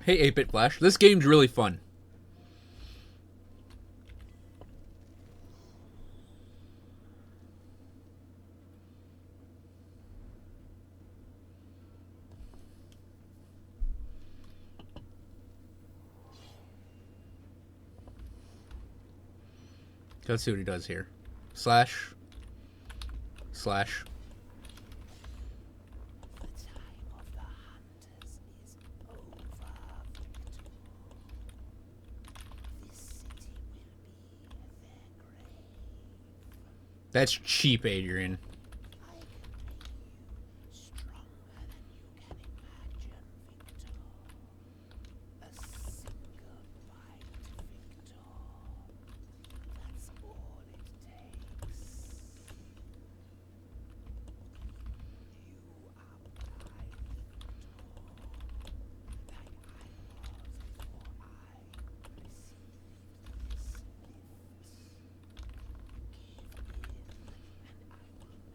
Hey, 8-Bit Flash. This game's really fun. Let's see what he does here. Slash. Slash. The time of the hunters is over, Victor. This city will be their grave. That's cheap, Adrian. I can make you stronger than you can imagine, Victor. A single bite, Victor. That's all it takes. You are mine, Victor. Like I was before I received this gift. Give in, and I will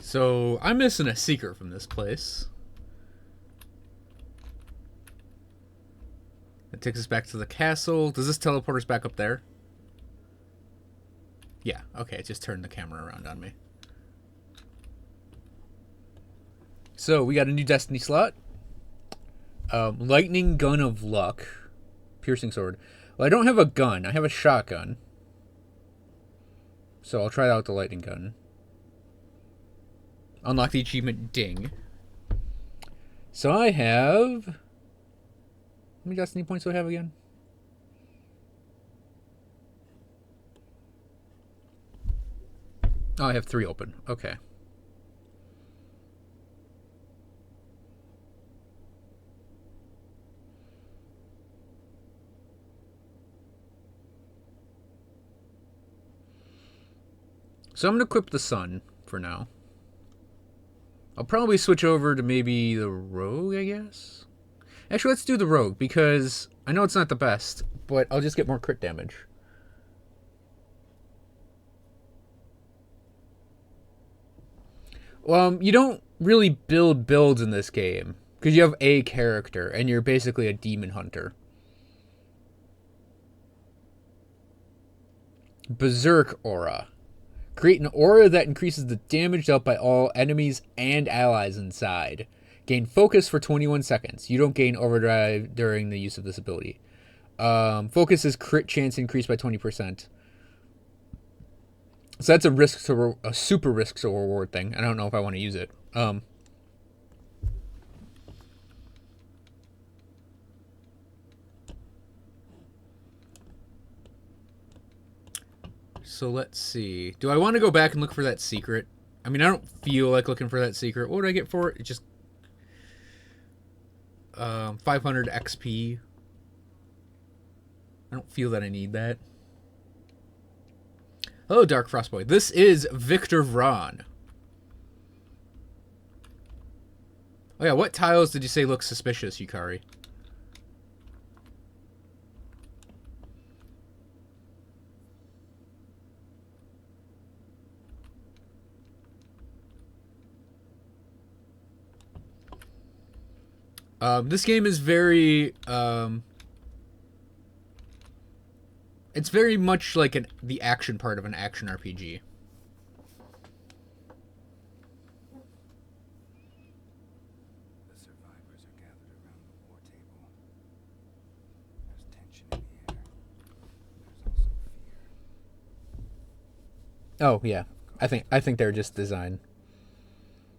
So I'm missing a secret from this place. That takes us back to the castle. Does this teleport us back up there? Yeah, okay, it just turned the camera around on me. So we got a new Destiny slot. Lightning Gun of Luck. Piercing Sword. Well, I don't have a gun. I have a shotgun. So I'll try out the lightning gun. Unlock the achievement Ding. So I have... How many Destiny points do I have again? Oh, I have 3 open. Okay. So I'm going to equip the sun for now. I'll probably switch over to maybe the rogue, I guess? Actually, let's do the rogue, because I know it's not the best, but I'll just get more crit damage. You don't really build builds in this game, because you have a character, and you're basically a demon hunter. Berserk Aura. Create an aura that increases the damage dealt by all enemies and allies inside. Gain focus for 21 seconds. You don't gain overdrive during the use of this ability. Focus is crit chance increased by 20%. So that's a super risk to reward thing. I don't know if I want to use it. So let's see. Do I want to go back and look for that secret? I mean, I don't feel like looking for that secret. What would I get for it? It just 500 XP. I don't feel that I need that. Hello, Dark Frostboy. This is Victor Vran. Oh yeah, what tiles did you say look suspicious, Yukari? This game is very, it's very much like the action part of an action RPG. The survivors are gathered around the war table. There's tension in the air. There's also fear. Oh yeah, I think they're just designed.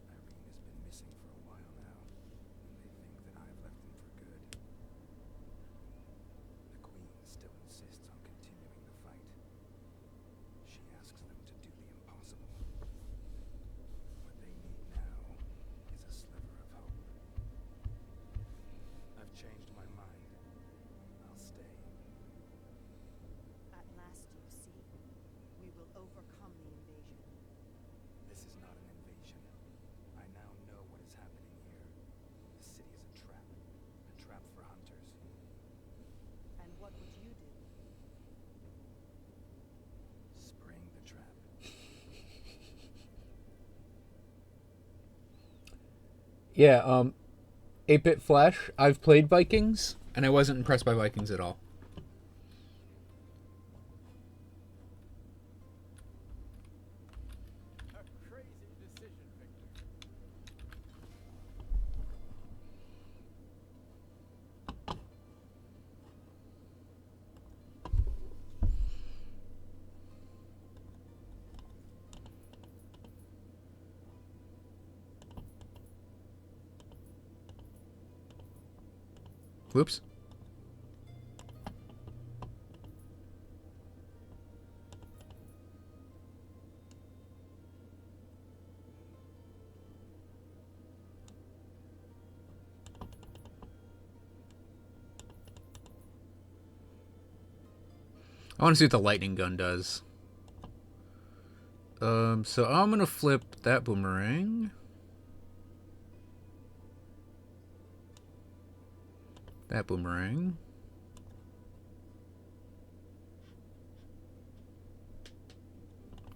Irene has been missing for a while now, and they think that I have left them for good. The Queen still insists on continuing the fight. She asks them to do the impossible. What they need now is a sliver of hope. I've changed my mind. I'll stay. At last, you see, we will overcome the invasion. This is not an invasion. I now know what is happening here. The city is a trap for hunters. And what would you do? Spring the trap. Yeah, 8-Bit Flash, I've played Vikings, and I wasn't impressed by Vikings at all. A crazy decision, Victor. Whoops. I want to see what the lightning gun does. So I'm gonna flip that boomerang. That boomerang.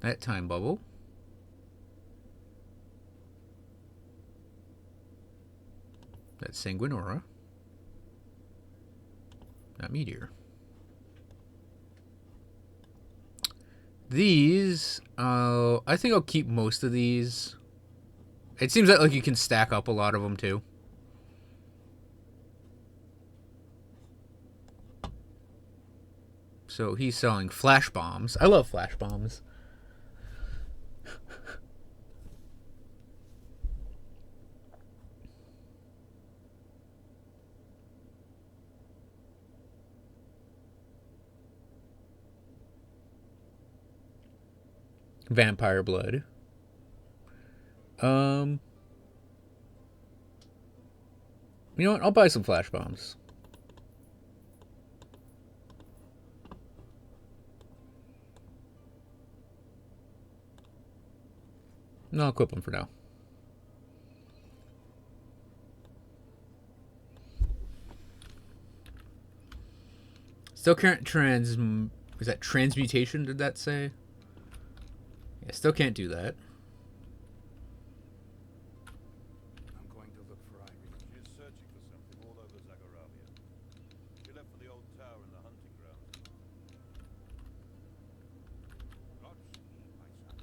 That time bubble. That's Sanguinora. Not Meteor. These, I think I'll keep most of these. It seems like you can stack up a lot of them too. So he's selling flash bombs. I love flash bombs. Vampire blood. You know what? I'll buy some flash bombs. No, I'll equip them for now. Still can't is that transmutation, did that say? Yeah, still can't do that. I'm going to look for Irene. She is searching for something all over Zagoravia. She left for the old tower in the hunting ground. Godspeed, my son.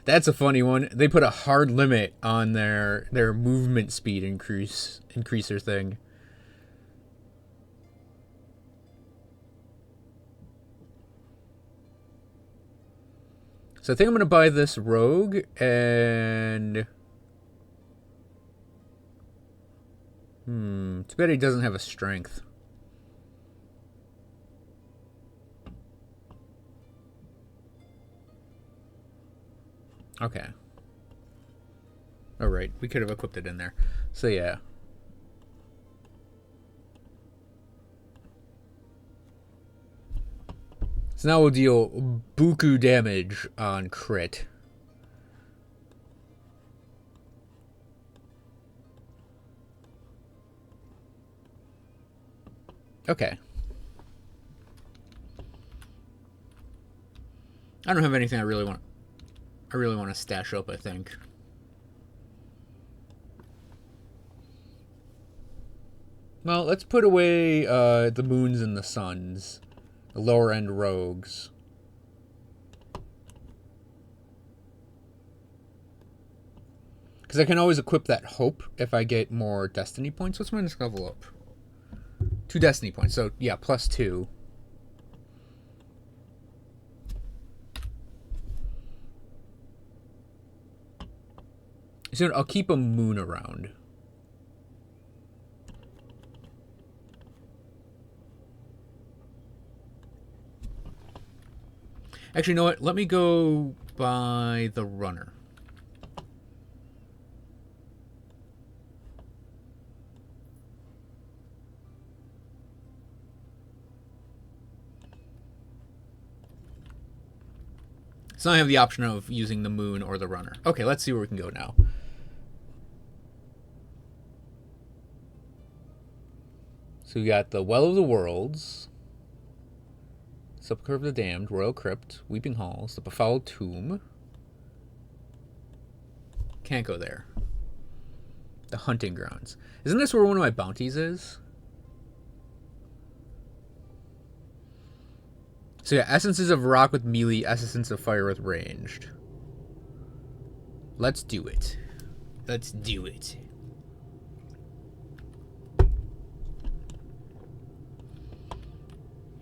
That's a funny one. They put a hard limit on their movement speed increaser thing. So I think I'm going to buy this rogue and too bad he doesn't have a strength. Okay. Oh, right. We could have equipped it in there. So, yeah. So now we'll deal buku damage on crit. Okay. I don't have anything I really want to stash up, I think. Well, let's put away the moons and the suns. The lower end rogues. Because I can always equip that hope if I get more destiny points. What's my next level up? 2 destiny points. So, yeah, +2. So I'll keep a moon around. Actually, you know what? Let me go by the runner. So I have the option of using the moon or the runner. Okay, let's see where we can go now. So we got the Well of the Worlds, Sepulchre of the Damned, Royal Crypt, Weeping Halls, the Befouled Tomb. Can't go there. The Hunting Grounds. Isn't this where one of my bounties is? So yeah, Essences of Rock with melee, Essence of Fire with ranged. Let's do it. Let's do it.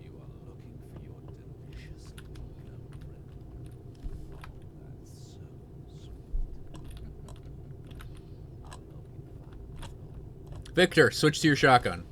You are looking for your delicious girlfriend. Oh, that's so sweet. I'll help you find her. Victor, switch to your shotgun.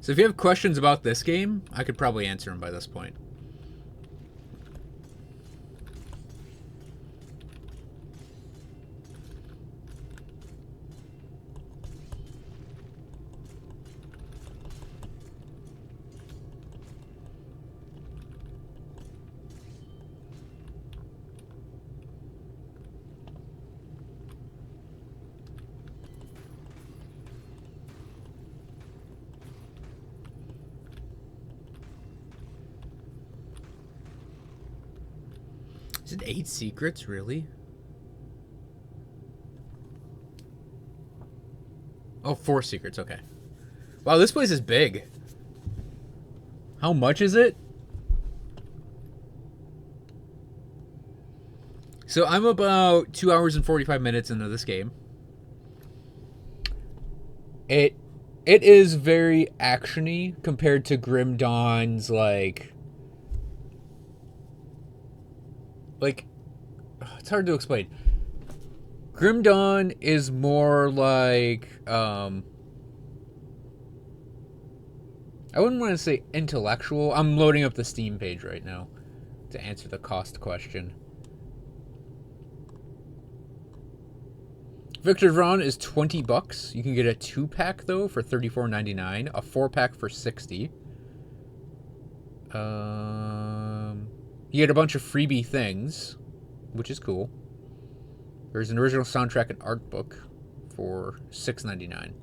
So if you have questions about this game, I could probably answer them by this point. Is it 8 secrets, really? Oh, 4 secrets, okay. Wow, this place is big. How much is it? So I'm about 2 hours and 45 minutes into this game. It is very action-y compared to Grim Dawn's, like, it's hard to explain. Grim Dawn is more like, I wouldn't want to say intellectual. I'm loading up the Steam page right now to answer the cost question. Victor Vran is $20. You can get a 2-pack though for $34.99, a 4-pack for $60. You get a bunch of freebie things, which is cool. There's an original soundtrack and art book for $6.99.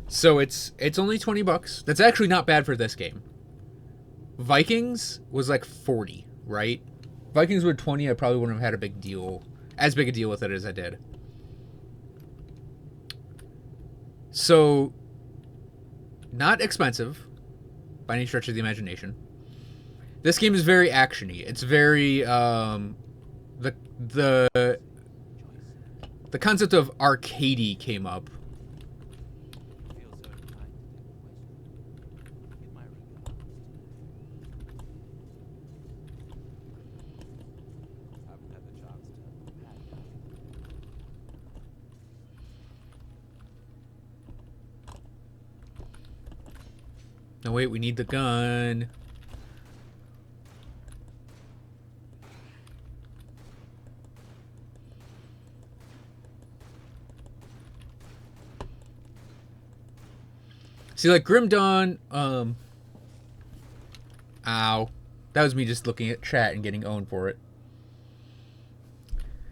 So it's only $20. That's actually not bad for this game. Vikings was like 40, right? Vikings were 20. I probably wouldn't have had as big a deal with it as I did. So, not expensive by any stretch of the imagination. This game is very actiony. It's very the concept of arcadey came up. No, wait, we need the gun. See, like, Grim Dawn, ow. That was me just looking at chat and getting owned for it.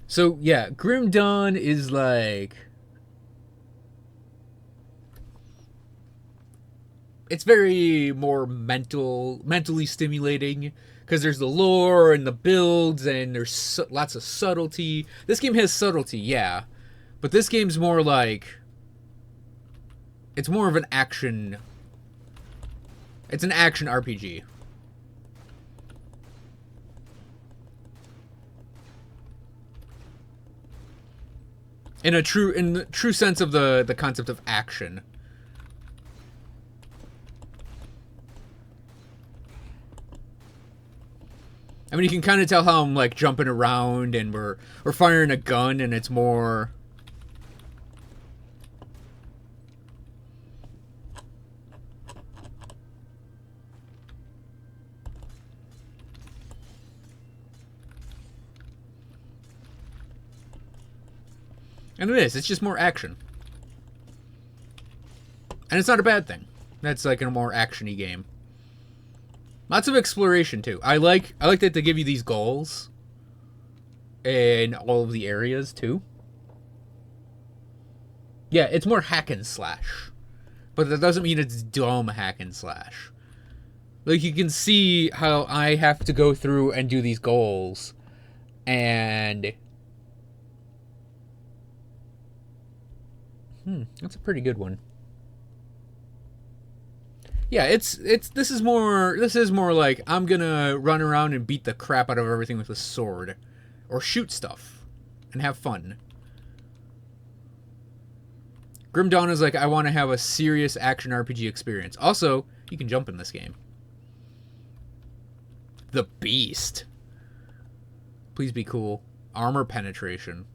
So, yeah, Grim Dawn is, like, it's very more mentally stimulating, because there's the lore and the builds, and there's lots of subtlety. This game has subtlety, yeah, but this game's more like, it's more of an action, it's an action RPG. In the true sense of the concept of action. I mean, you can kind of tell how I'm, like, jumping around and we're firing a gun, and it's more... And it is. It's just more action. And it's not a bad thing. That's, like, a more action-y game. Lots of exploration, too. I like that they give you these goals in all of the areas, too. Yeah, it's more hack and slash. But that doesn't mean it's dumb hack and slash. Like, you can see how I have to go through and do these goals. And... that's a pretty good one. Yeah, this is more like, I'm gonna run around and beat the crap out of everything with a sword. Or shoot stuff. And have fun. Grim Dawn is like, I want to have a serious action RPG experience. Also, you can jump in this game. The Beast. Please be cool. Armor penetration.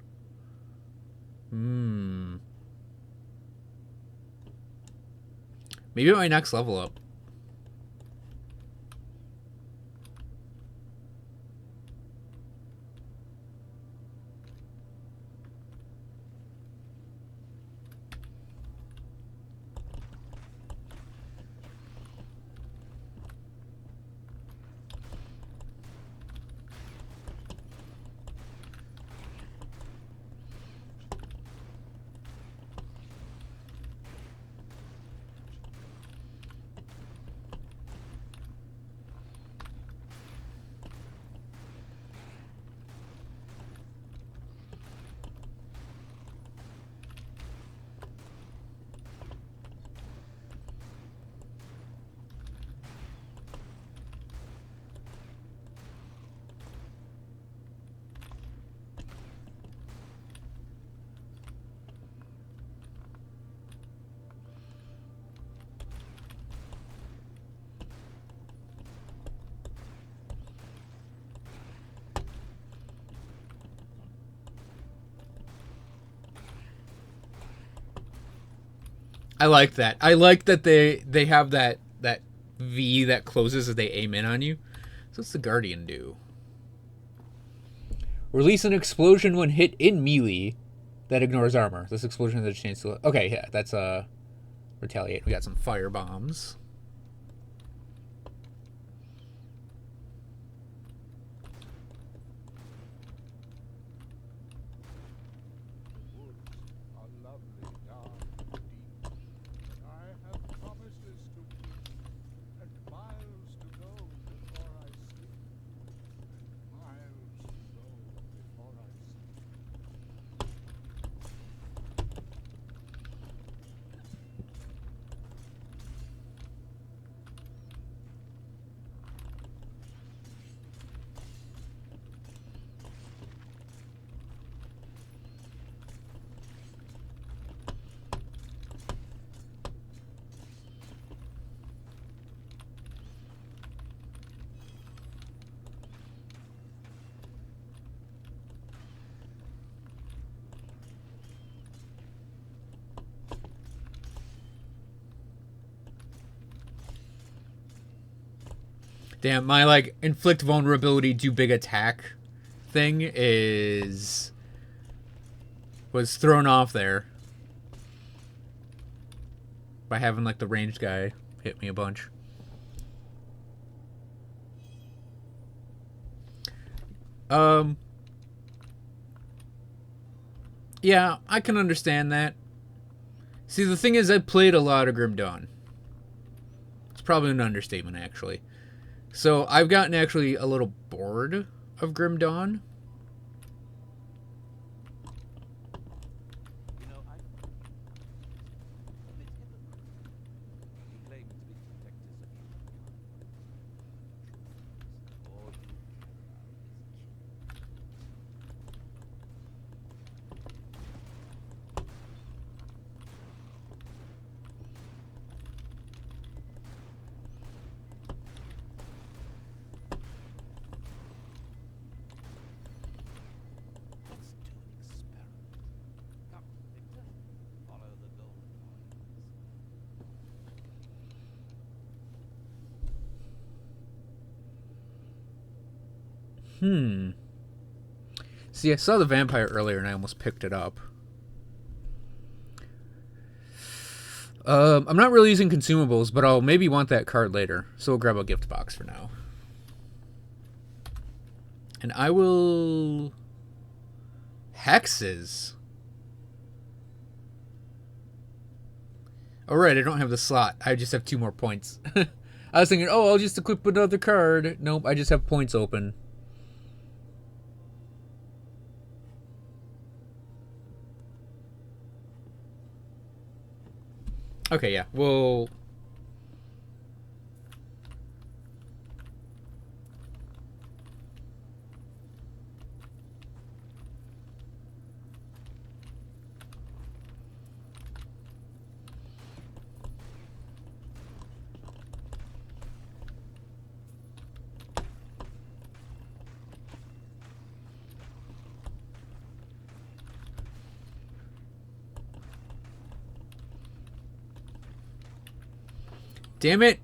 Maybe at my next level up. I like that. I like that they have that V that closes as they aim in on you. So what's the Guardian do? Release an explosion when hit in melee that ignores armor. This explosion has a chance to... Okay, yeah, that's Retaliate. We got some fire bombs. A lovely dark deep. I have promises to keep, and miles to go before I sleep. And miles to go before I sleep. Damn, my like inflict vulnerability, do big attack thing was thrown off there by having like the ranged guy hit me a bunch. Yeah, I can understand that. See, the thing is, I played a lot of Grim Dawn. It's probably an understatement, actually. So I've gotten actually a little bored of Grim Dawn. You know, I you claim to be protectors of humankind. All you care about is let's do an experiment. Come, Victor, follow the golden lines. See, I saw the vampire earlier and I almost picked it up. I'm not really using consumables, but I'll maybe want that card later. So we'll grab a gift box for now. And I will... Hexes. Alright, I don't have the slot. I just have 2 more points. I was thinking, oh, I'll just equip another card. Nope, I just have points open. Okay, yeah, we'll... Damn it!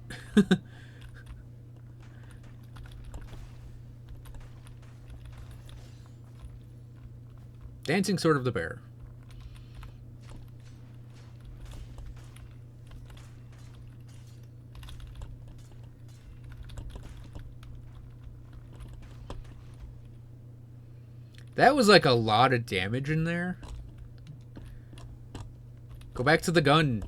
Dancing Sword of the Bear. That was like a lot of damage in there. Go back to the gun.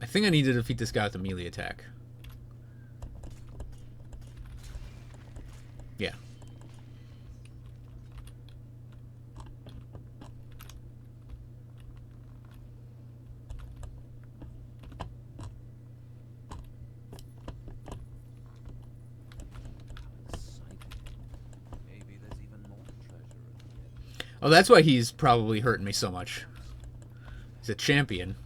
I think I need to defeat this guy with a melee attack. Yeah. Maybe there's even more treasure at the end. Oh, that's why he's probably hurting me so much. He's a champion.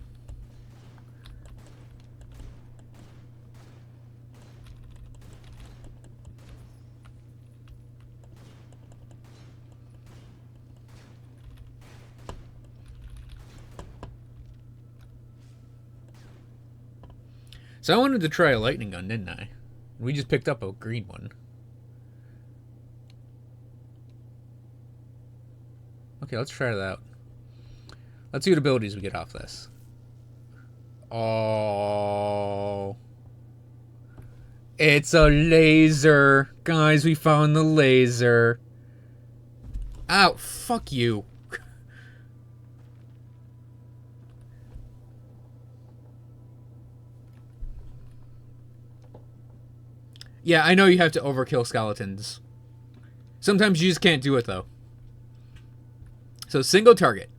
So I wanted to try a lightning gun, didn't I? We just picked up a green one. Okay, let's try that out. Let's see what abilities we get off this. Oh. It's a laser. Guys, we found the laser. Ow, fuck you. Yeah, I know you have to overkill skeletons. Sometimes you just can't do it, though. So, single target.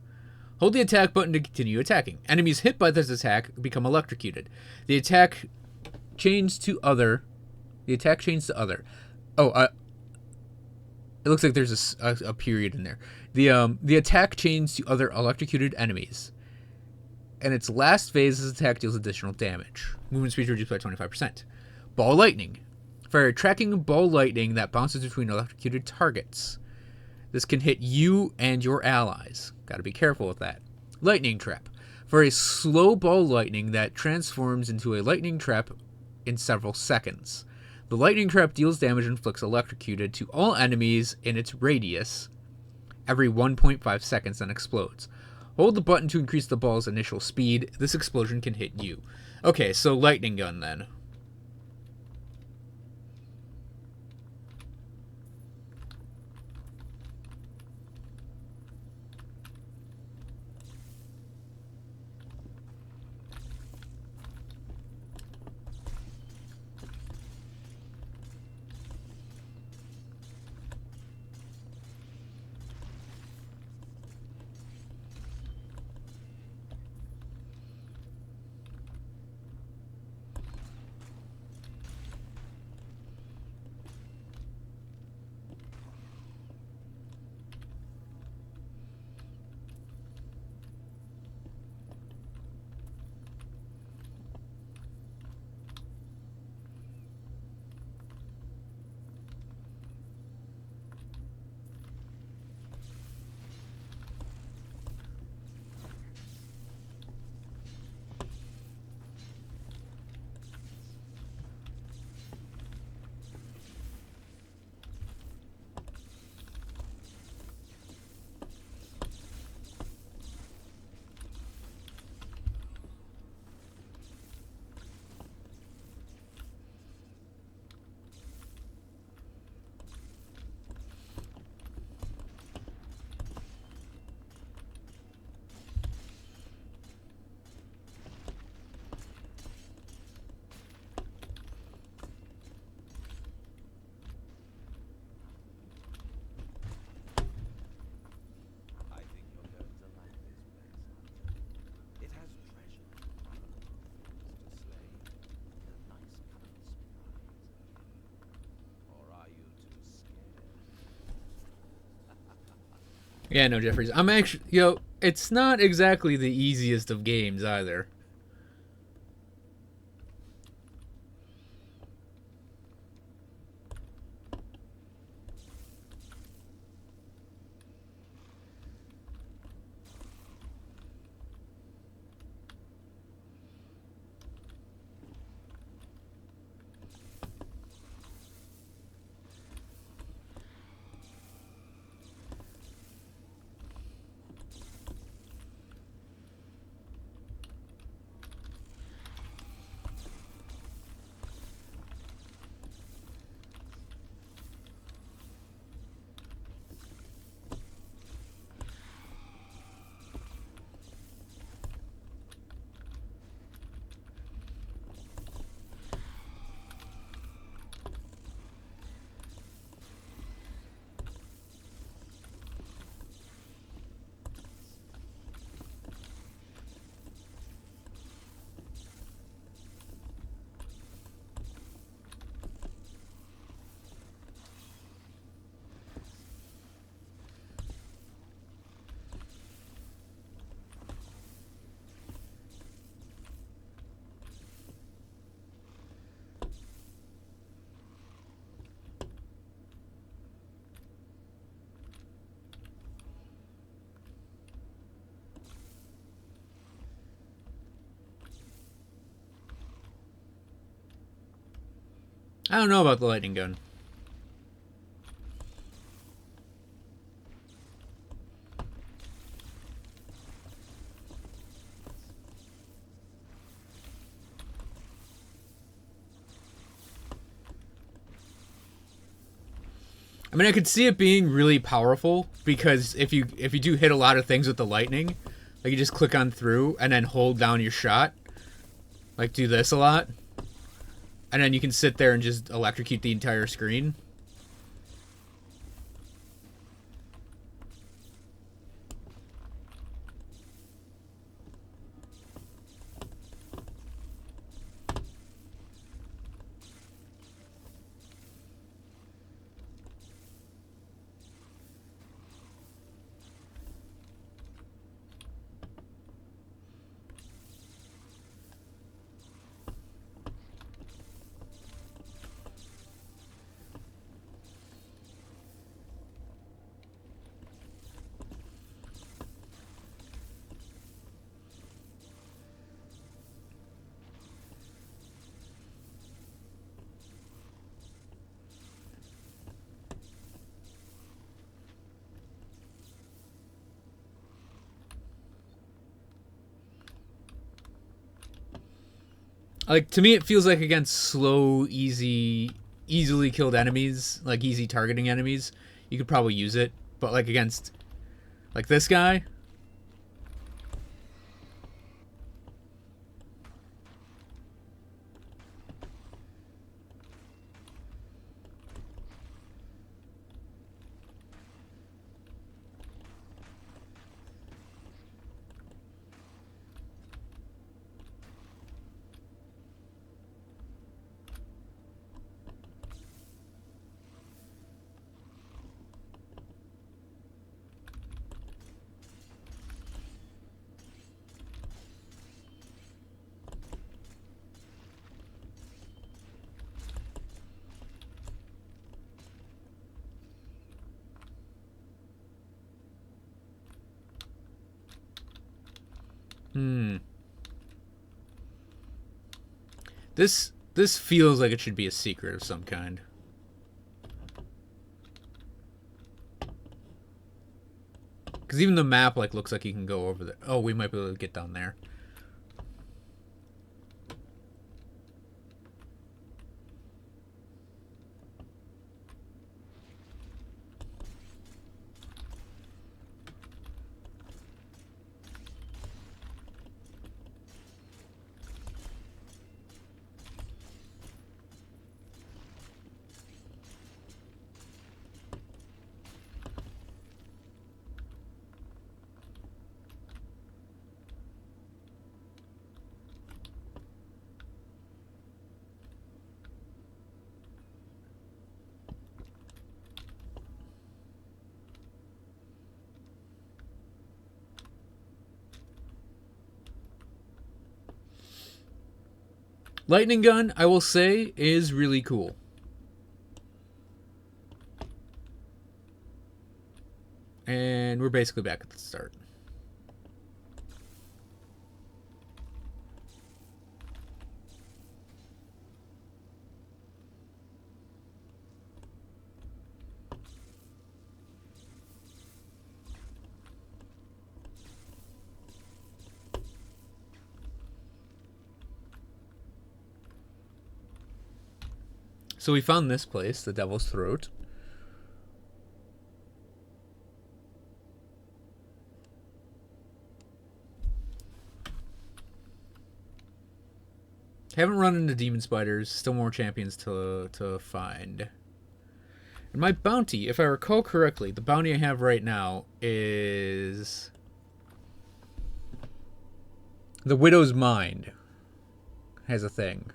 Hold the attack button to continue attacking. Enemies hit by this attack become electrocuted. The attack chains to other. Oh, it looks like there's a period in there. The attack chains to other electrocuted enemies. And its last phase, this attack deals additional damage. Movement speed reduced by 25%. Ball lightning. Fire tracking ball lightning that bounces between electrocuted targets. This can hit you and your allies. Gotta be careful with that. Lightning trap. For a slow ball lightning that transforms into a lightning trap in several seconds. The lightning trap deals damage and inflicts electrocuted to all enemies in its radius every 1.5 seconds, then explodes. Hold the button to increase the ball's initial speed. This explosion can hit you. Okay, so lightning gun then. I think you're going to like this place. It has treasure, to slay, and a nice colored surprise. Or are you too scared? Yeah, no, Jeffries. I'm actually, it's not exactly the easiest of games either. I don't know about the lightning gun. I mean, I could see it being really powerful because if you do hit a lot of things with the lightning, like you just click on through and then hold down your shot, like do this a lot, and then you can sit there and just electrocute the entire screen. Like, to me, it feels like against slow, easily killed enemies, like easy targeting enemies, you could probably use it. But, like, against, like, this guy... This feels like it should be a secret of some kind. Because even the map, like, looks like you can go over there. Oh, we might be able to get down there. Lightning gun, I will say, is really cool. And we're basically back at the start. So we found this place, the Devil's Throat. Haven't run into demon spiders. Still more champions to find. And my bounty, if I recall correctly, the bounty I have right now is the Widow's Mind. Has a thing.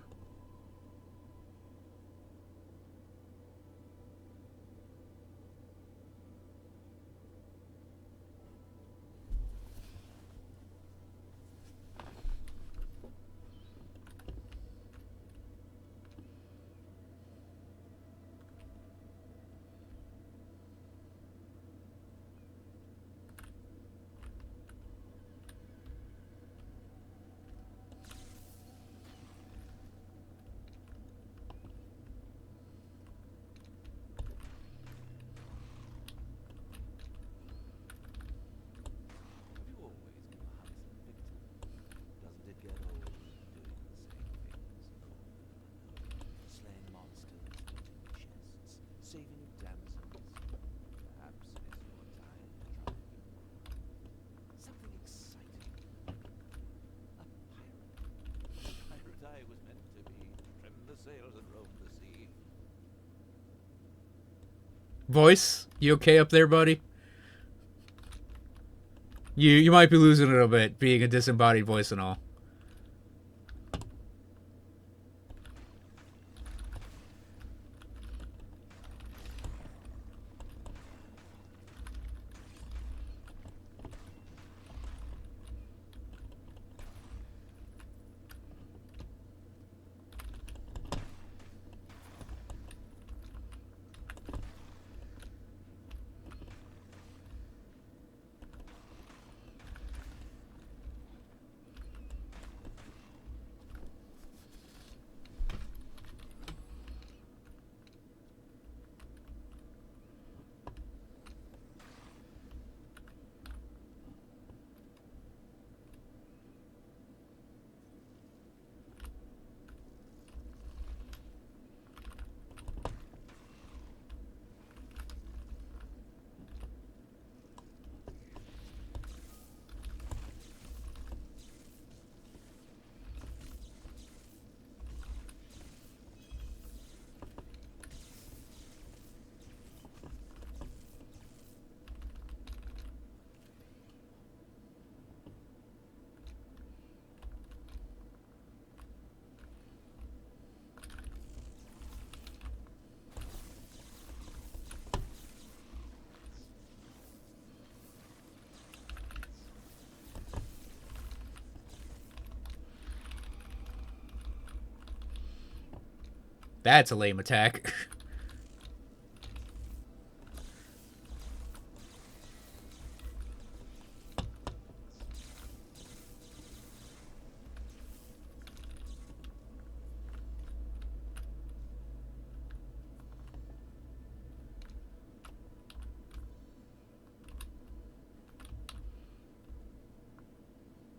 Voice, you okay up there, buddy? You might be losing it a bit, being a disembodied voice and all. That's a lame attack.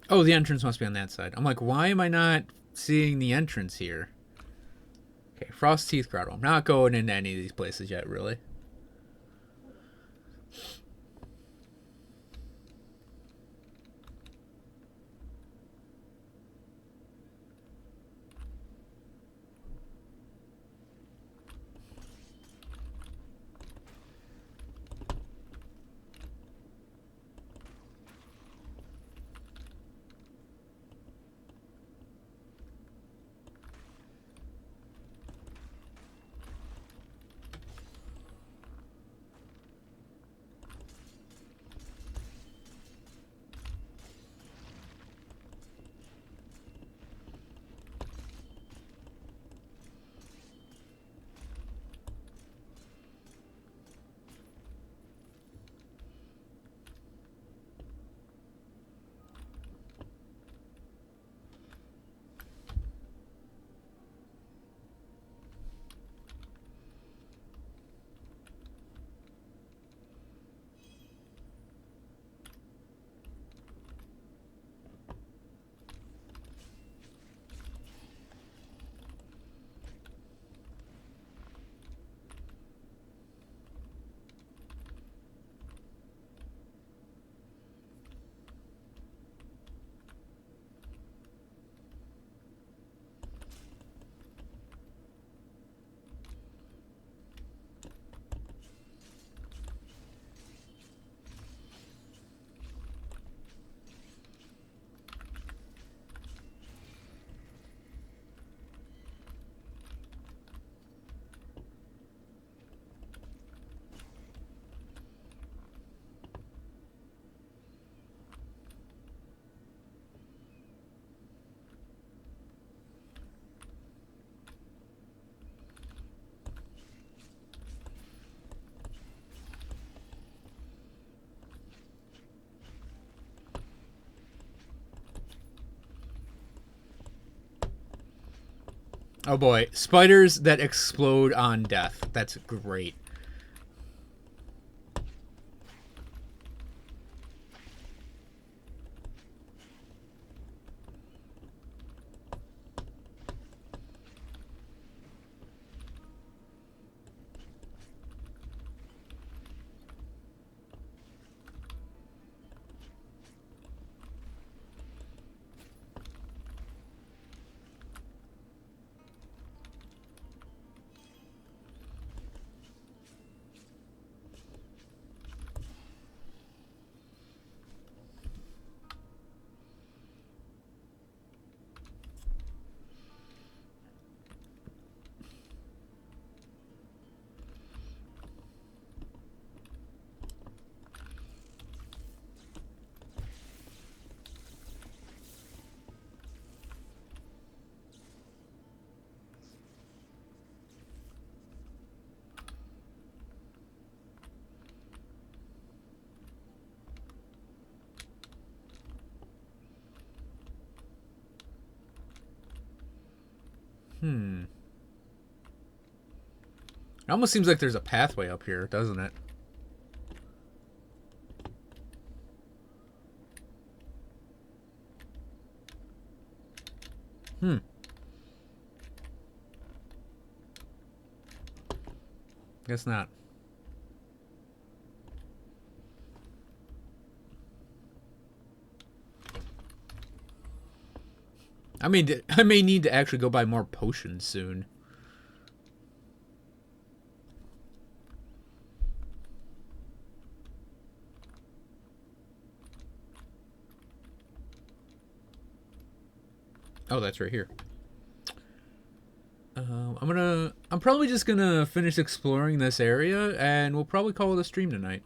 Oh, the entrance must be on that side. I'm like, why am I not seeing the entrance here? Okay, Frost Teeth Grotto. I'm not going into any of these places yet, really. Oh boy, spiders that explode on death. That's great. It almost seems like there's a pathway up here, doesn't it? Guess not. I mean, I may need to actually go buy more potions soon. Oh, that's right here. I'm probably just gonna finish exploring this area, and we'll probably call it a stream tonight.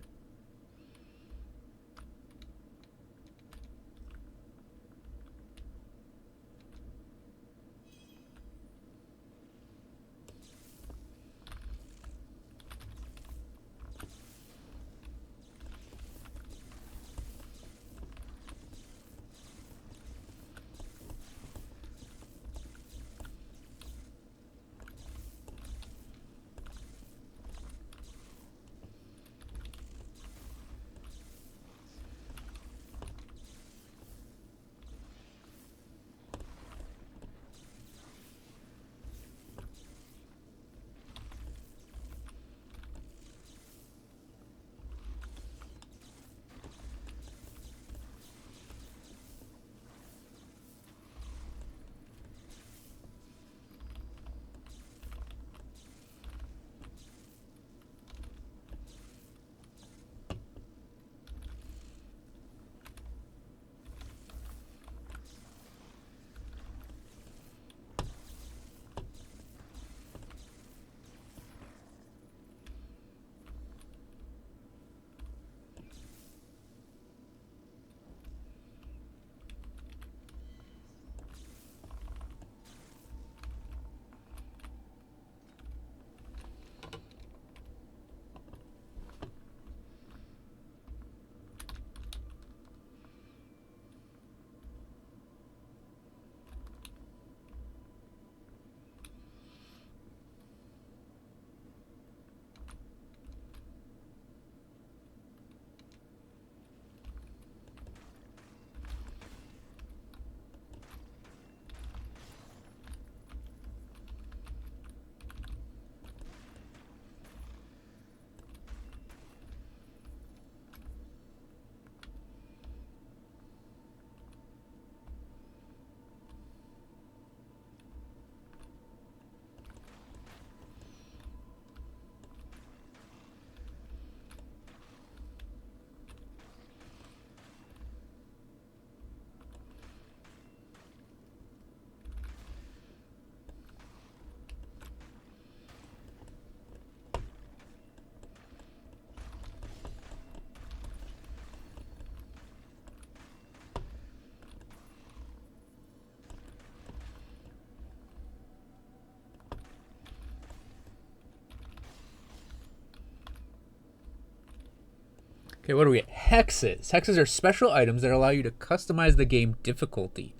Okay, what do we get? Hexes. Hexes are special items that allow you to customize the game difficulty.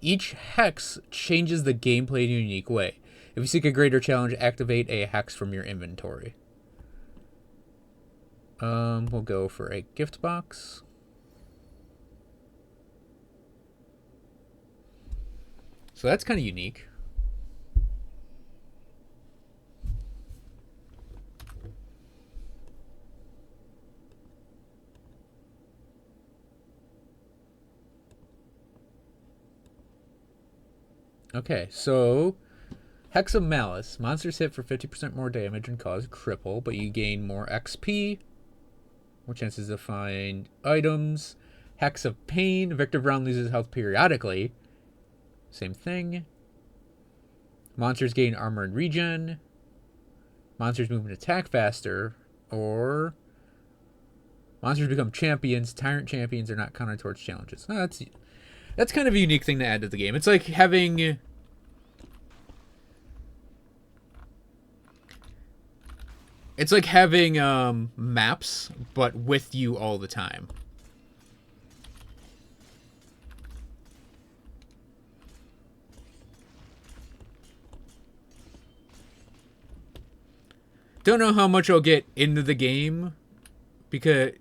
Each hex changes the gameplay in a unique way. If you seek a greater challenge, activate a hex from your inventory. We'll go for a gift box. So that's kind of unique. Okay, so Hex of Malice. Monsters hit for 50% more damage and cause cripple, but you gain more XP, more chances to find items. Hex of Pain. Victor Vran loses health periodically. Same thing. Monsters gain armor and regen. Monsters move and attack faster. Or monsters become champions. Tyrant champions are not counted towards challenges. Oh, that's kind of a unique thing to add to the game. It's like having... It's like having maps, but with you all the time. don't know how much I'll get into the game, because,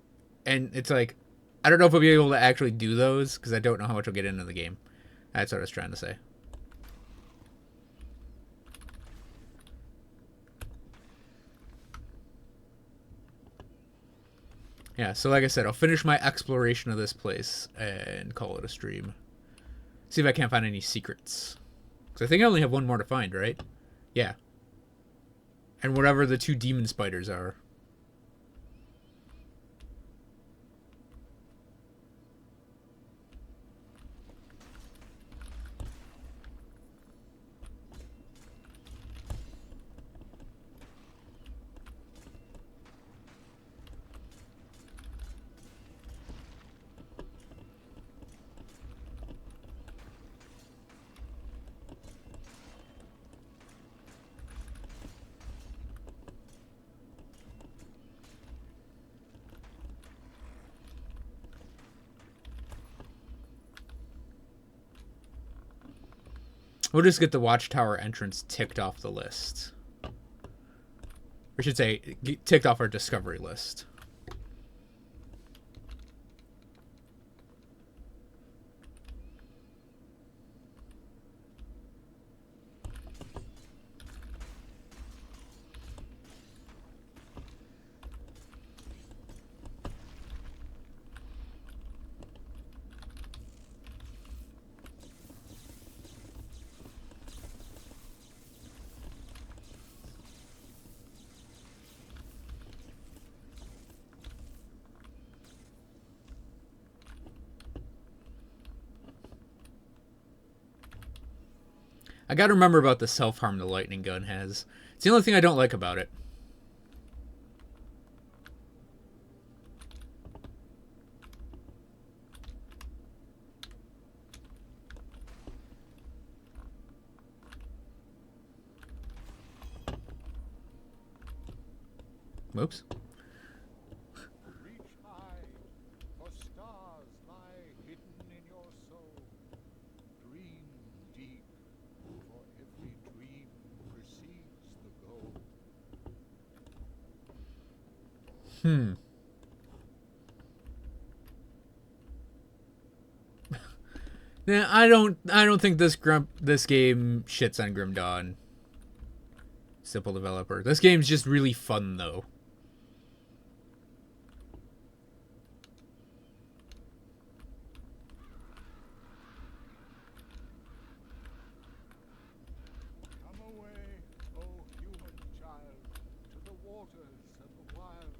and it's like, I don't know if I'll be able to actually do those, because I don't know how much I'll get into the game. That's what I was trying to say. Yeah, so like I said, I'll finish my exploration of this place and call it a stream. See if I can't find any secrets. Because I think I only have one more to find, right? Yeah. And whatever the 2 demon spiders are. We'll just get the watchtower entrance ticked off the list. I should say, ticked off our discovery list. I gotta remember about the self-harm the lightning gun has. It's the only thing I don't like about it. Whoops. Reach high, for stars lie hidden in your soul. Dream deep, for every dream precedes the goal. Yeah, I don't think this game shits on Grim Dawn. Simple developer. This game's just really fun though. Come away, O human child, to the waters and the wild,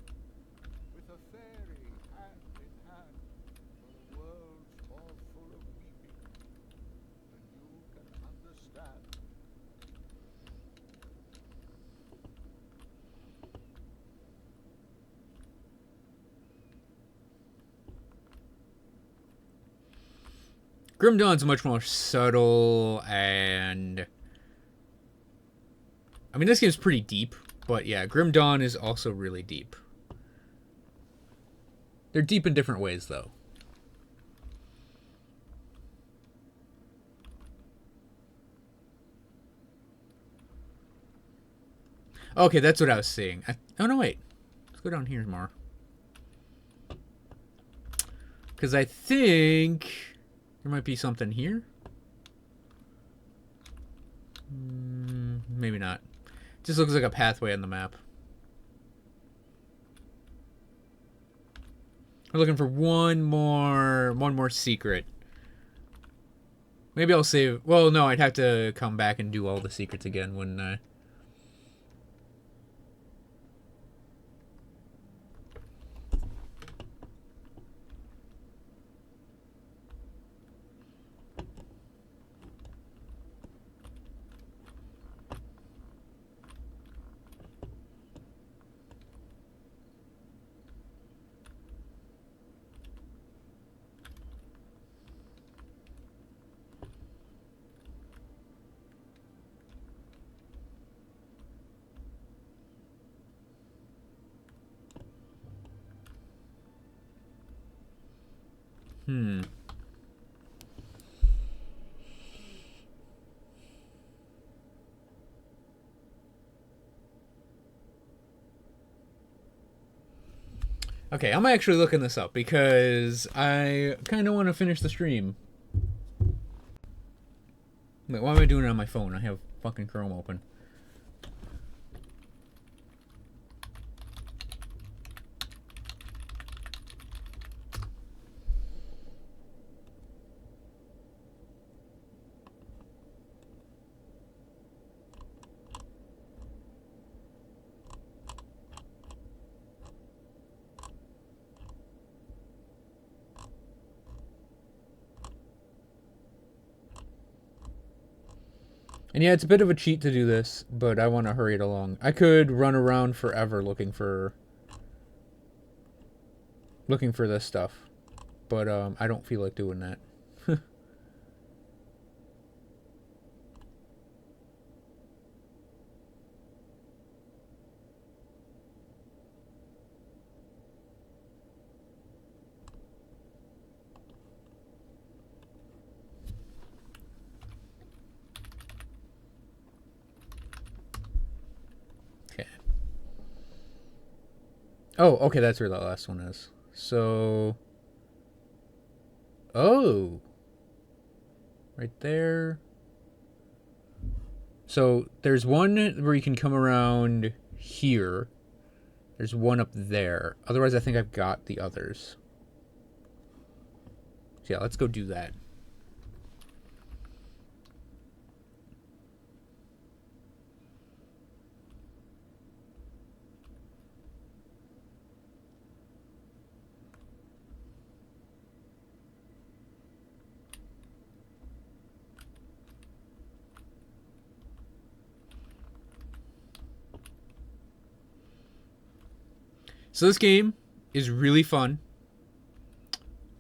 with a fairy hand in hand, for the world's more full of weeping than you can understand. Grim Dawn's much more subtle, and I mean, this game's pretty deep, but yeah, Grim Dawn is also really deep. They're deep in different ways, though. Okay, that's what I was seeing. Oh, no, wait. Let's go down here more. Because I think there might be something here. Maybe not. Just looks like a pathway on the map. We're looking for one more secret. Maybe I'll save. Well, no, I'd have to come back and do all the secrets again, wouldn't I? Okay, I'm actually looking this up because I kind of want to finish the stream. Wait, why am I doing it on my phone? I have fucking Chrome open. And yeah, it's a bit of a cheat to do this, but I want to hurry it along. I could run around forever looking for this stuff, but I don't feel like doing that. Okay. Oh, okay, that's where that last one is. So, oh, right there. So there's one where you can come around here. There's one up there. Otherwise, I think I've got the others. So yeah, let's go do that. So this game is really fun.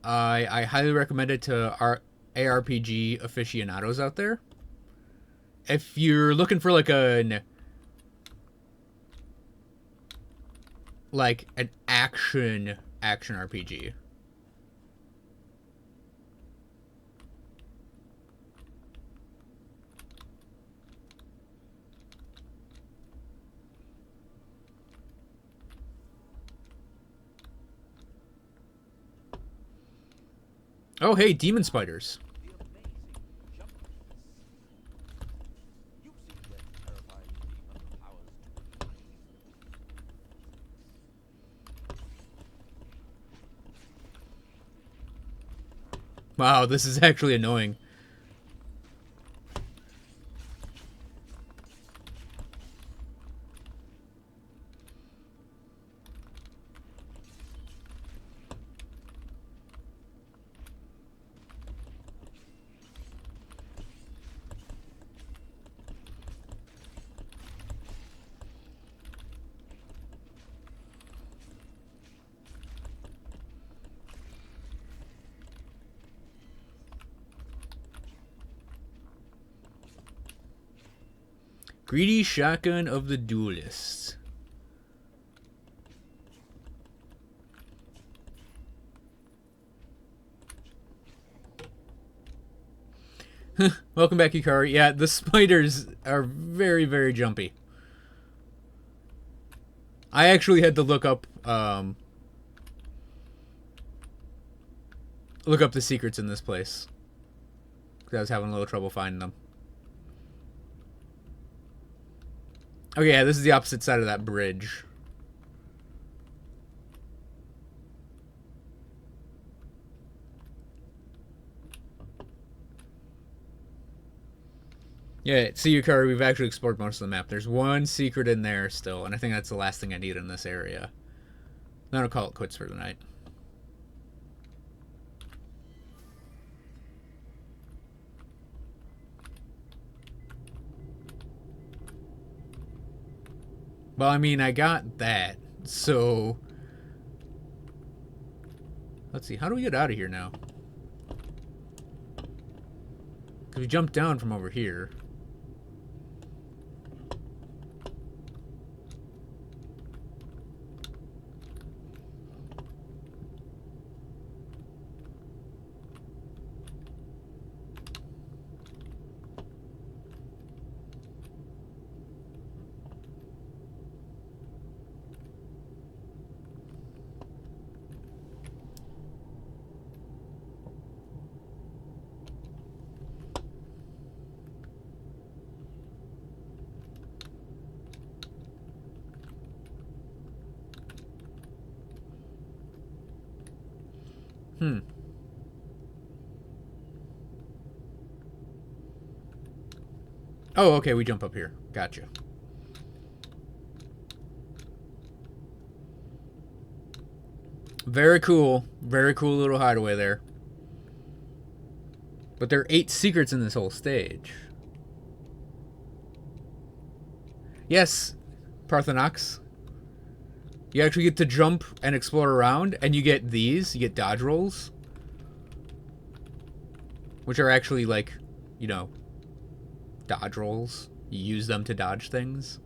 I highly recommend it to our ARPG aficionados out there. If you're looking for like an action RPG. Oh, hey, demon spiders. The amazing jump. Using their terrifying demon powers to Wow, this is actually annoying. Greedy shotgun of the duelists. Welcome back, Yukari. Yeah, the spiders are very, very jumpy. I actually had to look up the secrets in this place, because I was having a little trouble finding them. Okay, yeah, this is the opposite side of that bridge. Yeah, see, Yukari, we've actually explored most of the map. There's one secret in there still, and I think that's the last thing I need in this area. Then I'll call it quits for the night. Well, I mean, I got that, so... Let's see, how do we get out of here now? Because we jumped down from over here. Hmm. Oh, okay, we jump up here. Gotcha. Very cool. Very cool little hideaway there. But there are 8 secrets in this whole stage. Yes, Parthenox. You actually get to jump and explore around, and you get these. You get dodge rolls. Which are actually, like, you know, dodge rolls. You use them to dodge things.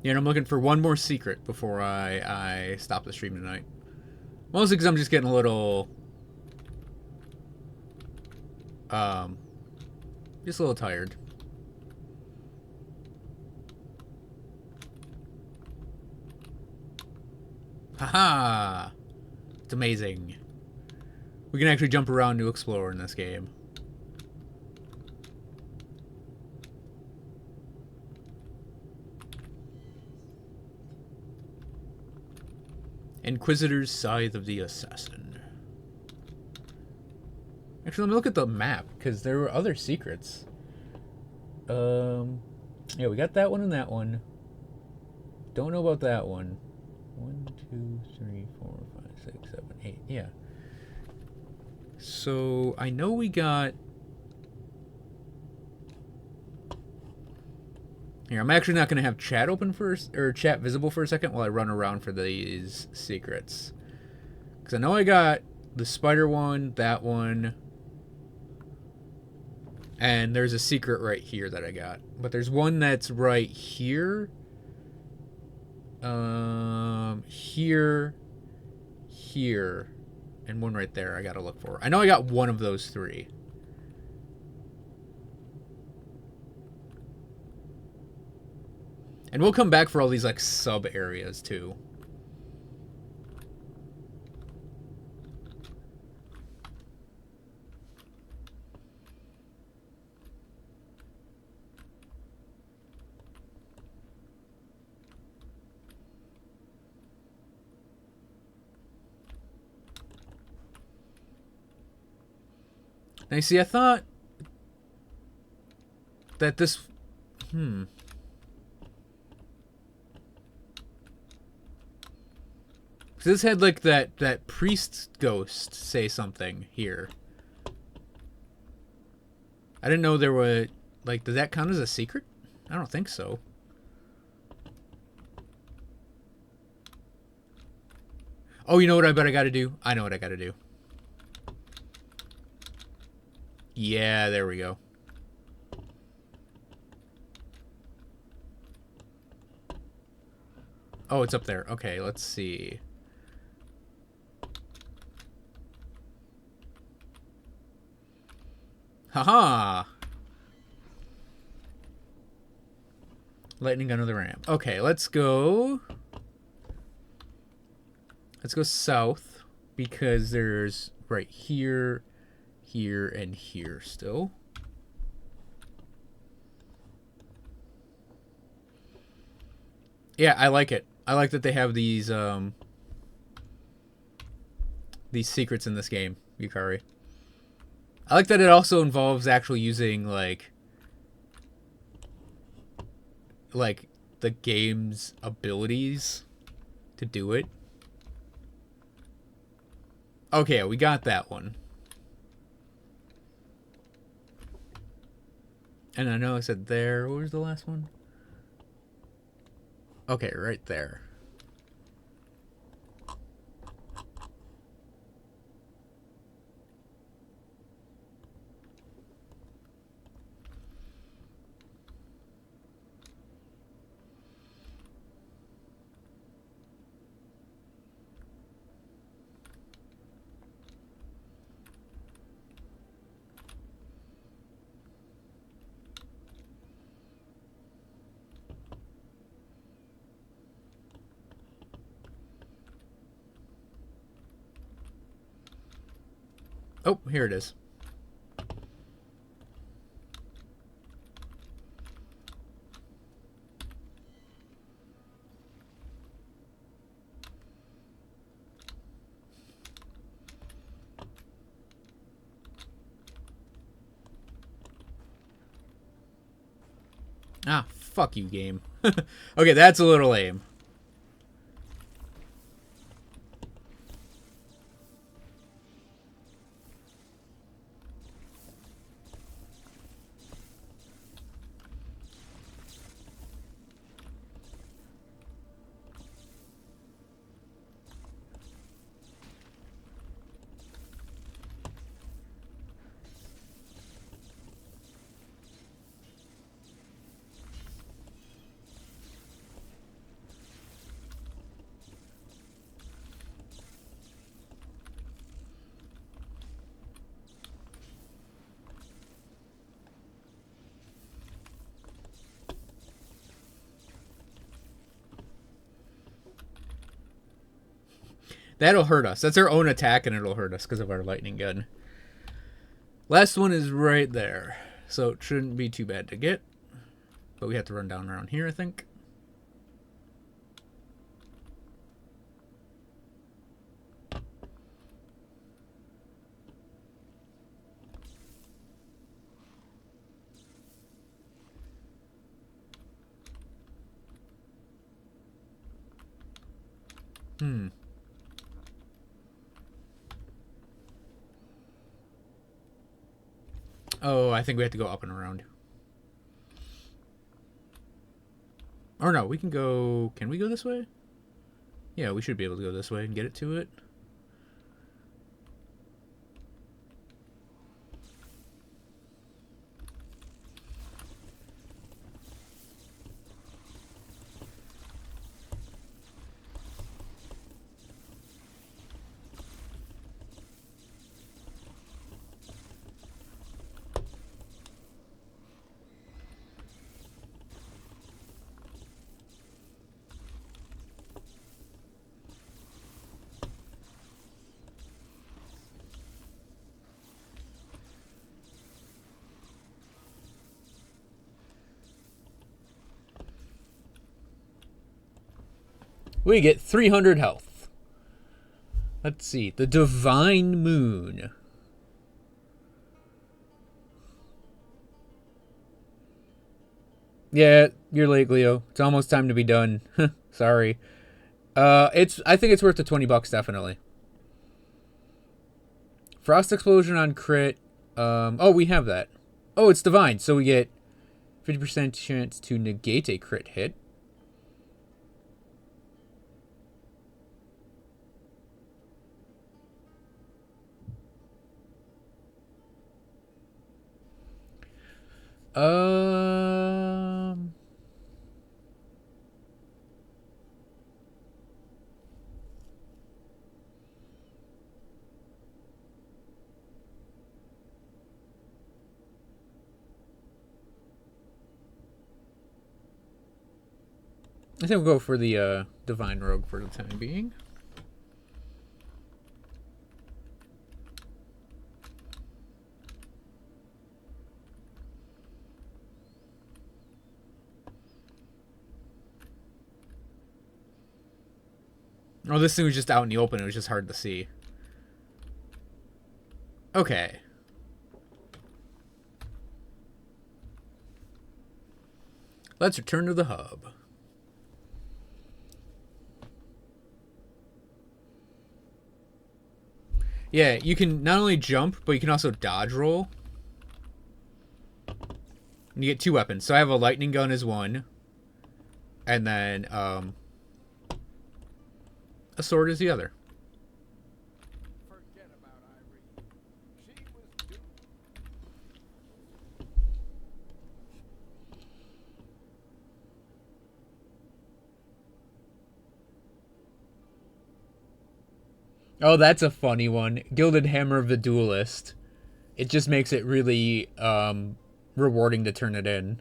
Yeah, and I'm looking for one more secret before I stop the stream tonight. Mostly because I'm just getting a little... just a little tired. Haha! It's amazing. We can actually jump around to explore in this game. Inquisitor's Scythe of the Assassin. Actually, let me look at the map, because there were other secrets. Yeah, we got that one and that one. Don't know about that one. 1, 2, 3, 4, 5, 6, 7, 8. Yeah. So, I know we got... Here, I'm actually not going to have chat open first, or chat visible for a second while I run around for these secrets. Because I know I got the spider one, that one, and there's a secret right here that I got. But there's one that's right here. Here, here, and one right there I gotta look for. I know I got one of those 3. And we'll come back for all these, like, sub-areas, too. Now, you see, I thought that this... So this had, like, that priest ghost say something here. I didn't know there were... Like, does that count as a secret? I don't think so. Oh, you know what I bet I gotta do? I know what I gotta do. Yeah, there we go. Oh, it's up there. Okay, let's see. Haha! Lightning gun of the ramp. Okay, let's go. Let's go south because there's right here, here, and here still. Yeah, I like it. I like that they have these secrets in this game, Yukari. I like that it also involves actually using like the game's abilities to do it. Okay, we got that one. And I know I said there. What was the last one? Okay, right there. Oh, here it is. Ah, fuck you, game. Okay, that's a little lame. That'll hurt us. That's our own attack, and it'll hurt us because of our lightning gun. Last one is right there. So it shouldn't be too bad to get. But we have to run down around here, I think. Oh, I think we have to go up and around. Or no, we can go... Can we go this way? Yeah, we should be able to go this way and get it to it. We get 300 health. Let's see. The Divine Moon. Yeah, you're late, Leo. It's almost time to be done. Sorry. I think it's worth the $20 definitely. Frost Explosion on crit. Oh, we have that. Oh, it's divine, so we get 50% chance to negate a crit hit. I think we'll go for the Divine Rogue for the time being. Oh, this thing was just out in the open. It was just hard to see. Okay. Let's return to the hub. Yeah, you can not only jump, but you can also dodge roll. And you get 2 weapons. So I have a lightning gun as one. And then, a sword is the other. Forget about Irene. She was doomed. Oh, that's a funny one. Gilded Hammer of the Duelist. It just makes it really rewarding to turn it in.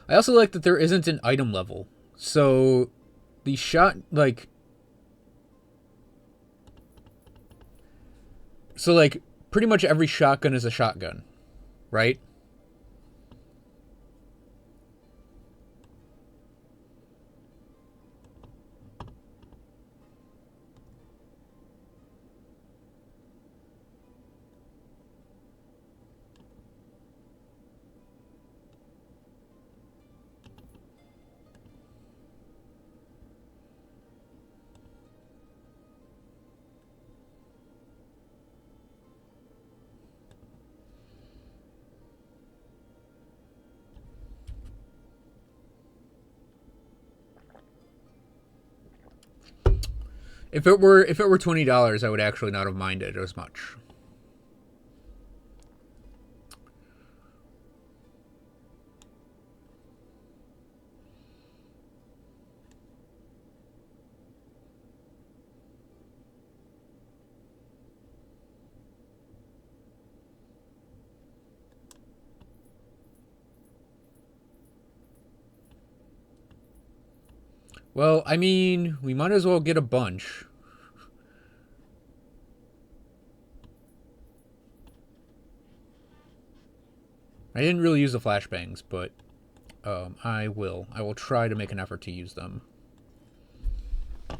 I also like that there isn't an item level. So the shot, like... So, like, pretty much every shotgun is a shotgun, right? If it were $20, I would actually not have minded as much. Well, I mean, we might as well get a bunch. I didn't really use the flashbangs, but I will. I will try to make an effort to use them. Can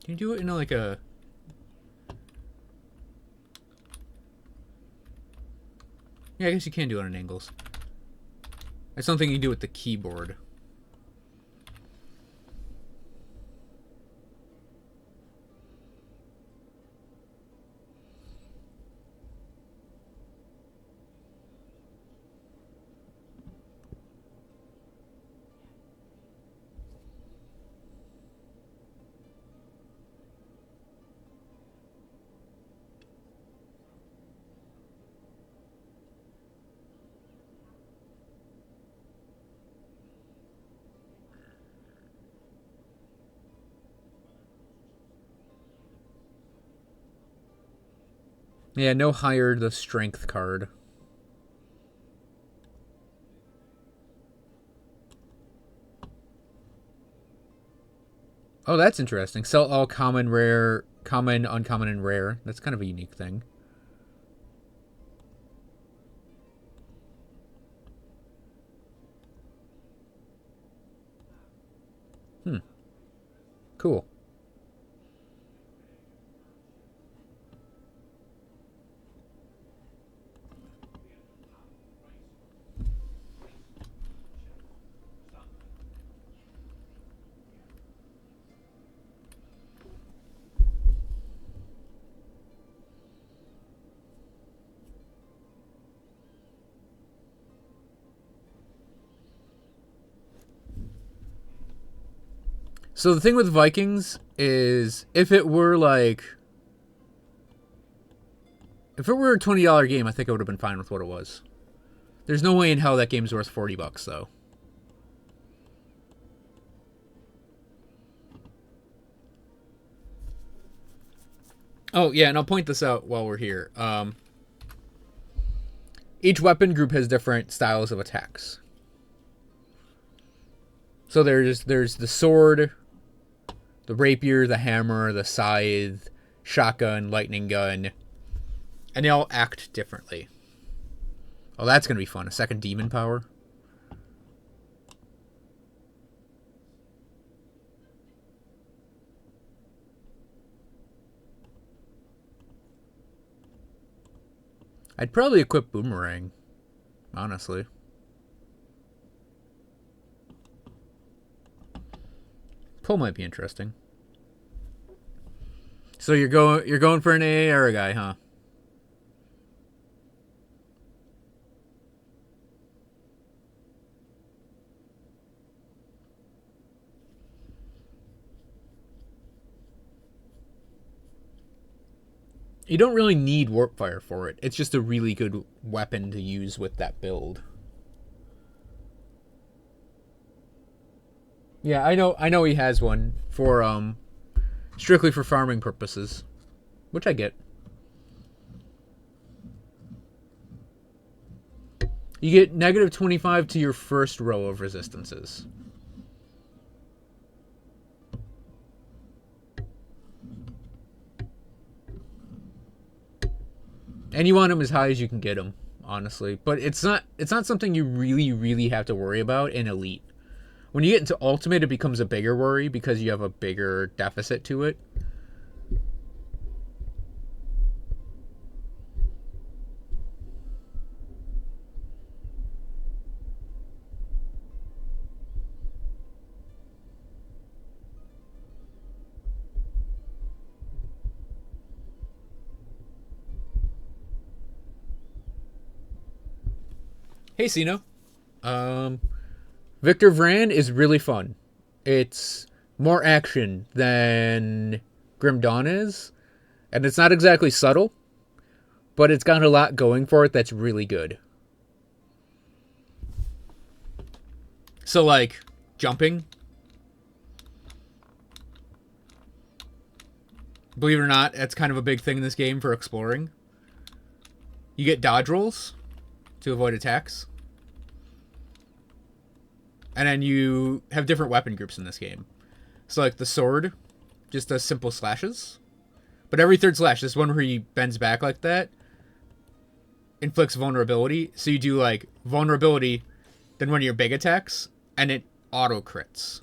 you do it in like a... Yeah, I guess you can do it on angles. That's something you do with the keyboard. Yeah, no higher the strength card. Oh, that's interesting. Sell all common, rare, common, uncommon, and rare. That's kind of a unique thing. Cool. So the thing with Vikings is, if it were a $20 game, I think I would have been fine with what it was. There's no way in hell that game's worth $40 though. Oh yeah, and I'll point this out while we're here. Each weapon group has different styles of attacks. So there's the sword, the rapier, the hammer, the scythe, shotgun, lightning gun, and they all act differently. Oh, that's going to be fun. A second demon power. I'd probably equip Boomerang, honestly. Pull might be interesting. So you're going for an AAR guy, huh? You don't really need warp fire for it. It's just a really good weapon to use with that build. Yeah, I know he has one for strictly for farming purposes, which I get. You get negative 25 to your first row of resistances. And you want them as high as you can get them, honestly. But it's not something you really have to worry about in Elite. When you get into Ultimate, it becomes a bigger worry because you have a bigger deficit to it. Hey, Sino. Victor Vran is really fun. It's more action than Grim Dawn is. And it's not exactly subtle, but it's got a lot going for it that's really good. So, like, jumping. Believe it or not, that's kind of a big thing in this game for exploring. You get dodge rolls to avoid attacks. And then you have different weapon groups in this game. So like the sword just does simple slashes. But every third slash, this one where he bends back like that, inflicts vulnerability. So you do like vulnerability, then one of your big attacks, and it auto crits.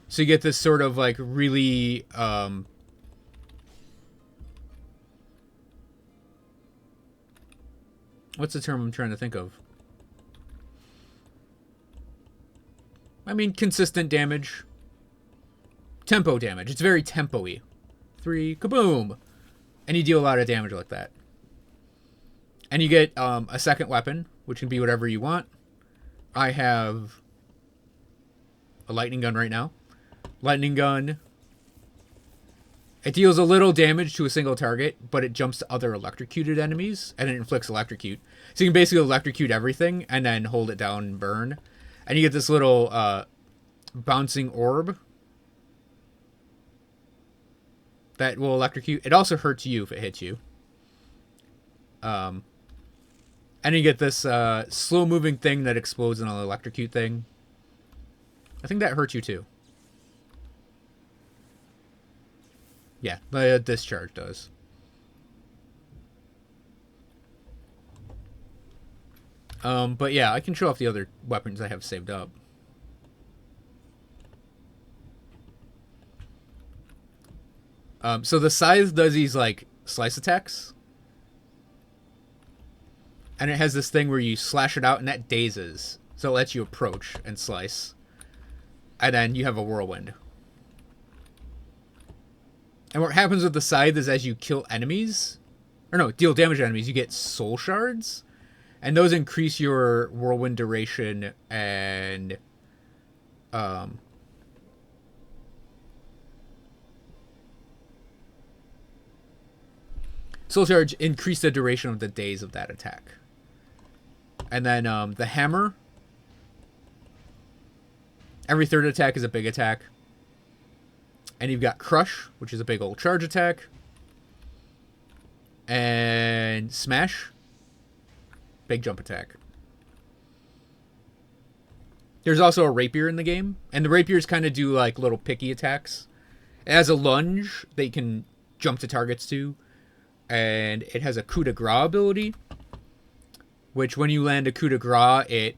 So you get this sort of like really what's the term I'm trying to think of? I mean, consistent damage. Tempo damage. It's very tempo-y. 3, kaboom! And you deal a lot of damage like that. And you get a second weapon, which can be whatever you want. I have a lightning gun right now. Lightning gun. It deals a little damage to a single target, but it jumps to other electrocuted enemies, and it inflicts electrocute. So you can basically electrocute everything, and then hold it down and burn. And you get this little bouncing orb that will electrocute. It also hurts you if it hits you. And you get this slow-moving thing that explodes in an electrocute thing. I think that hurts you too. Yeah, the discharge does. But yeah, I can show off the other weapons I have saved up. So the scythe does these like slice attacks. And it has this thing where you slash it out and that dazes. So it lets you approach and slice. And then you have a whirlwind. And what happens with the scythe is as you kill enemies, or no, deal damage to enemies, you get soul shards. And those increase your whirlwind duration and soul charge increase the duration of the days of that attack. And then the hammer, every third attack is a big attack. And you've got crush, which is a big old charge attack. And smash, big jump attack. There's also a rapier in the game. And the rapiers kind of do like little picky attacks. It has a lunge that you can jump to targets to. And it has a coup de grace ability. Which when you land a coup de grace, it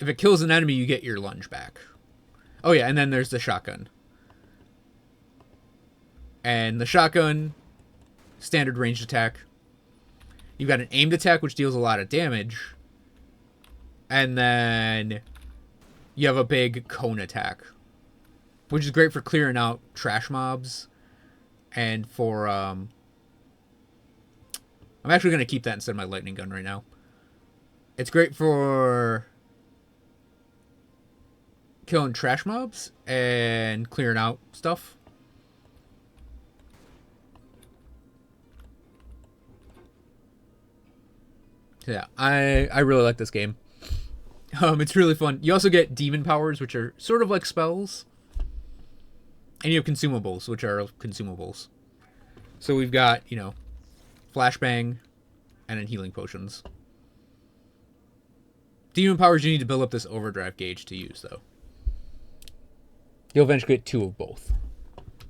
if it kills an enemy, you get your lunge back. Oh yeah, and then there's the shotgun. And the shotgun, standard ranged attack. You've got an aimed attack, which deals a lot of damage. And then you have a big cone attack, which is great for clearing out trash mobs. And for, I'm actually going to keep that instead of my lightning gun right now. It's great for killing trash mobs and clearing out stuff. Yeah, I really like this game. It's really fun. You also get demon powers, which are sort of like spells. And you have consumables, which are consumables. So we've got, you know, flashbang and then healing potions. Demon powers you need to build up this overdrive gauge to use, though. You'll eventually get 2 of both.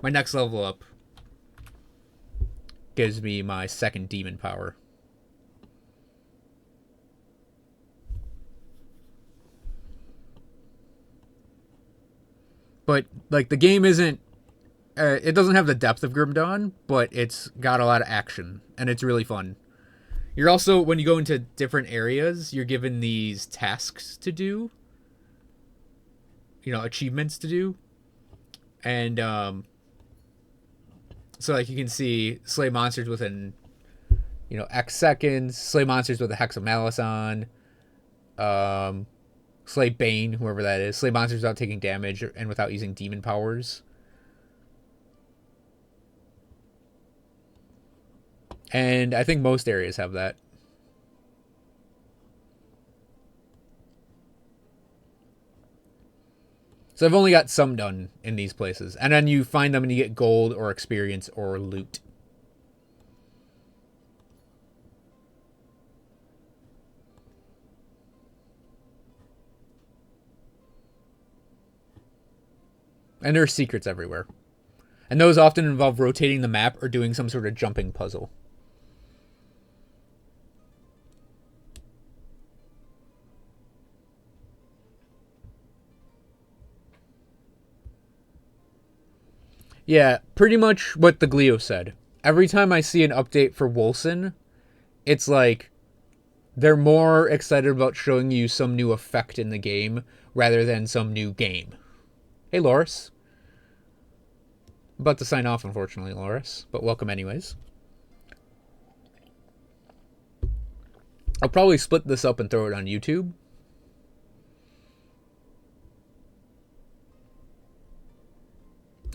My next level up gives me my 2nd demon power. But, like, the game isn't... it doesn't have the depth of Grim Dawn, but it's got a lot of action, and it's really fun. You're also, when you go into different areas, you're given these tasks to do. You know, achievements to do. And, so, like, you can see slay monsters within, you know, X seconds, slay monsters with a Hex of Malice on, slay Bane, whoever that is, slay monsters without taking damage and without using demon powers. And I think most areas have that. So I've only got some done in these places. And then you find them and you get gold or experience or loot. And there are secrets everywhere. And those often involve rotating the map or doing some sort of jumping puzzle. Yeah, pretty much what the Glio said. Every time I see an update for Wolcen, it's like they're more excited about showing you some new effect in the game rather than some new game. Hey, Loris. About to sign off, unfortunately, Loris, but welcome anyways. I'll probably split this up and throw it on YouTube.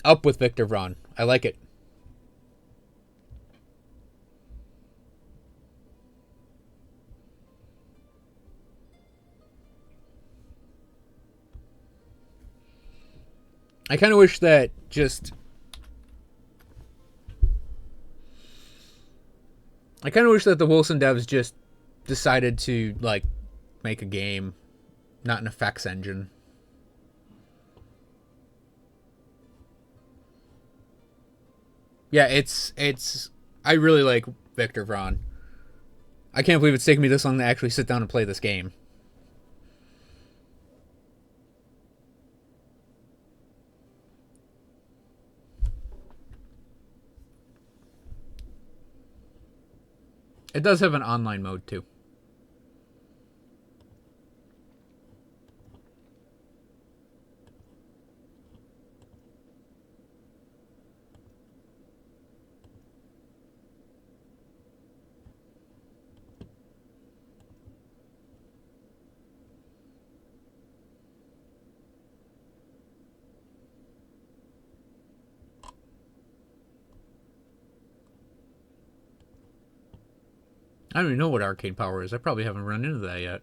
Up with Victor Vran. I like it. I kind of wish that just... I kind of wish that the Wolcen devs just decided to, like, make a game, not an effects engine. Yeah, it's I really like Victor Vran. I can't believe it's taken me this long to actually sit down and play this game. It does have an online mode too. I don't even know what arcade power is. I probably haven't run into that yet.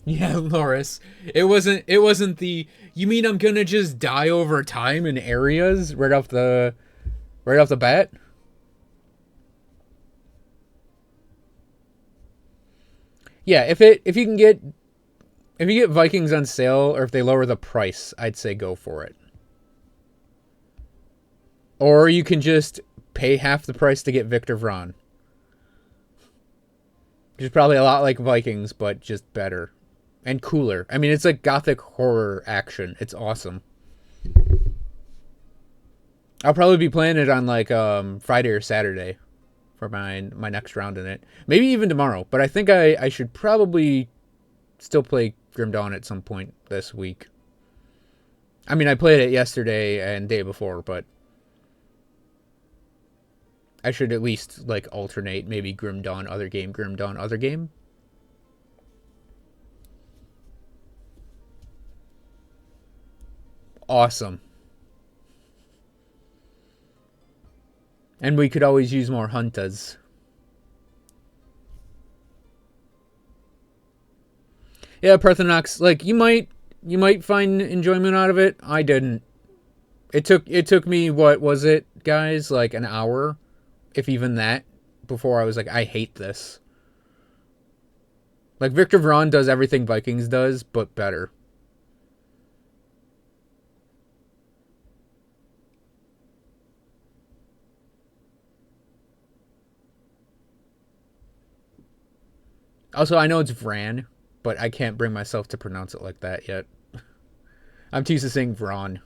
Yeah, Loris. It wasn't the you mean I'm gonna just die over time in areas right off the bat? Yeah, if you get Vikings on sale or if they lower the price, I'd say go for it. Or you can just pay half the price to get Victor Vran. Which is probably a lot like Vikings, but just better. And cooler. I mean, it's like gothic horror action. It's awesome. I'll probably be playing it on like Friday or Saturday for my next round in it. Maybe even tomorrow. But I think I should probably still play Grim Dawn at some point this week. I mean, I played it yesterday and day before, but I should at least like alternate. Maybe Grim Dawn, other game, Grim Dawn, other game. Awesome. And we could always use more hunters. Yeah, Parthenox, like you might find enjoyment out of it. I didn't. It took me, what was it, guys? Like an hour, if even that, before I was like, I hate this. Like Victor Vran does everything Vikings does, but better. Also, I know it's Vran, but I can't bring myself to pronounce it like that yet. I'm too used to saying Vran.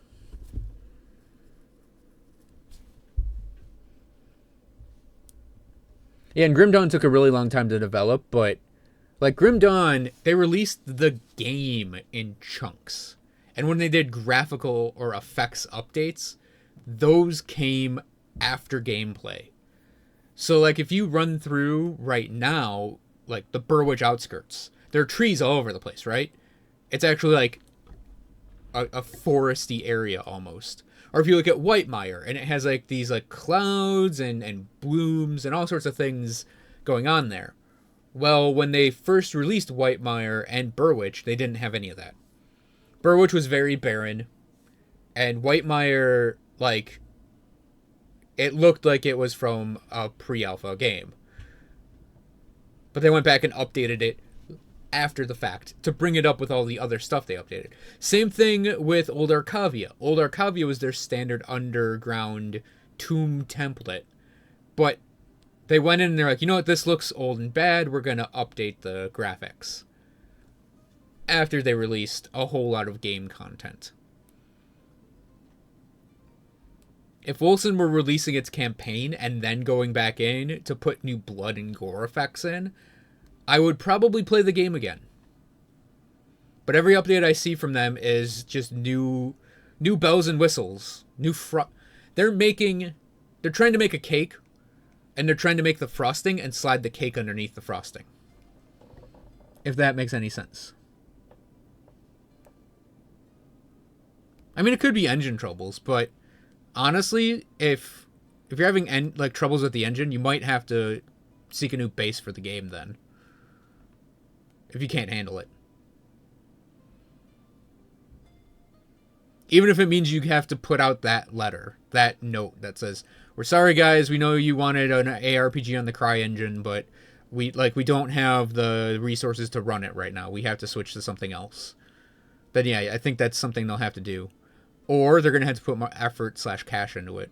Yeah, and Grim Dawn took a really long time to develop, but like Grim Dawn, they released the game in chunks. And when they did graphical or effects updates, those came after gameplay. So like if you run through right now, like the Burwich outskirts, there are trees all over the place, right? It's actually like a foresty area almost. Or if you look at Whitemire, and it has like these like clouds and blooms and all sorts of things going on there. Well, when they first released Whitemire and Burwich, they didn't have any of that. Burwich was very barren, and Whitemire, like, it looked like it was from a pre-alpha game. But they went back and updated it after the fact to bring it up with all the other stuff they updated. Same thing with Old Arcavia. Old Arcavia was their standard underground tomb template. But they went in and they're like, you know what, this looks old and bad, we're going to update the graphics. After they released a whole lot of game content. If Wilson were releasing its campaign and then going back in to put new blood and gore effects in, I would probably play the game again. But every update I see from them is just new bells and whistles. They're trying to make a cake, and they're trying to make the frosting and slide the cake underneath the frosting. If that makes any sense. I mean, it could be engine troubles, but honestly, if you're having troubles with the engine, you might have to seek a new base for the game then. If you can't handle it. Even if it means you have to put out that letter, that note that says, we're sorry guys, we know you wanted an ARPG on the CryEngine, but we don't have the resources to run it right now. We have to switch to something else. Then yeah, I think that's something they'll have to do. Or they're going to have to put more effort / cash into it.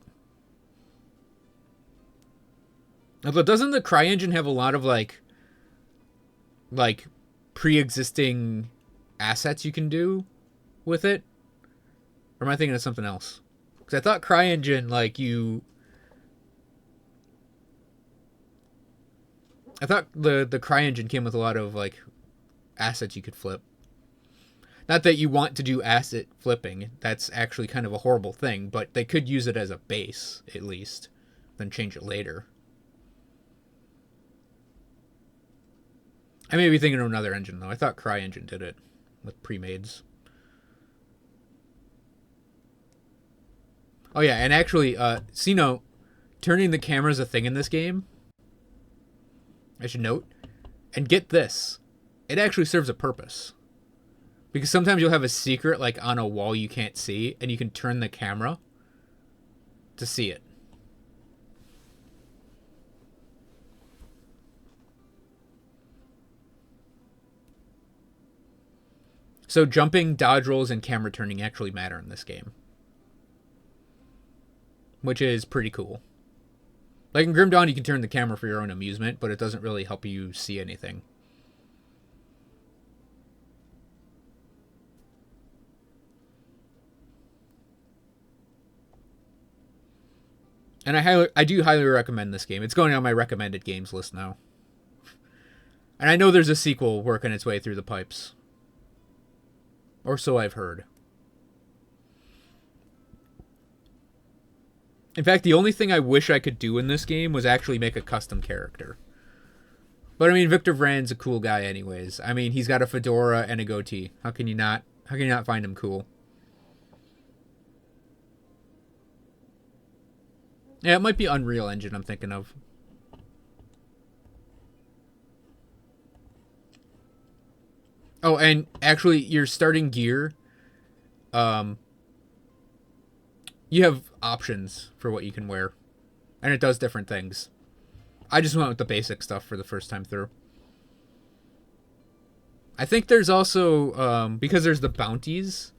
Although doesn't the CryEngine have a lot of like pre-existing assets you can do with it? Or am I thinking of something else? Because I thought CryEngine, I thought the CryEngine came with a lot of like assets you could flip. Not that you want to do asset flipping. That's actually kind of a horrible thing, but they could use it as a base, at least. Then change it later. I may be thinking of another engine, though. I thought CryEngine did it with pre-mades. Oh, yeah, and actually, Sino, turning the camera is a thing in this game. I should note. And get this. It actually serves a purpose. Because sometimes you'll have a secret, like, on a wall you can't see, and you can turn the camera to see it. So jumping, dodge rolls, and camera turning actually matter in this game. Which is pretty cool. Like in Grim Dawn, you can turn the camera for your own amusement, but it doesn't really help you see anything. And I do highly recommend this game. It's going on my recommended games list now. And I know there's a sequel working its way through the pipes. Or so I've heard. In fact, the only thing I wish I could do in this game was actually make a custom character. But I mean, Victor Vran's a cool guy anyways. I mean, he's got a fedora and a goatee. How can you not find him cool? Yeah, it might be Unreal Engine I'm thinking of. Oh, and actually, your starting gear, you have options for what you can wear. And it does different things. I just went with the basic stuff for the first time through. I think there's also, because there's the bounties.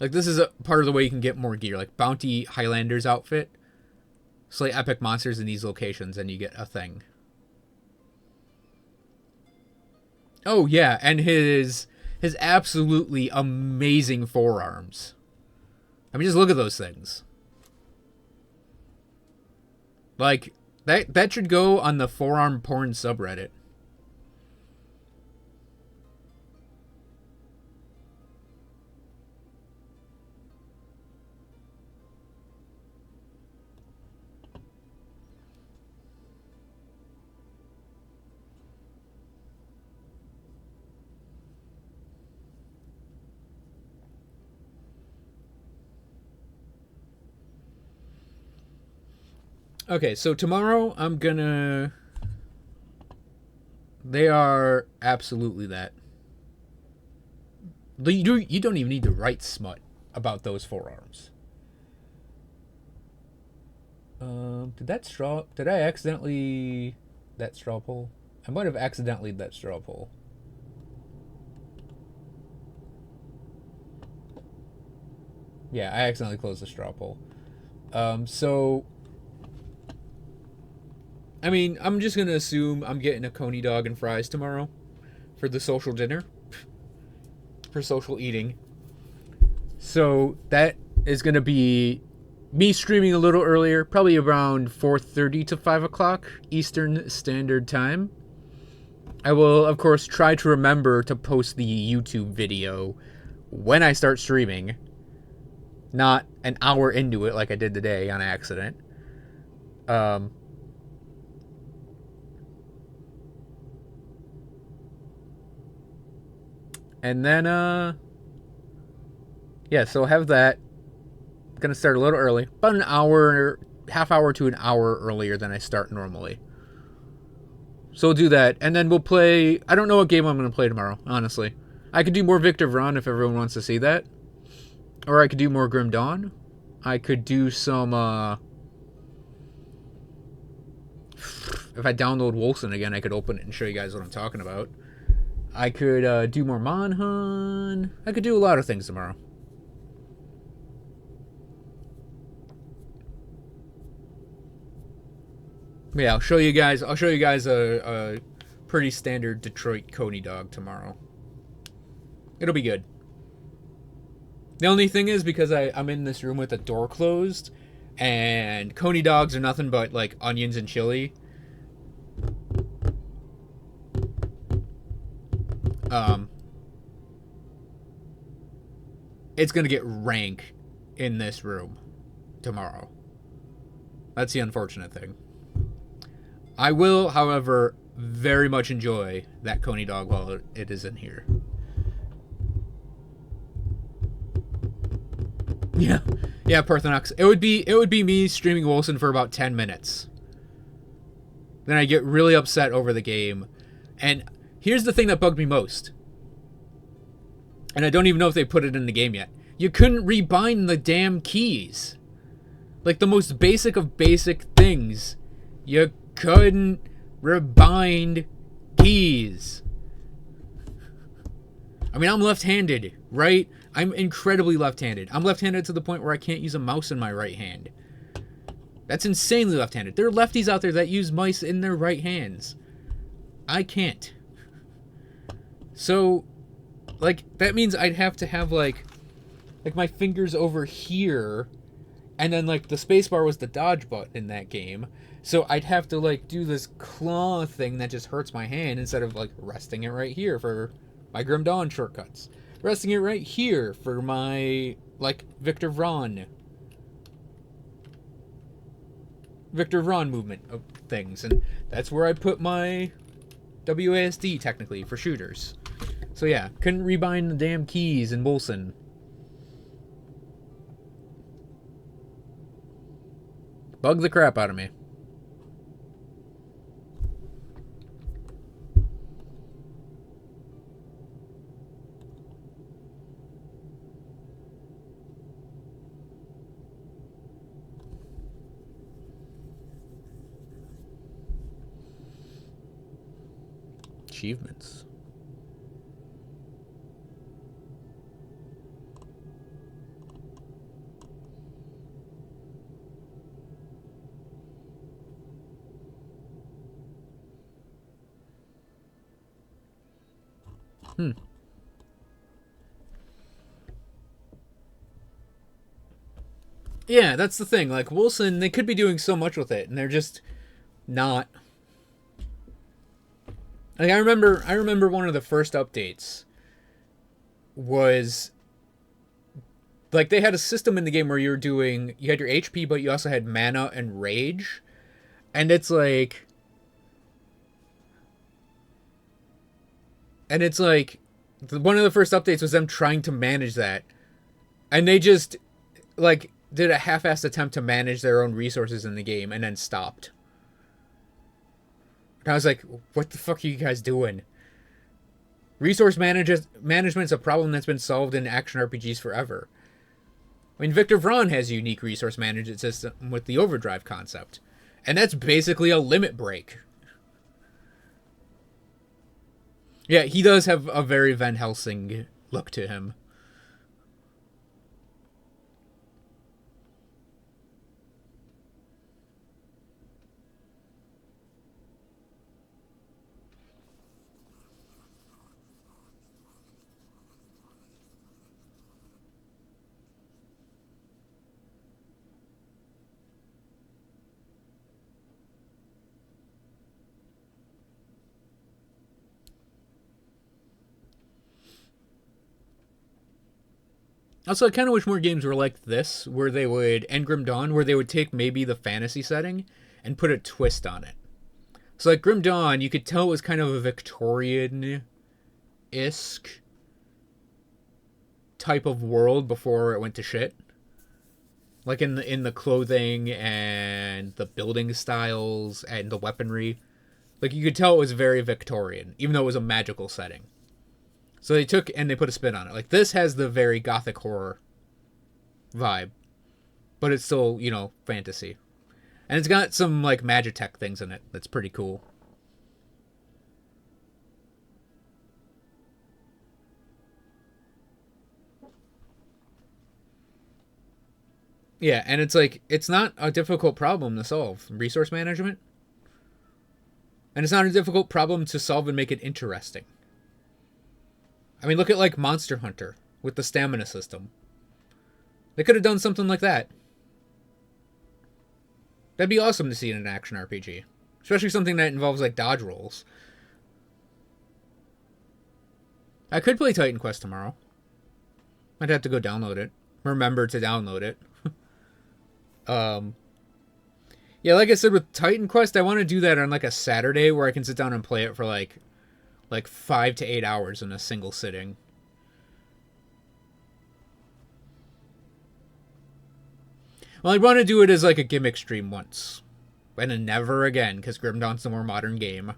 Like, this is a part of the way you can get more gear. Like, Bounty Highlander's outfit. Slay epic monsters in these locations, and you get a thing. Oh, yeah, and his absolutely amazing forearms. I mean, just look at those things. Like, that should go on the forearm porn subreddit. Okay, so tomorrow I'm gonna... They are absolutely that. You don't even need to write smut about those forearms. Did I accidentally... That straw poll? I might have accidentally that straw poll. Yeah, I accidentally closed the straw poll. So... I mean, I'm just going to assume I'm getting a coney dog and fries tomorrow for the social dinner. For social eating. So that is going to be me streaming a little earlier, probably around 4:30 to 5 o'clock Eastern Standard Time. I will, of course, try to remember to post the YouTube video when I start streaming. Not an hour into it like I did today on accident. And then, yeah, so I'll have that. Gonna start a little early. About an hour, half hour to an hour earlier than I start normally. So we'll do that. And then we'll play... I don't know what game I'm gonna play tomorrow, honestly. I could do more Victor Vran if everyone wants to see that. Or I could do more Grim Dawn. I could do some, if I download Wolfson again, I could open it and show you guys what I'm talking about. I could do more Monhan. I could do a lot of things tomorrow. Yeah, I'll show you guys a pretty standard Detroit coney dog tomorrow. It'll be good. The only thing is, because I'm in this room with the door closed, and coney dogs are nothing but like onions and chili. It's gonna get rank in this room tomorrow. That's the unfortunate thing. I will, however, very much enjoy that coney dog while it is in here. Yeah, Parthenox. It would be me streaming Wilson for about 10 minutes. Then I get really upset over the game. And here's the thing that bugged me most. And I don't even know if they put it in the game yet. You couldn't rebind the damn keys. Like the most basic of basic things. You couldn't rebind keys. I mean, I'm left-handed, right? I'm incredibly left-handed. I'm left-handed to the point where I can't use a mouse in my right hand. That's insanely left-handed. There are lefties out there that use mice in their right hands. I can't. So, like, that means I'd have to have, like my fingers over here And then, like, the spacebar was the dodge button in that game. So I'd have to, like, do this claw thing that just hurts my hand instead of, like, resting it right here for my Grim Dawn shortcuts. Resting it right here for my, like, Victor Vran movement of things. And that's where I put my WASD, technically, for shooters. So yeah, couldn't rebind the damn keys in Bolson. Bug the crap out of me. Achievements. Yeah, that's the thing. Like, Wilson, they could be doing so much with it, and they're just not. Like, I remember one of the first updates was, like, they had a system in the game where you had your HP, but you also had mana and rage. And it's like, one of the first updates was them trying to manage that. And they just, like, did a half-assed attempt to manage their own resources in the game and then stopped. And I was like, what the fuck are you guys doing? Resource management's a problem that's been solved in action RPGs forever. I mean, Victor Vran has a unique resource management system with the overdrive concept. And that's basically a limit break. Yeah, he does have a very Van Helsing look to him. Also, I kind of wish more games were like this, where they would, and Grim Dawn, where they would take maybe the fantasy setting and put a twist on it. So, like, Grim Dawn, you could tell it was kind of a Victorian-esque type of world before it went to shit. Like, in the clothing and the building styles and the weaponry. Like, you could tell it was very Victorian, even though it was a magical setting. So they took and they put a spin on it. Like, this has the very gothic horror vibe, but it's still, you know, fantasy. And it's got some, like, Magitech things in it that's pretty cool. Yeah, and it's like, it's not a difficult problem to solve. Resource management. And it's not a difficult problem to solve and make it interesting. I mean, look at, like, Monster Hunter with the stamina system. They could have done something like that. That'd be awesome to see in an action RPG. Especially something that involves, like, dodge rolls. I could play Titan Quest tomorrow. I'd have to go download it. Remember to download it. Yeah, like I said, with Titan Quest, I want to do that on, like, a Saturday where I can sit down and play it for, like 5 to 8 hours in a single sitting. Well, I'd want to do it as, like, a gimmick stream once. And then never again, because Grim Dawn's a more modern game.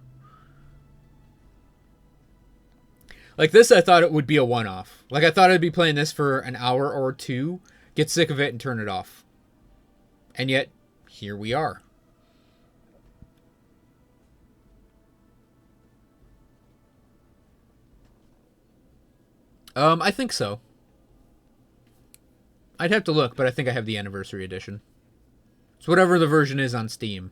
Like, this, I thought it would be a one-off. Like, I thought I'd be playing this for an hour or two, get sick of it, and turn it off. And yet, here we are. I think so. I'd have to look, but I think I have the anniversary edition. It's whatever the version is on Steam.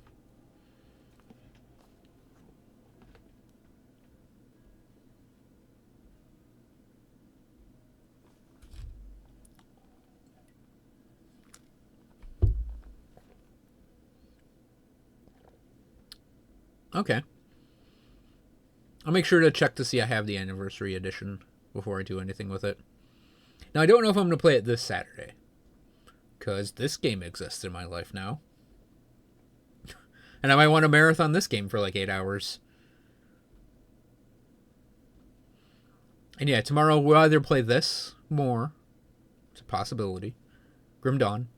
Okay. I'll make sure to check to see I have the anniversary edition before I do anything with it. Now, I don't know if I'm going to play it this Saturday, because this game exists in my life now. And I might want to marathon this game for like 8 hours. And yeah, tomorrow we'll either play this more, it's a possibility, Grim Dawn,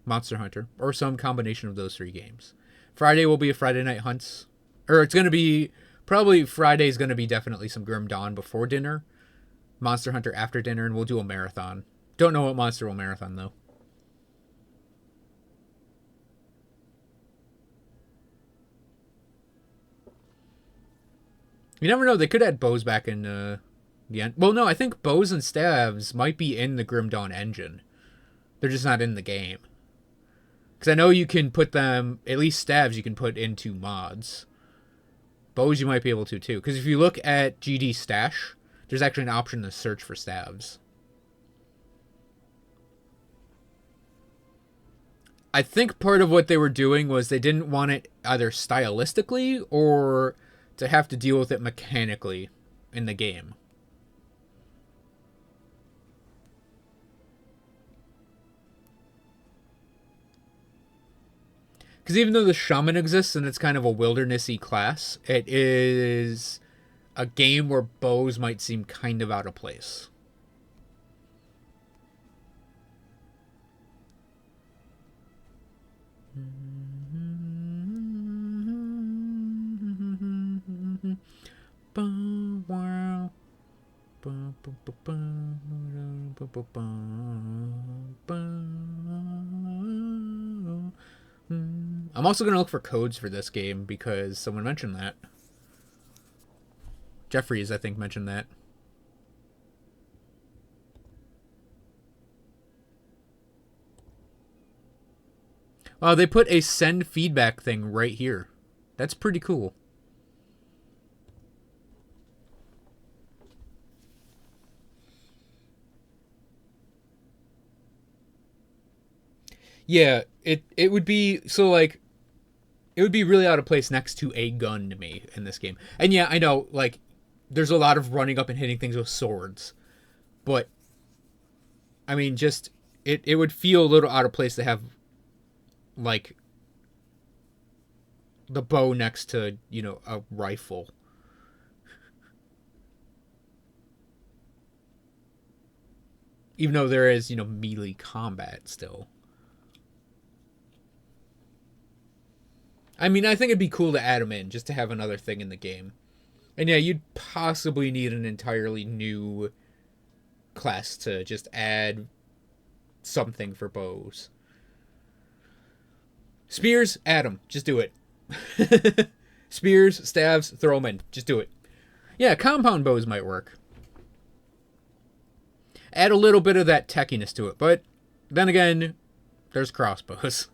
Monster Hunter, or some combination of those 3 games. Friday will be a Friday Night Hunts. Or it's going to be, probably Friday's going to be definitely some Grim Dawn before dinner, Monster Hunter after dinner, and we'll do a marathon. Don't know what monster we'll marathon, though. You never know, they could add bows back in the end. Well, no, I think bows and staves might be in the Grim Dawn engine. They're just not in the game. Because I know you can put them, at least staves you can put into mods. Bows you might be able to too. Because if you look at GD Stash, there's actually an option to search for staves. I think part of what they were doing was they didn't want it either stylistically or to have to deal with it mechanically in the game. Because even though the shaman exists and it's kind of a wildernessy class, it is a game where bows might seem kind of out of place. I'm also going to look for codes for this game because someone mentioned that. Jeffries, I think, mentioned that. Oh, they put a send feedback thing right here. That's pretty cool. Yeah, it would be, so like, it would be really out of place next to a gun to me in this game. And yeah, I know, like, there's a lot of running up and hitting things with swords. But, I mean, just, it would feel a little out of place to have, like, the bow next to, you know, a rifle. Even though there is, you know, melee combat still. I mean, I think it'd be cool to add them in, just to have another thing in the game. And yeah, you'd possibly need an entirely new class to just add something for bows. Spears, add them. Just do it. Spears, staves, throw them in. Just do it. Yeah, compound bows might work. Add a little bit of that techiness to it. But then again, there's crossbows.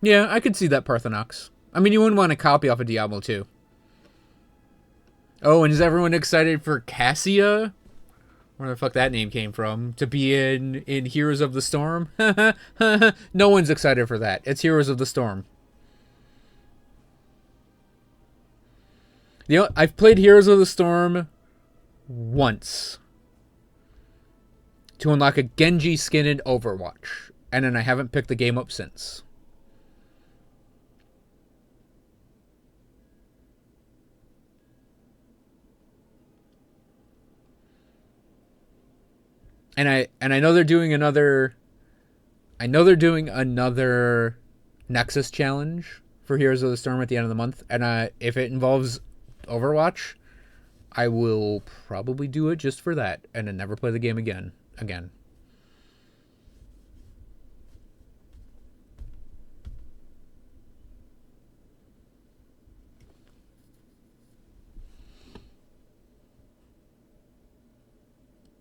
Yeah, I could see that, Parthenox. I mean, you wouldn't want to copy off of Diablo 2. Oh, and is everyone excited for Cassia? Where the fuck that name came from? To be in Heroes of the Storm? No one's excited for that. It's Heroes of the Storm. You know, I've played Heroes of the Storm once to unlock a Genji skin in Overwatch, and then I haven't picked the game up since. And I know they're doing another. I know they're doing another Nexus challenge for Heroes of the Storm at the end of the month, and if it involves Overwatch, I will probably do it just for that, and then never play the game again.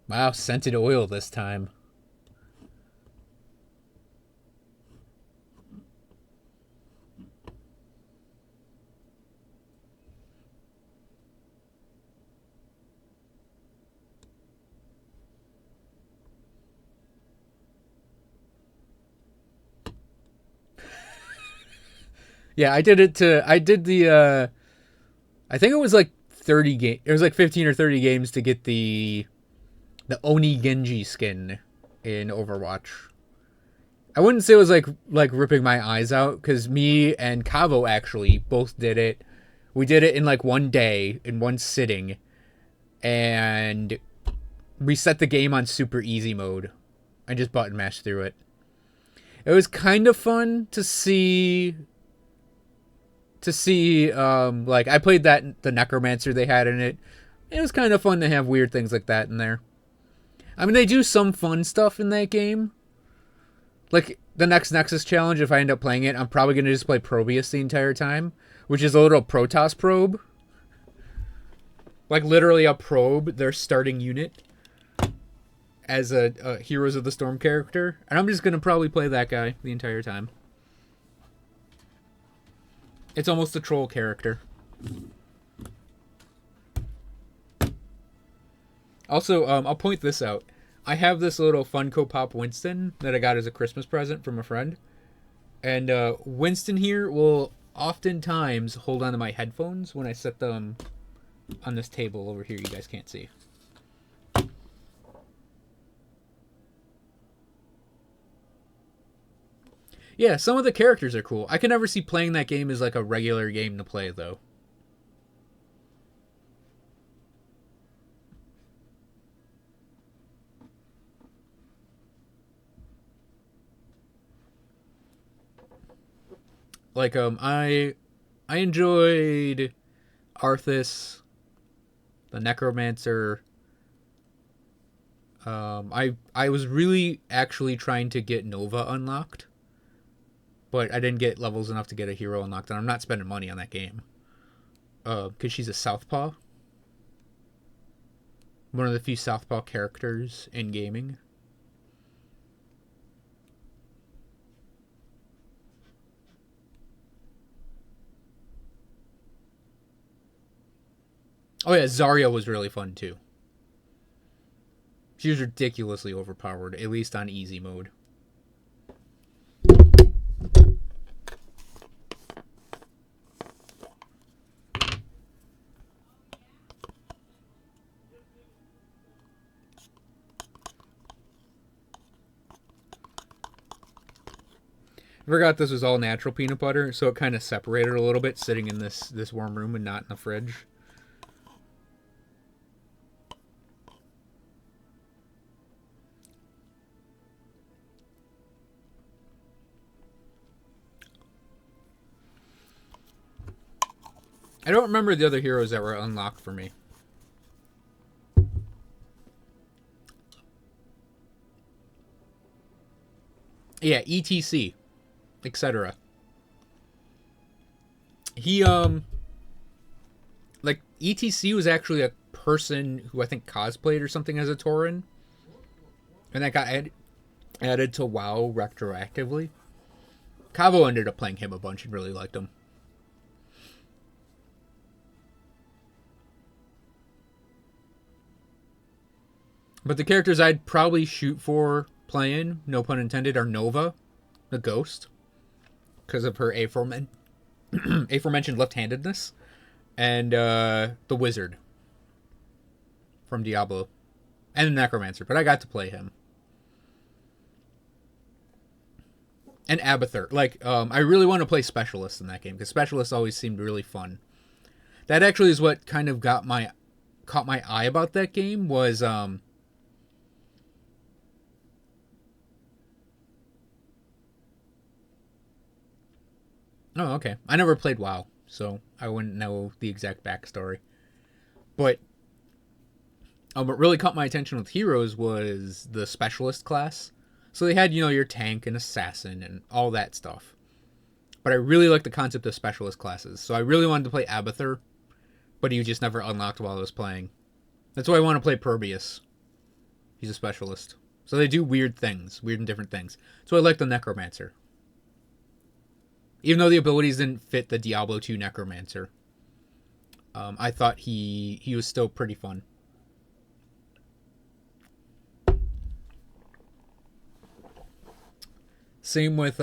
Wow, scented oil this time. Yeah, I did the I think it was like 30 game. It was like 15 or 30 games to get the Oni Genji skin in Overwatch. I wouldn't say it was like ripping my eyes out, because me and Kavo actually both did it. We did it in like one day, in one sitting, and we set the game on super easy mode and just button mashed through it. It was kind of fun to see like, I played the Necromancer they had in it. It was kind of fun to have weird things like that in there. I mean, they do some fun stuff in that game. Like, the next Nexus challenge, if I end up playing it, I'm probably going to just play Probius the entire time, which is a little Protoss probe. Like, literally a probe, their starting unit, as a Heroes of the Storm character. And I'm just going to probably play that guy the entire time. It's almost a troll character. Also, I'll point this out. I have this little Funko Pop Winston that I got as a Christmas present from a friend. And Winston here will oftentimes hold onto my headphones when I set them on this table over here you guys can't see. Yeah, some of the characters are cool. I can never see playing that game as like a regular game to play, though. Like, I enjoyed Arthas, the Necromancer. I was really actually trying to get Nova unlocked, but I didn't get levels enough to get a hero unlocked, and I'm not spending money on that game. Because she's a Southpaw. One of the few Southpaw characters in gaming. Oh yeah, Zarya was really fun too. She was ridiculously overpowered, at least on easy mode. I forgot this was all natural peanut butter, so it kind of separated a little bit sitting in this warm room and not in the fridge. I don't remember the other heroes that were unlocked for me. Yeah, ETC, etc. He like, ETC was actually a person who I think cosplayed or something as a Tauren, and that got added to WoW retroactively. Kavo ended up playing him a bunch and really liked him. But the characters I'd probably shoot for playing, no pun intended, are Nova, the Ghost, because of her aforementioned left-handedness, and the Wizard from Diablo, and the Necromancer, but I got to play him. And Abathur. Like, I really want to play Specialist in that game, because Specialist always seemed really fun. That actually is what kind of caught my eye about that game, was oh, okay. I never played WoW, so I wouldn't know the exact backstory. But what really caught my attention with heroes was the Specialist class. So they had, your tank and assassin and all that stuff. But I really like the concept of Specialist classes. So I really wanted to play Abathur, but he just never unlocked while I was playing. That's why I want to play Probius. He's a specialist. So they do weird things, weird and different things. So I like the Necromancer. Even though the abilities didn't fit the Diablo 2 Necromancer, I thought he was still pretty fun. Same with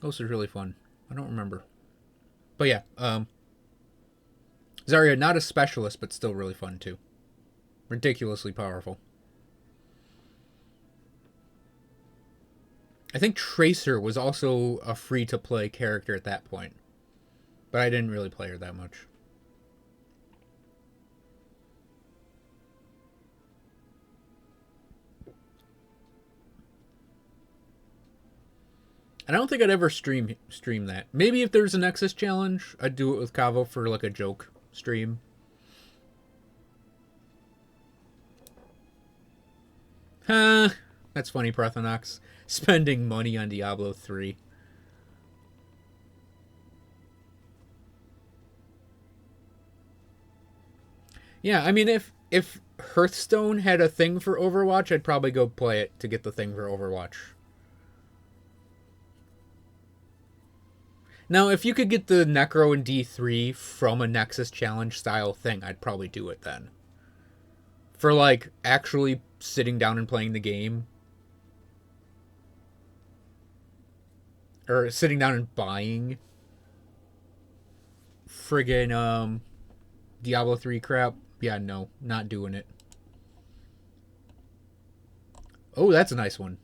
Ghost is really fun. I don't remember. But yeah, Zarya, not a specialist, but still really fun too. Ridiculously powerful. I think Tracer was also a free-to-play character at that point. But I didn't really play her that much. I don't think I'd ever stream that. Maybe if there's a Nexus challenge, I'd do it with Kavo for like a joke stream. Huh. That's funny, Parthenox. Spending money on Diablo 3. Yeah, I mean, if Hearthstone had a thing for Overwatch, I'd probably go play it to get the thing for Overwatch. Now, if you could get the Necro and D3 from a Nexus challenge style thing, I'd probably do it then. For, like, actually sitting down and playing the game. Or sitting down and buying friggin' Diablo 3 crap. Yeah, no, not doing it. Oh, that's a nice one.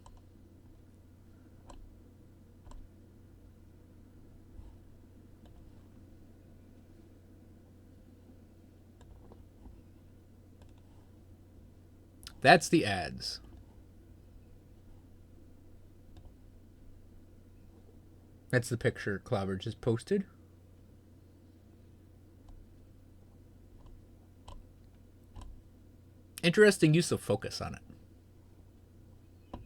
That's the ads. That's the picture Clobber just posted. Interesting use of focus on it.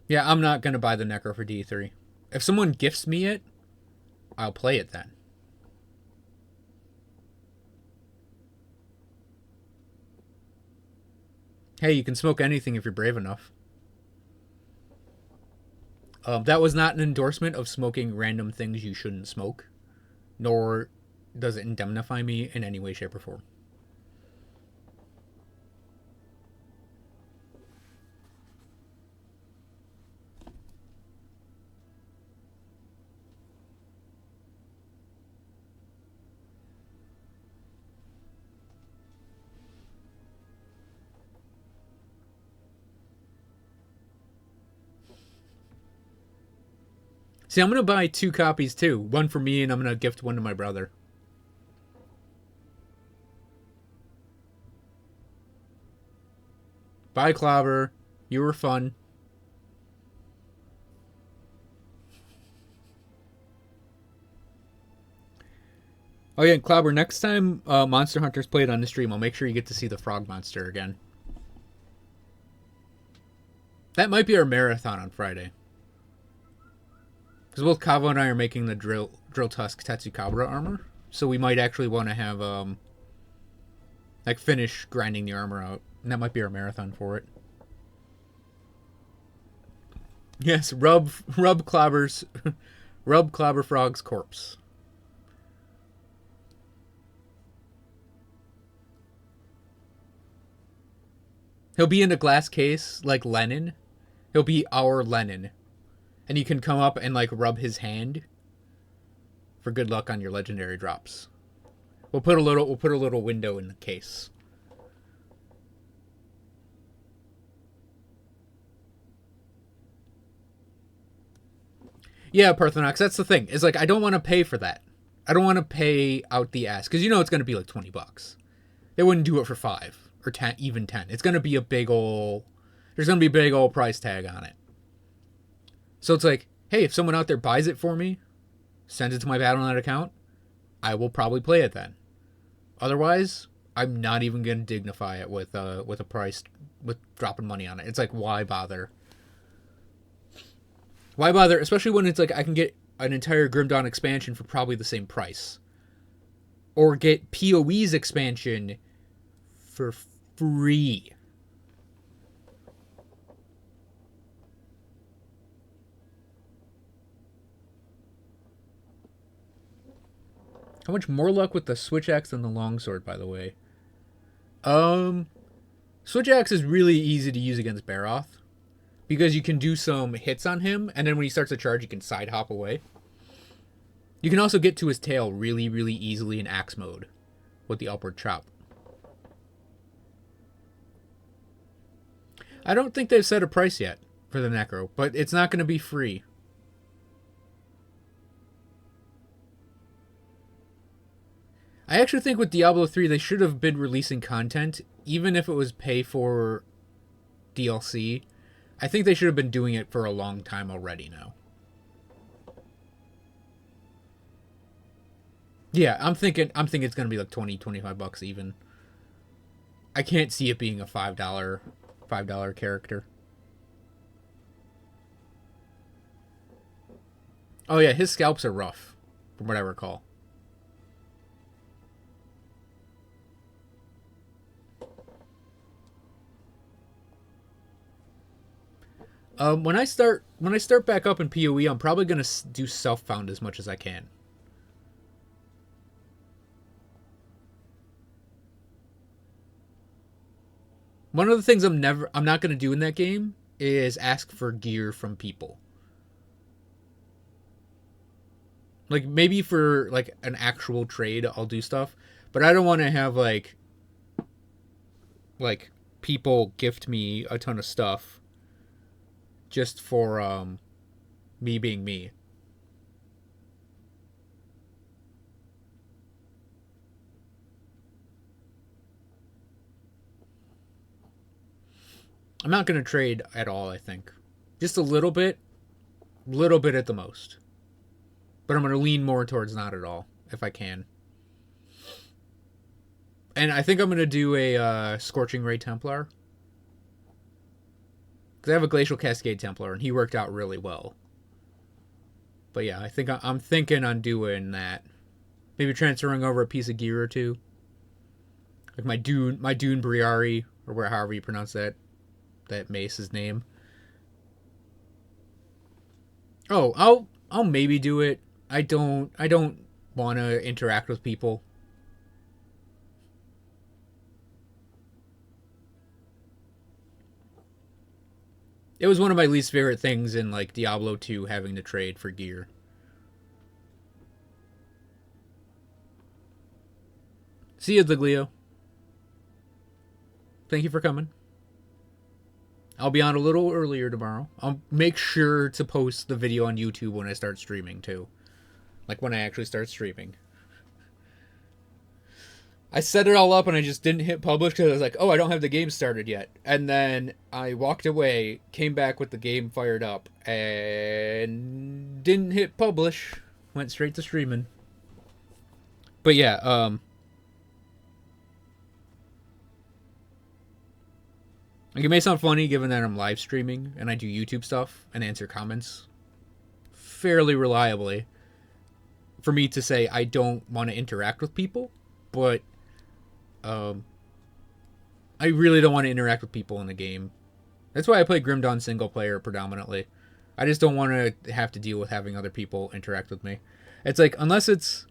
Yeah, I'm not going to buy the Necro for D3. If someone gifts me it, I'll play it then. Hey, you can smoke anything if you're brave enough. That was not an endorsement of smoking random things you shouldn't smoke. Nor does it indemnify me in any way, shape, or form. See, I'm going to buy 2 copies too. One for me, and I'm going to gift one to my brother. Bye, Clobber. You were fun. Oh yeah, Clobber, next time Monster Hunter's played on the stream, I'll make sure you get to see the frog monster again. That might be our marathon on Friday. Because both Kavo and I are making the Drill Tusk Tetsukabra armor. So we might actually want to have, like, finish grinding the armor out. And that might be our marathon for it. Yes, rub Clobber's... rub Clobber Frog's corpse. He'll be in a glass case, like Lenin. He'll be our Lenin. And you can come up and, like, rub his hand for good luck on your legendary drops. We'll put a little window in the case. Yeah, Parthenox, that's the thing. Is like I don't want to pay for that. I don't want to pay out the ass because you know it's going to be like $20. They wouldn't do it for 5 or 10, even 10. It's going to be a big old. There's going to be a big old price tag on it. So it's like, hey, if someone out there buys it for me, sends it to my Battle.net account, I will probably play it then. Otherwise, I'm not even going to dignify it with a price, with dropping money on it. It's like, why bother? Why bother? Especially when it's like I can get an entire Grim Dawn expansion for probably the same price. Or get PoE's expansion for free. How much more luck with the switch axe than the longsword, by the way? Switch axe is really easy to use against Baroth because you can do some hits on him, and then when he starts to charge, you can side hop away. You can also get to his tail really, really easily in axe mode with the upward chop. I don't think they've set a price yet for the necro, but it's not going to be free. I actually think with Diablo 3, they should have been releasing content, even if it was pay for DLC. I think they should have been doing it for a long time already now. Yeah, I'm thinking it's going to be like 20, 25 bucks even. I can't see it being a $5 character. Oh yeah, his scalps are rough, from what I recall. When I start back up in PoE, I'm probably gonna do self-found as much as I can. One of the things I'm not gonna do in that game is ask for gear from people. Like maybe for like an actual trade, I'll do stuff, but I don't want to have like people gift me a ton of stuff. Just for me being me. I'm not going to trade at all, I think. Just a little bit at the most. But I'm going to lean more towards not at all, if I can. And I think I'm going to do a Scorching Ray Templar. Because I have a Glacial Cascade Templar, and he worked out really well. But yeah, I think I'm thinking on doing that. Maybe transferring over a piece of gear or two. Like my Dune Briari, or however you pronounce that mace's name. Oh, I'll maybe do it. I don't want to interact with people. It was one of my least favorite things in like Diablo 2 having to trade for gear. See you, Liglio. Thank you for coming. I'll be on a little earlier tomorrow. I'll make sure to post the video on YouTube when I start streaming too. Like when I actually start streaming. I set it all up and I just didn't hit publish because I was like, oh, I don't have the game started yet. And then I walked away, came back with the game fired up, and didn't hit publish. Went straight to streaming. But yeah, like it may sound funny given that I'm live streaming and I do YouTube stuff and answer comments fairly reliably. For me to say I don't want to interact with people, but I really don't want to interact with people in the game. That's why I play Grim Dawn single player predominantly. I just don't want to have to deal with having other people interact with me. It's like, unless it's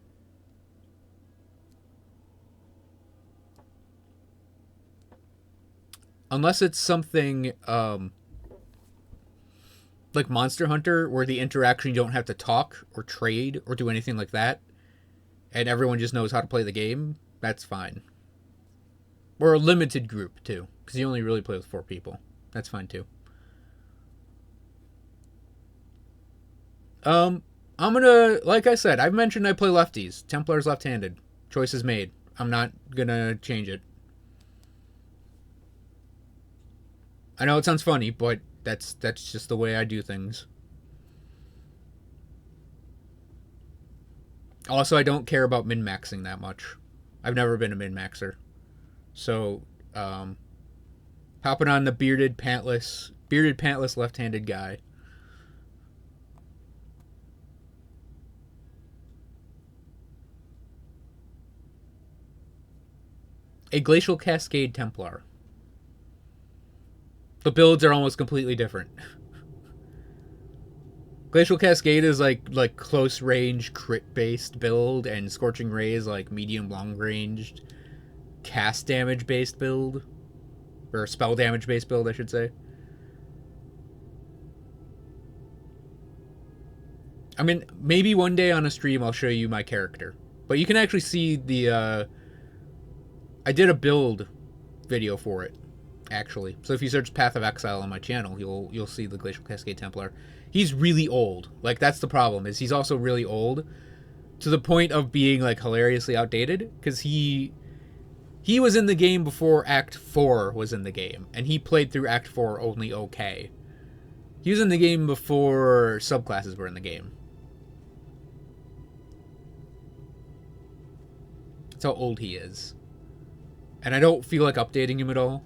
something like Monster Hunter where the interaction, you don't have to talk or trade or do anything like that, and everyone just knows how to play the game, that's fine. Or a limited group too, because you only really play with 4 people. That's fine too. I'm gonna, like I said, I've mentioned I play lefties. Templar's left-handed. Choice is made. I'm not gonna change it. I know it sounds funny, but that's just the way I do things. Also, I don't care about min-maxing that much. I've never been a min-maxer. So, hopping on the bearded pantless left-handed guy. a Glacial Cascade Templar. The builds are almost completely different. Glacial Cascade is like close range crit based build, and Scorching Ray is like medium long ranged cast damage based build, or spell damage based build, I should say. I mean, maybe one day on a stream I'll show you my character, but you can actually see the. I did a build video for it, actually. So if you search Path of Exile on my channel, you'll see the Glacial Cascade Templar. He's really old. Like, that's the problem, is he's also really old to the point of being like hilariously outdated, because he was in the game before Act 4 was in the game, and he played through Act 4 only okay. He was in the game before subclasses were in the game. That's how old he is. And I don't feel like updating him at all.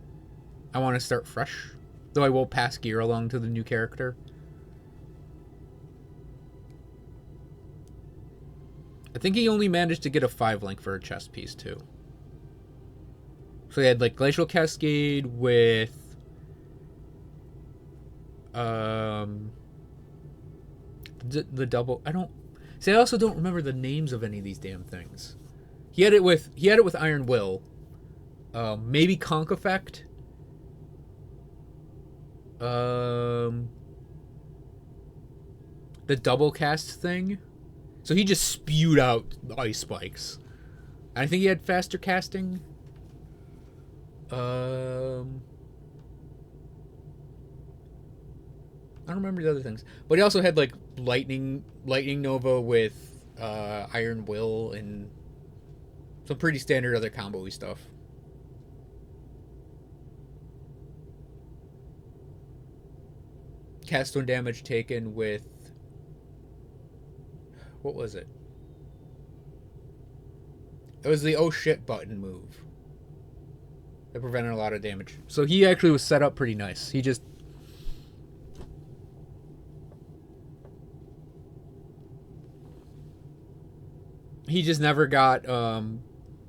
I want to start fresh, though I will pass gear along to the new character. I think he only managed to get a 5 link for a chest piece, too. So he had, like, Glacial Cascade with... the double... I don't... See, I also don't remember the names of any of these damn things. He had it with Iron Will. Maybe Conk Effect. The double cast thing. So he just spewed out ice spikes. I think he had faster casting. I don't remember the other things, but he also had like lightning nova with Iron Will and some pretty standard other combo-y stuff. Cast when damage taken with... What was it? It was the oh shit button move. That prevented a lot of damage. So he actually was set up pretty nice. He just... never got,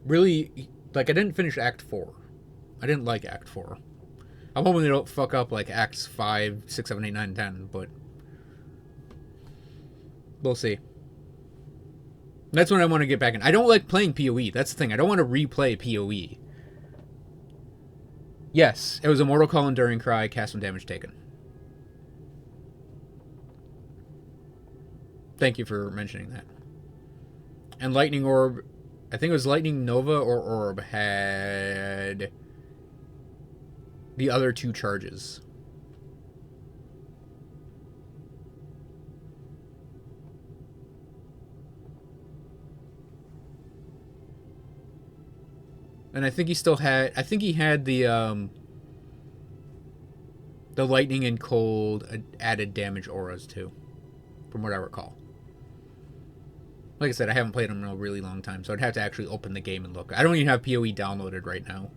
really... Like, I didn't finish Act 4. I didn't like Act 4. I'm hoping they don't fuck up, like, Acts 5, 6, 7, 8, 9, and 10, but... We'll see. That's when I want to get back in. I don't like playing PoE. That's the thing. I don't want to replay PoE. Yes, it was a Mortal Call Enduring Cry, cast when damage taken. Thank you for mentioning that. And Lightning Orb, I think it was Lightning Nova or Orb, had the other 2 charges. And I think he still had... I think he had the lightning and cold added damage auras, too. From what I recall. Like I said, I haven't played him in a really long time, so I'd have to actually open the game and look. I don't even have PoE downloaded right now.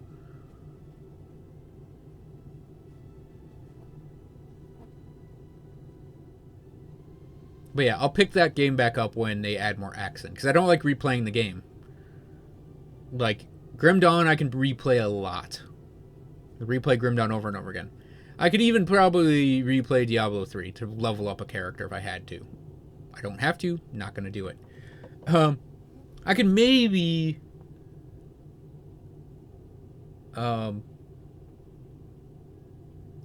But yeah, I'll pick that game back up when they add more accent, because I don't like replaying the game. Like... Grim Dawn, I can replay a lot. Replay Grim Dawn over and over again. I could even probably replay Diablo 3 to level up a character if I had to. I don't have to. Not going to do it. I could maybe...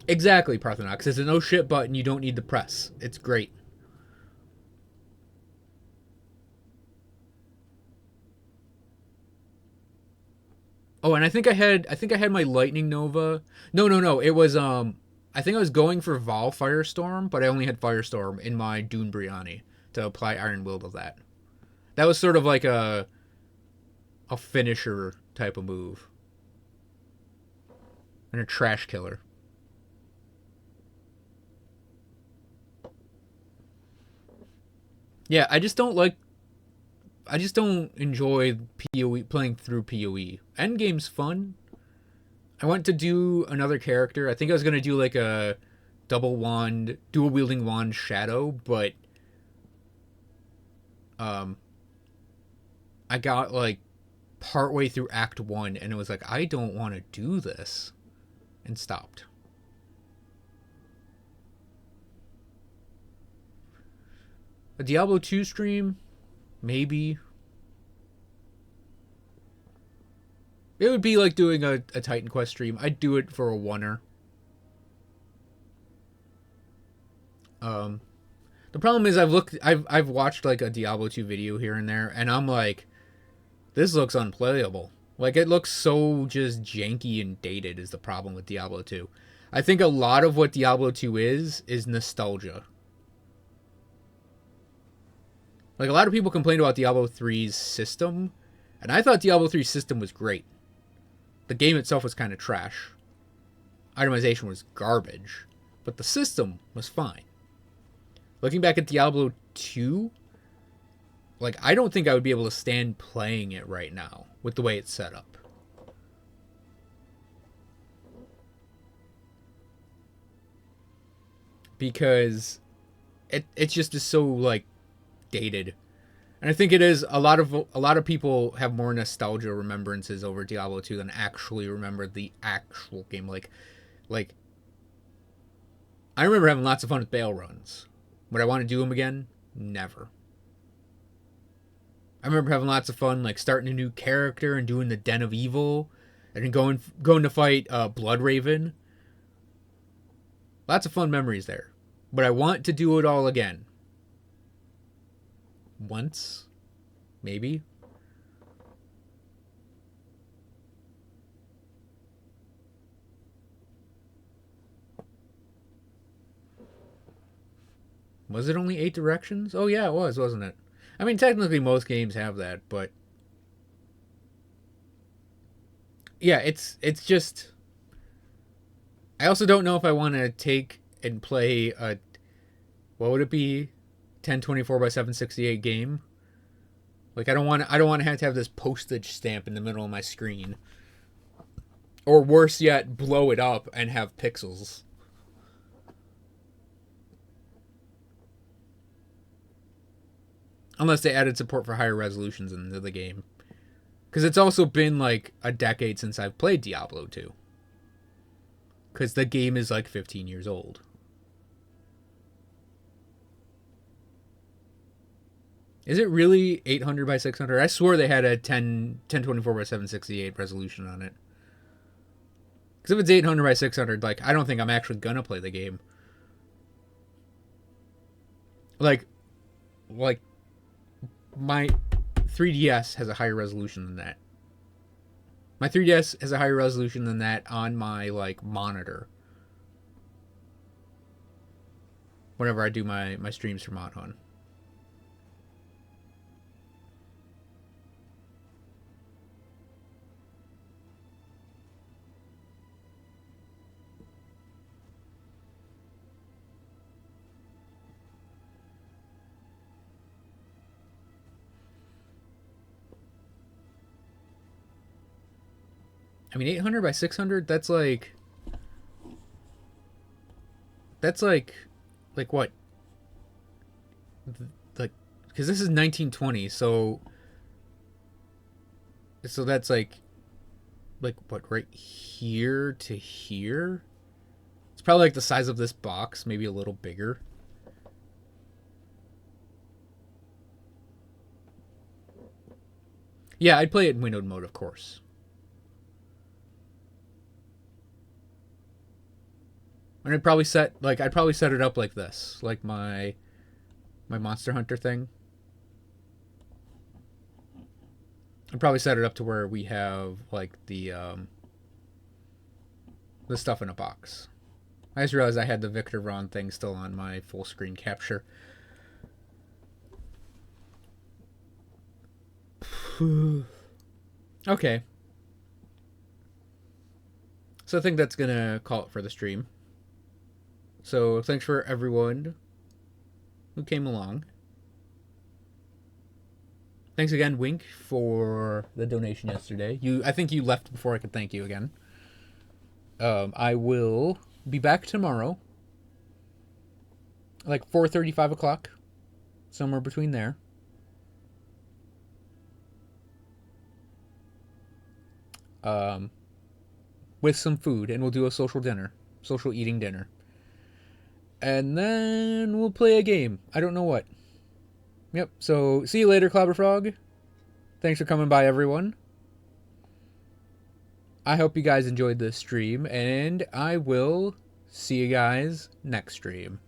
Exactly, Parthenox. It's a no shit button. You don't need to press. It's great. Oh, and I think I had my Lightning Nova. No. It was I think I was going for Vol Firestorm, but I only had Firestorm in my Dune Briani to apply Iron Will to that. That was sort of like a finisher type of move. And a trash killer. Yeah, I just don't enjoy PoE, playing through PoE. Endgame's fun. I want to do another character. I think I was going to do like a double wand, dual wielding wand Shadow, but I got like partway through Act 1 and it was like, I don't want to do this, and stopped. A Diablo 2 stream? Maybe. It would be like doing a Titan Quest stream. I'd do it for a oneer. The problem is I've watched like a Diablo 2 video here and there, and I'm like, this looks unplayable. Like, it looks so just janky and dated is the problem with Diablo 2. I think a lot of what Diablo 2 is nostalgia. Like, a lot of people complained about Diablo 3's system, and I thought Diablo 3's system was great. The game itself was kind of trash. Itemization was garbage, but the system was fine. Looking back at Diablo 2, like, I don't think I would be able to stand playing it right now with the way it's set up. Because it just is so, like, dated. And I think it is a lot of people have more nostalgia remembrances over Diablo 2 than actually remember the actual game. Like I remember having lots of fun with Bale runs. Would I want to do them again? Never. I remember having lots of fun, like starting a new character and doing the Den of Evil, and then going to fight Bloodraven. Lots of fun memories there. But I want to do it all again. Once, maybe. Was it only 8 directions? Oh yeah, it was, wasn't it? I mean, technically most games have that, but yeah, it's just, I also don't know if I want to take and play a, what would it be, 1024 by 768 game. Like, I don't want to have this postage stamp in the middle of my screen, or worse yet, blow it up and have pixels. Unless they added support for higher resolutions into the game. Because it's also been like a decade since I've played Diablo 2. Because the game is like 15 years old. Is it really 800 by 600? I swore they had a 1024 by 768 resolution on it. Because if it's 800 by 600, like, I don't think I'm actually going to play the game. Like, my 3DS has a higher resolution than that. My 3DS has a higher resolution than that on my, like, monitor. Whenever I do my streams for Mod Hunt. I mean, 800 by 600, that's like what? Like, because this is 1920, so that's like what, right here to here? It's probably like the size of this box, maybe a little bigger. Yeah, I'd play it in windowed mode, of course. And I'd probably set it up like this, like my Monster Hunter thing. I'd probably set it up to where we have like the stuff in a box. I just realized I had the Victor Vran thing still on my full screen capture. Okay. So I think that's gonna call it for the stream. So thanks for everyone who came along. Thanks again, Wink, for the donation yesterday. I think you left before I could thank you again. I will be back tomorrow, like 4:30, 5 o'clock, somewhere between there. with some food, and we'll do a social eating dinner. And then we'll play a game. I don't know what. Yep, so see you later, Clobberfrog. Thanks for coming by, everyone. I hope you guys enjoyed this stream, and I will see you guys next stream.